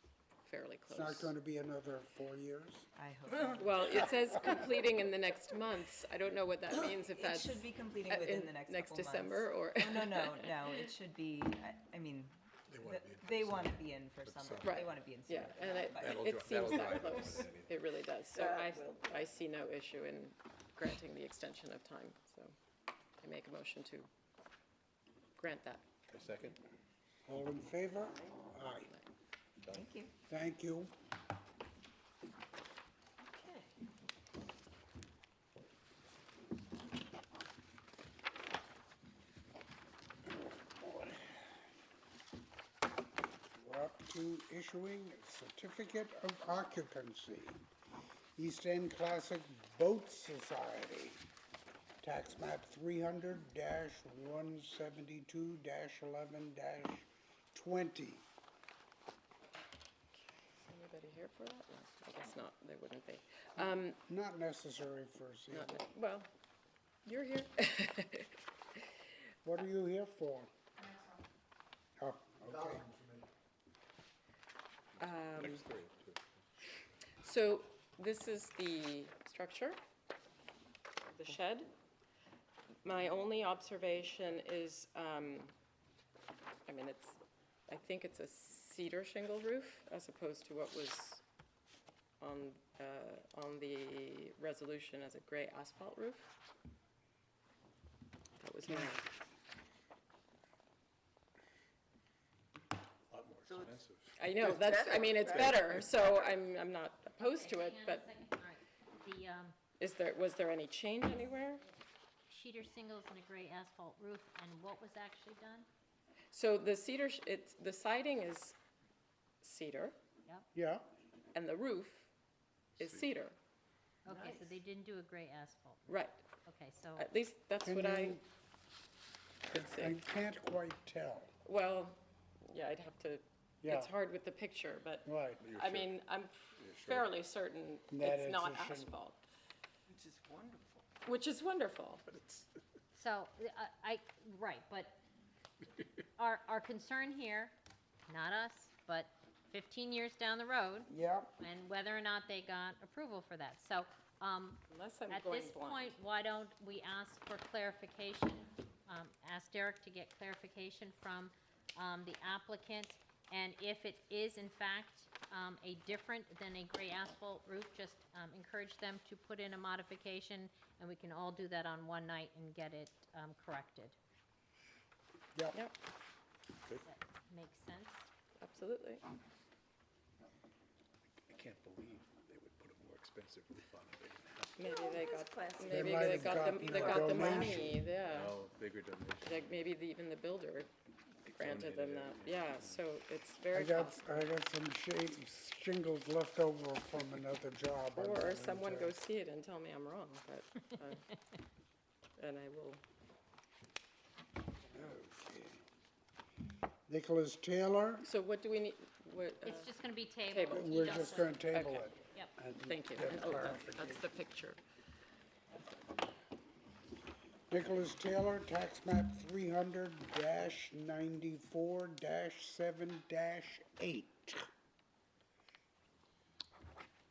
fairly It's close. not going to be another 4 years? I hope not. Well, it says completing in the next months. I don't know what that means, if It that's. should be completing within the next couple December, or. months. No, it should be, I mean, they want to be in for summer. Right. They want to be in Yeah, sooner. and but- it seems that close. It really does. So I see no issue in granting the extension of time, so I make a motion to grant that. A second? All in favor? Aye. Thank you. Thank you. We're up to issuing a certificate of occupancy. East End Classic Boat Society, tax map 300-172-11-20. Anybody here for that? No, I guess not. They wouldn't be. Not necessary for a Not CFO. ne- Well, you're here. What are you here for? Oh, okay. Next three, too. So this is the structure, the shed. My only observation is, I think it's a cedar shingle roof as opposed to what was on the resolution as a gray asphalt roof. That was my, So expensive. I know, that's, I mean, it's better, so I'm not opposed to it, but All right. The was there any change anywhere? cedar shingles and a gray asphalt roof, and what was actually done? So the cedar, the siding is cedar, Yep. Yeah, and the roof is cedar. Okay, so they didn't do a gray asphalt. Right. Okay, so, At least that's Can what I you- could I see. can't quite tell. Well, yeah, I'd have to, Yeah. it's hard with the picture, but, Right. I mean, I'm fairly certain That it's it's not a shingle. asphalt, Which is wonderful. which is wonderful. so, right, but our concern here, not us, but 15 years down the road, Yeah, and whether or not they got approval for that. So, Unless I'm at going this blind. point, why don't we ask for clarification? Ask Derek to get clarification from the applicant, and if it is in fact a different than a gray asphalt roof, just encourage them to put in a modification, and we can all do that on one night and get it corrected. yeah. Yep, That makes sense? absolutely. I can't believe they would put a more expensive roof on a big house. Maybe they got, classy. maybe might they have got gotten they a got the donation. money, yeah. Oh, bigger donation. Like maybe even the builder granted them Donated that, yeah, so it's I very got, possible. I got some shingles left over from another job. I'm Or going someone to- go see it and tell me I'm wrong, but, and I will, Okay. Nicholas Taylor, so what do we need, what, It's just gonna be tabled. Table. He we're just just wants- gonna table Okay. it. Yep. and thank you. get Oh, clarification. that's the picture. Nicholas Taylor, tax map 300-94-7-8.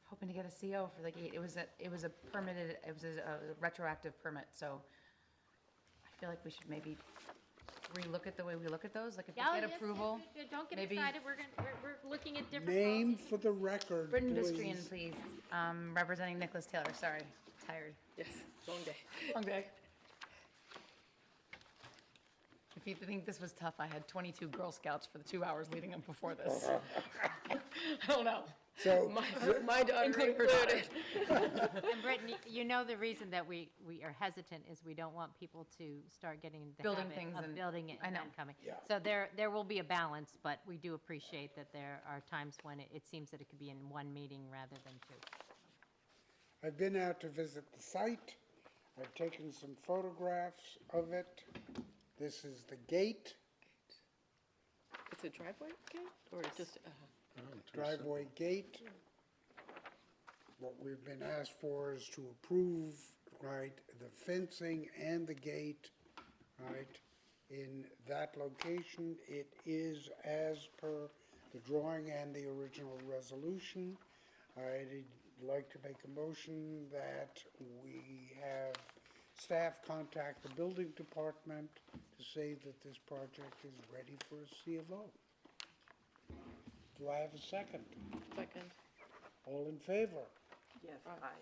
Hoping to get a CO for the gate. It was a permitted, it was a retroactive permit, so I feel like we should maybe relook at the way we look at those, like if we Yeah, get yes, approval. yes, don't get maybe- excited, we're looking at different Name policies. for the record, Britton Bistrian, please. please, representing Nicholas Taylor, sorry, tired. Yes, long day. Long day. If you think this was tough, I had 22 Girl Scouts for the 2 hours leading up before this. I don't know. So, My daughter Including her included. And Brittany, you know the reason that we are hesitant is we don't want people to start getting the Building habit things of and- building it I and know. then coming. Yeah. So there will be a balance, but we do appreciate that there are times when it seems that it could be in one meeting rather than two. I've been out to visit the site. I've taken some photographs of it. This is the gate, It's a driveway gate, or just, driveway gate. What we've been asked for is to approve, right, the fencing and the gate, right, in that location. It is as per the drawing and the original resolution. I'd like to make a motion that we have staff contact the building department to say that this project is ready for a C of O. Do I have a second? second. All in favor? Yes, aye.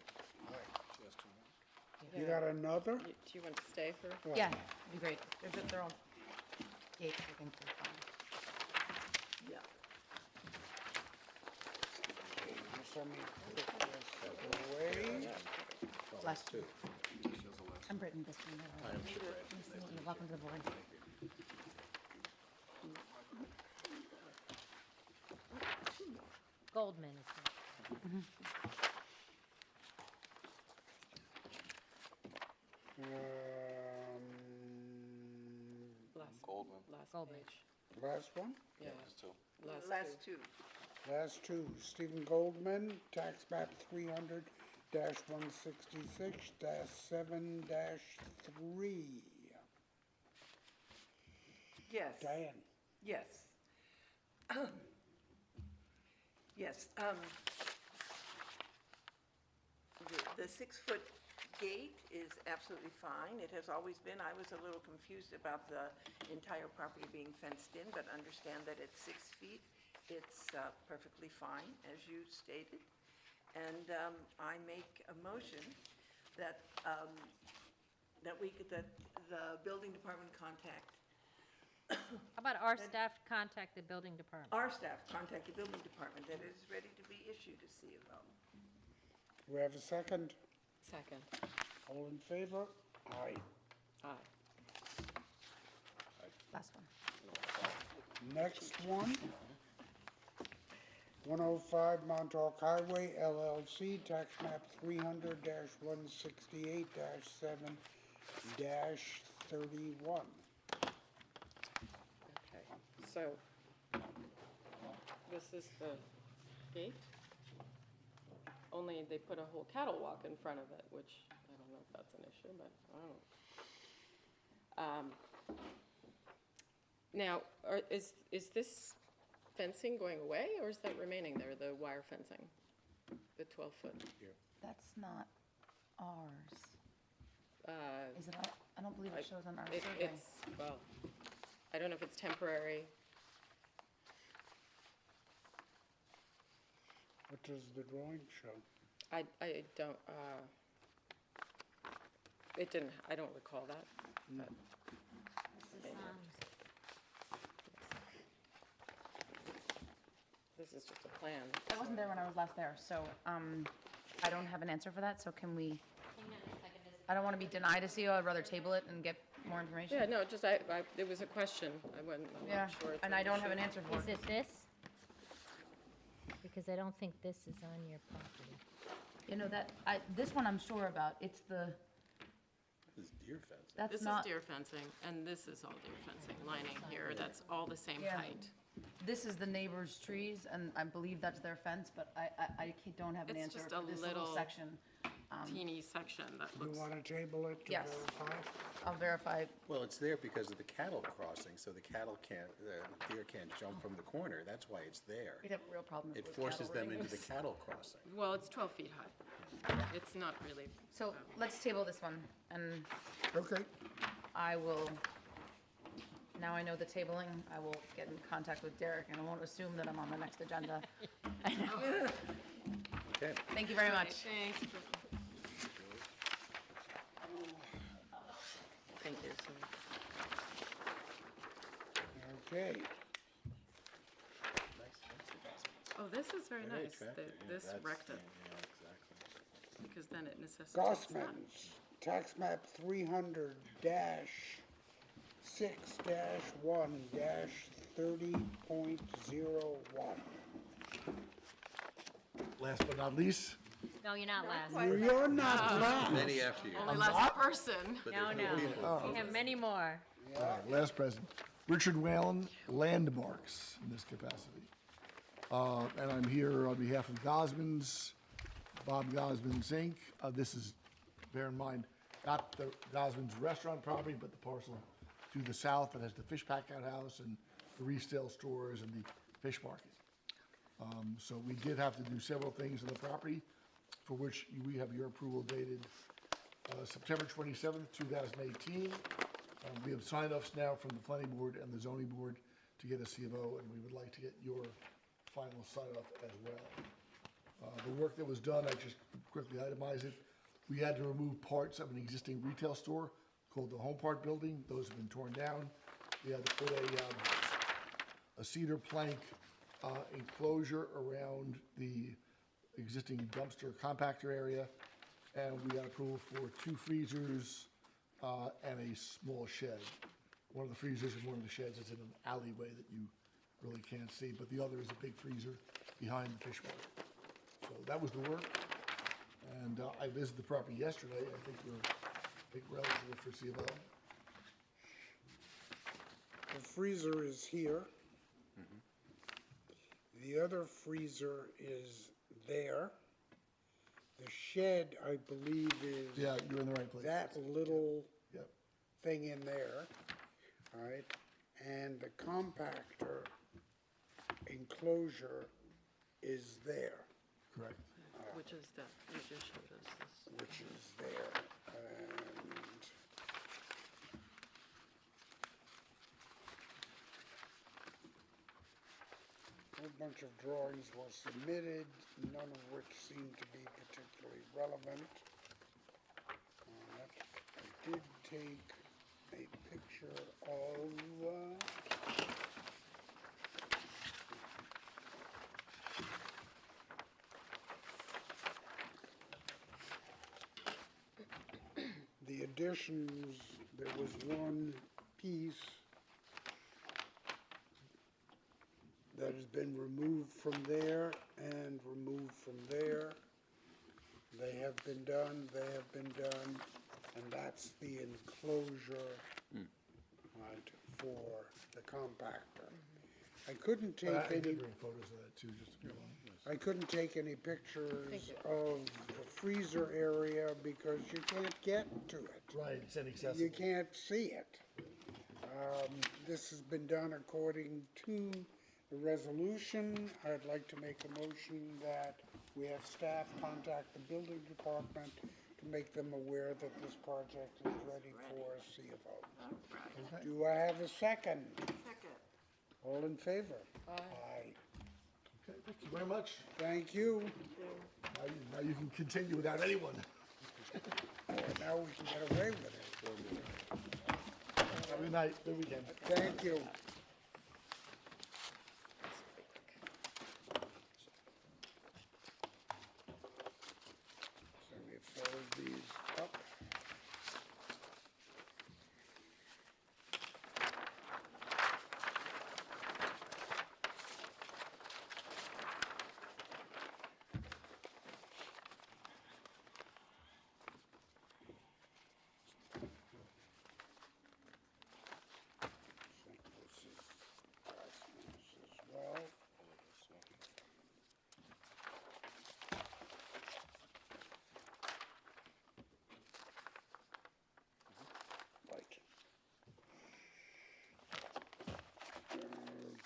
You got another? Do you want to stay for? Yeah, it'd be great. They're all gates, I think they're fine. Yeah. Just let me put this away. Last two. I'm Britton Bistrian. You're welcome to the board. Goldman is here. Goldman. Last Goldman. page. Last one? Yeah, There's two. Last two. Last two, Stephen Goldman, tax map 300-166-7-3. Yes. Diane? Yes. Yes, the 6-foot gate is absolutely fine. It has always been. I was a little confused about the entire property being fenced in, but understand that at 6 feet, it's perfectly fine, as you stated. And I make a motion that, that the building department contact How about our staff contact the building department? Our staff contact the building department that it is ready to be issued a C of O. Do we have a second? Second. All in favor? Aye. Aye. Last one. Next one. 105 Montauk Highway LLC, tax map 300-168-7-31. Okay, so this is the gate. Only they put a whole cattle walk in front of it, which I don't know if that's an issue, but I don't know. Now, is this fencing going away, or is that remaining there, the wire fencing? The 12-foot? That's not ours. Is it, I don't believe it shows on our survey. It's, well, I don't know if it's temporary. What does the drawing show? I don't, it didn't, I don't recall that, but. This is just a plan. I wasn't there when I was last there, so I don't have an answer for that, so can we? I don't want to be denied a CO, I'd rather table it and get more information. Yeah, no, just, it was a question, I'm Yeah, not sure. it's and an I don't have an issue. answer for Is it. it this? Because I don't think this is on your property. You know, this one I'm sure about, it's the, This is deer fence. that's This is not, deer fencing, and this is all deer fencing, lining here, that's all the same Yeah. height. this is the neighbor's trees, and I believe that's their fence, but I don't have an It's answer just for a this little little section. Teeny section that You looks, want to table it to Yes. verify? I'll verify. Well, it's there because of the cattle crossing, so the cattle can't, the deer can't jump from the corner. That's why it's there. We'd have a real problem if It it was forces cattle them into running the cattle crossing. well, it's 12 feet high. It's not really, So let's table this one, and Okay. I will, now I know the tabling, I will get in contact with Derek, and I won't assume that I'm on the next agenda. Okay. Thank you very much. thanks. Thank you, so. Okay. Oh, this is very Very nice, attractive, yeah, this that's- rectangle, Yeah, exactly. because then it necessitates that. Gossman's, tax map 300-1-30.01. Last but not least, No, you're not last. You're not last. Many after you. Only last person. But No, there's no. people. We have many more. all right, last president, Richard Whalen, Landmarks in this capacity. And I'm here on behalf of Gosman's, Bob Gosman's Inc. This is, bear in mind, not the Gosman's restaurant property, but the parcel to the south that has the fish pack-out house and the resale stores and the fish market. So we did have to do several things on the property, for which we have your approval dated September 27th, 2018. We have sign-offs now from the planning board and the zoning board to get a C of O, and we would like to get your final sign-off as well. The work that was done, I just quickly itemize it. We had to remove parts of an existing retail store called the Home Part Building. Those have been torn down. We had to put a cedar plank enclosure around the existing dumpster compactor area. And we got approval for 2 freezers and a small shed. One of the freezers and one of the sheds is in an alleyway that you really can't see, but the other is a big freezer behind the fish market. So that was the work. And I visited the property yesterday. I think we're eligible for C of O. The freezer is here. The other freezer is there. The shed, I believe, is. Yeah, you're in the right place. That little Yep. thing in there, all right? And the compactor enclosure is there, Correct. Which is that, you just showed us this. which is there. And a whole bunch of drawings were submitted, none of which seem to be particularly relevant. I did take a picture of additions, there was one piece that has been removed from there and removed from there. They have been done, and that's the enclosure, right, for the compactor. I couldn't take I any, did bring photos of that too, just to be honest. I couldn't take any pictures of the freezer area because you can't get to it. Right, it's inaccessible. You can't see it. This has been done according to the resolution. I'd like to make a motion that we have staff contact the building department to make them aware that this project is ready for a C of O. Right. Do I have a second? Second. All in favor? Aye. Okay, thank you very much. Thank you. Now you can continue without anyone. Now we can get away with it. Have a good night, good weekend. Thank you. So we fold these up.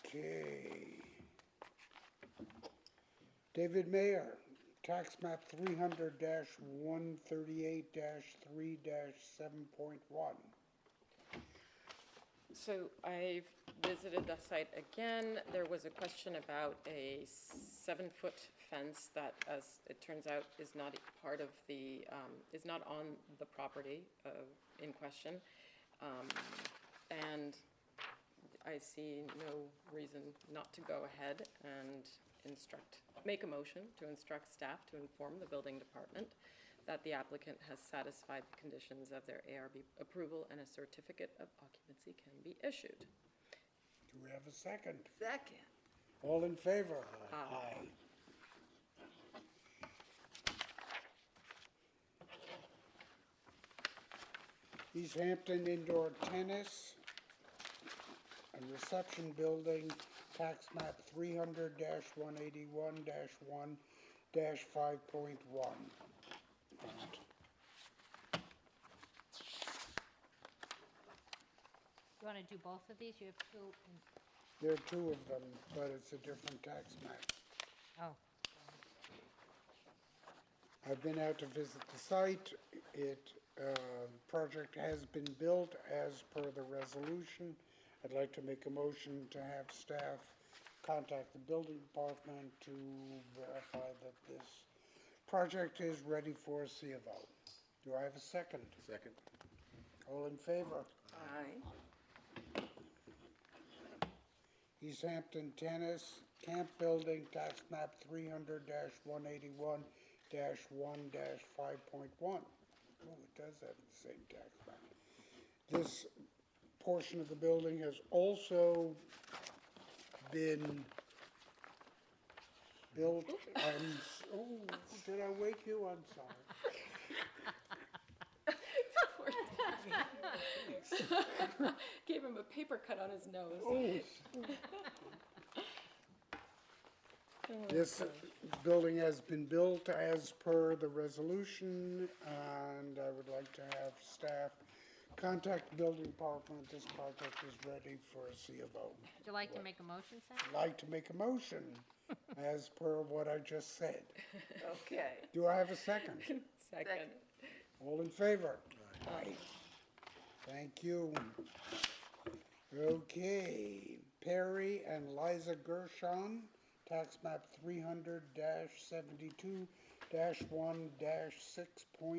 Okay. David Mayer, tax map 300-138-3-7.1. So I've visited the site again. There was a question about a 7-foot fence that, as it turns out, is not part of the, is not on the property in question. And I see no reason not to go ahead and make a motion to instruct staff to inform the building department that the applicant has satisfied the conditions of their ARB approval and a certificate of occupancy can be issued. Do we have a second? Second. All in favor? Aye. East Hampton Indoor Tennis and Reception Building, tax map 300-181-1-5.1. You want to do both of these? You have two. There are two of them, but it's a different tax map. Oh. I've been out to visit the site. Project has been built as per the resolution. I'd like to make a motion to have staff contact the building department to verify that this project is ready for a C of O. Do I have a second? Second. All in favor? Aye. East Hampton Tennis Camp Building, tax map 300-181-1-5.1. Oh, it does have the same tax map. This portion of the building has also been built. Oh, did I wake you? I'm sorry. Gave him a paper cut on his nose. This building has been built as per the resolution, and I would like to have staff contact the building department. This project is ready for a C of O. Would you like to make a motion, Sam? I'd like to make a motion as per what I just said. Okay. Do I have a second? Second. All in favor? Aye. Thank you. Okay, Perry and Liza Gershon, tax map 300-72-1-6.5.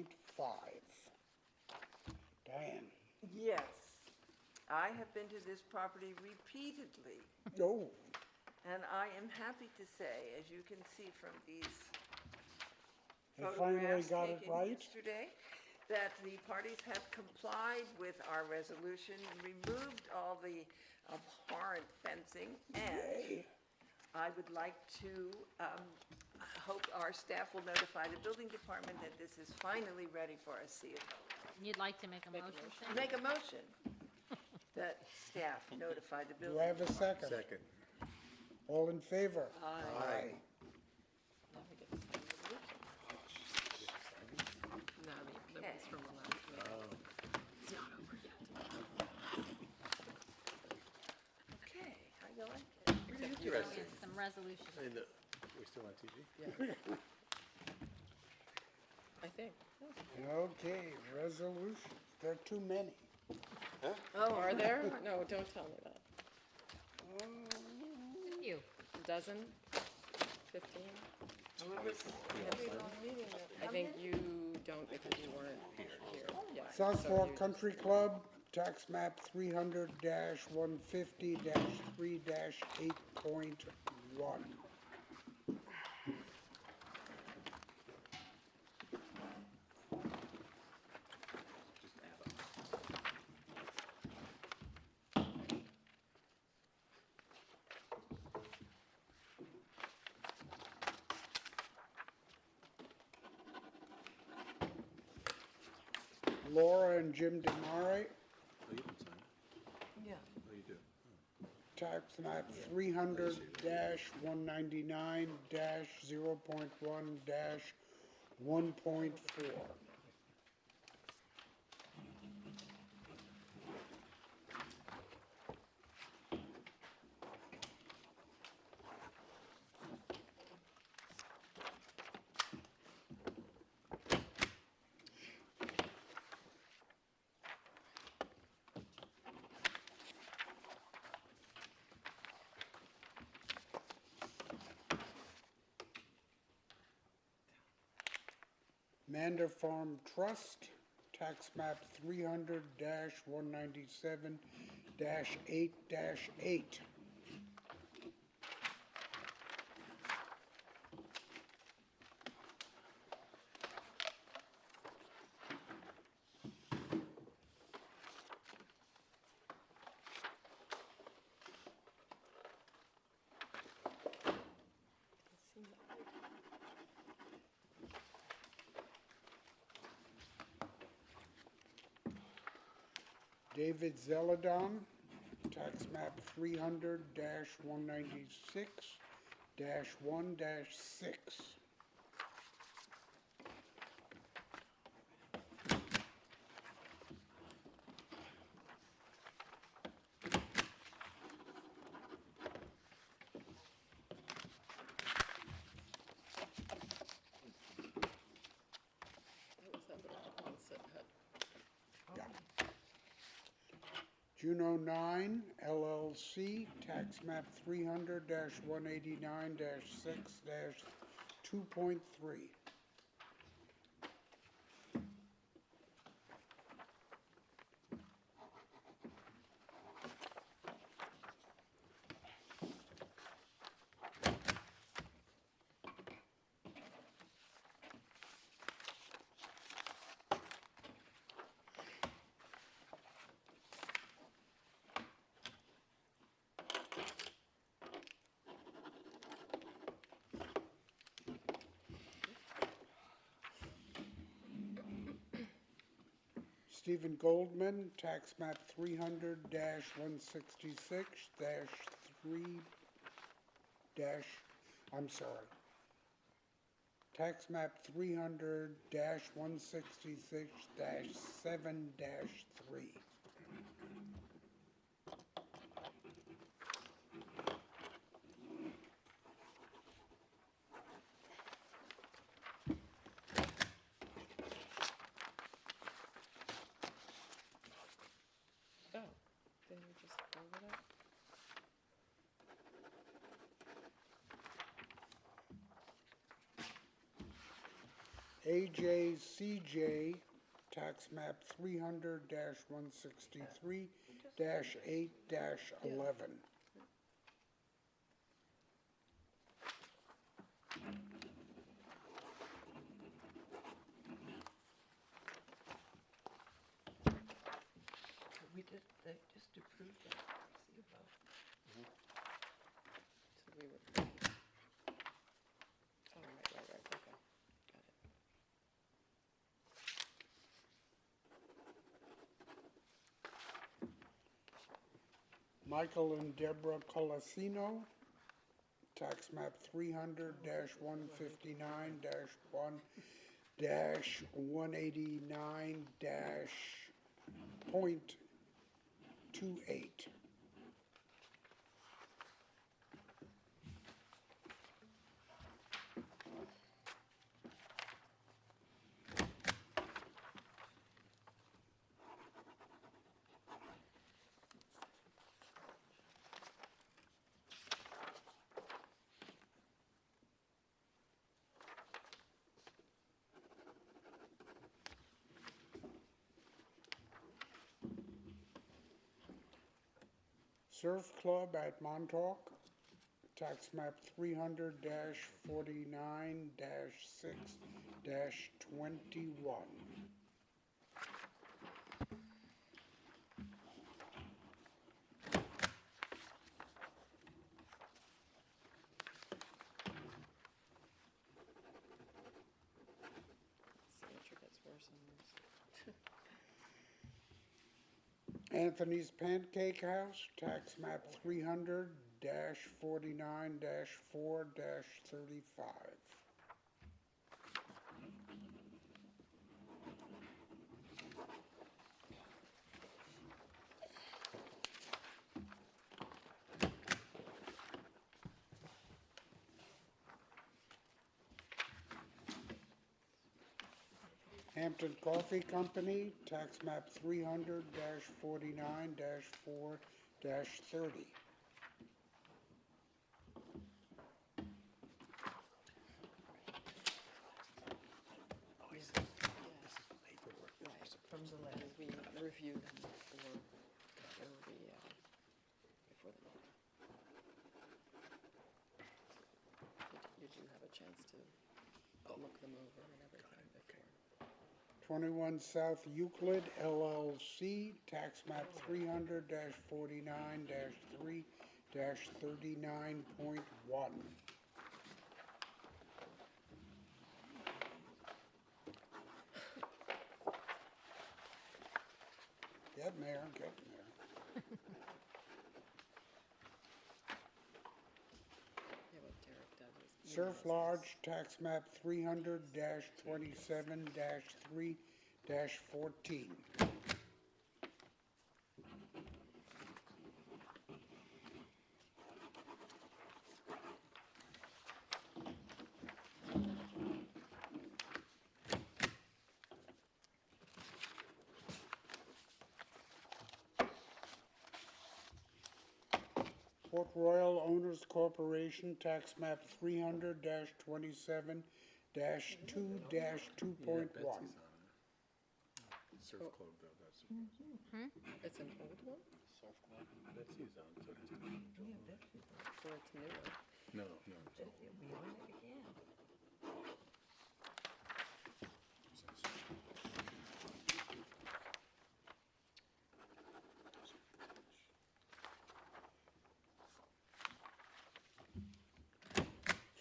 Diane? Yes. I have been to this property repeatedly. Oh. And I am happy to say, as you can see from these They finally photographs got it taken right? yesterday, that the parties have complied with our resolution, removed all the abhorrent fencing, and I would like to hope our staff will notify the building department that this is finally ready for a CO. You'd like to make a motion, Sam? Make a motion that staff notify the Do building. I have a second? Second. All in favor? Aye. Now we get to sign the resolution. No, the ones from the last meeting. It's not over yet. Okay, how you like it? Interesting. Some resolutions. We're still on TV? Yeah. I think. Okay, resolution. There are too many. Oh, are there? No, don't tell me that. You. A dozen? 15? I think you don't because you weren't here. Yeah, South so Fork you- Country Club, tax map 300-150-3-8.1. Laura and Jim Demare, Oh, you can sign it. Yeah. Oh, you do? tax map 300-199-0.1-1.4. Mander Farm Trust, tax map 300-197-8-8. David Zeladon, tax map 300-196-1-6. What was that little Quonset hut? Juno 9 LLC, tax map 300-189-6-2.3. Stephen Goldman, tax map 300-166-3 I'm sorry. Tax map 300-166-7-3. Oh, didn't you just go over that? AJCJ, tax map 300-163-8-11. they just approved that. So we were. Oh, right, okay. Got it. Michael and Deborah Colasino, tax map 300-159-1-189-.28. Surf Club at Montauk, tax map 300-49-6-21. Signature gets worse and worse. Anthony's Pancake House, tax map 300-49-4-35. Hampton Coffee Company, tax map 300-49-4-30. From the letters we reviewed them before the, before the meeting. You do have a chance to look them over and everything before. 21 South Euclid LLC, tax map 300-49-3-39.1. Getting there, getting there. Yeah, what Derek does is. Surf Lodge, tax map 300-27-3-14. Port Royal Owners Corporation, tax map 300-27-2-2.1. Surf Club, though, that's. It's an old one? Surf Club, Betsy's on, so it's. So it's newer. No. We own it again.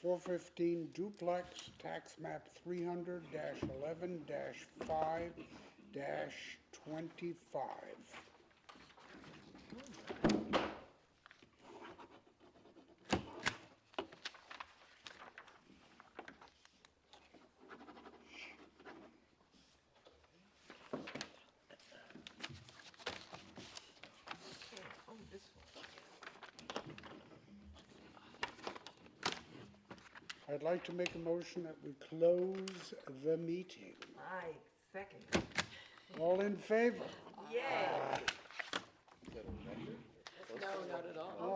415 duplex, tax map 300-11-5-25. Oh, this one. I'd like to make a motion that we close the meeting. I second. All in favor? Yay. No, not at all. Oh,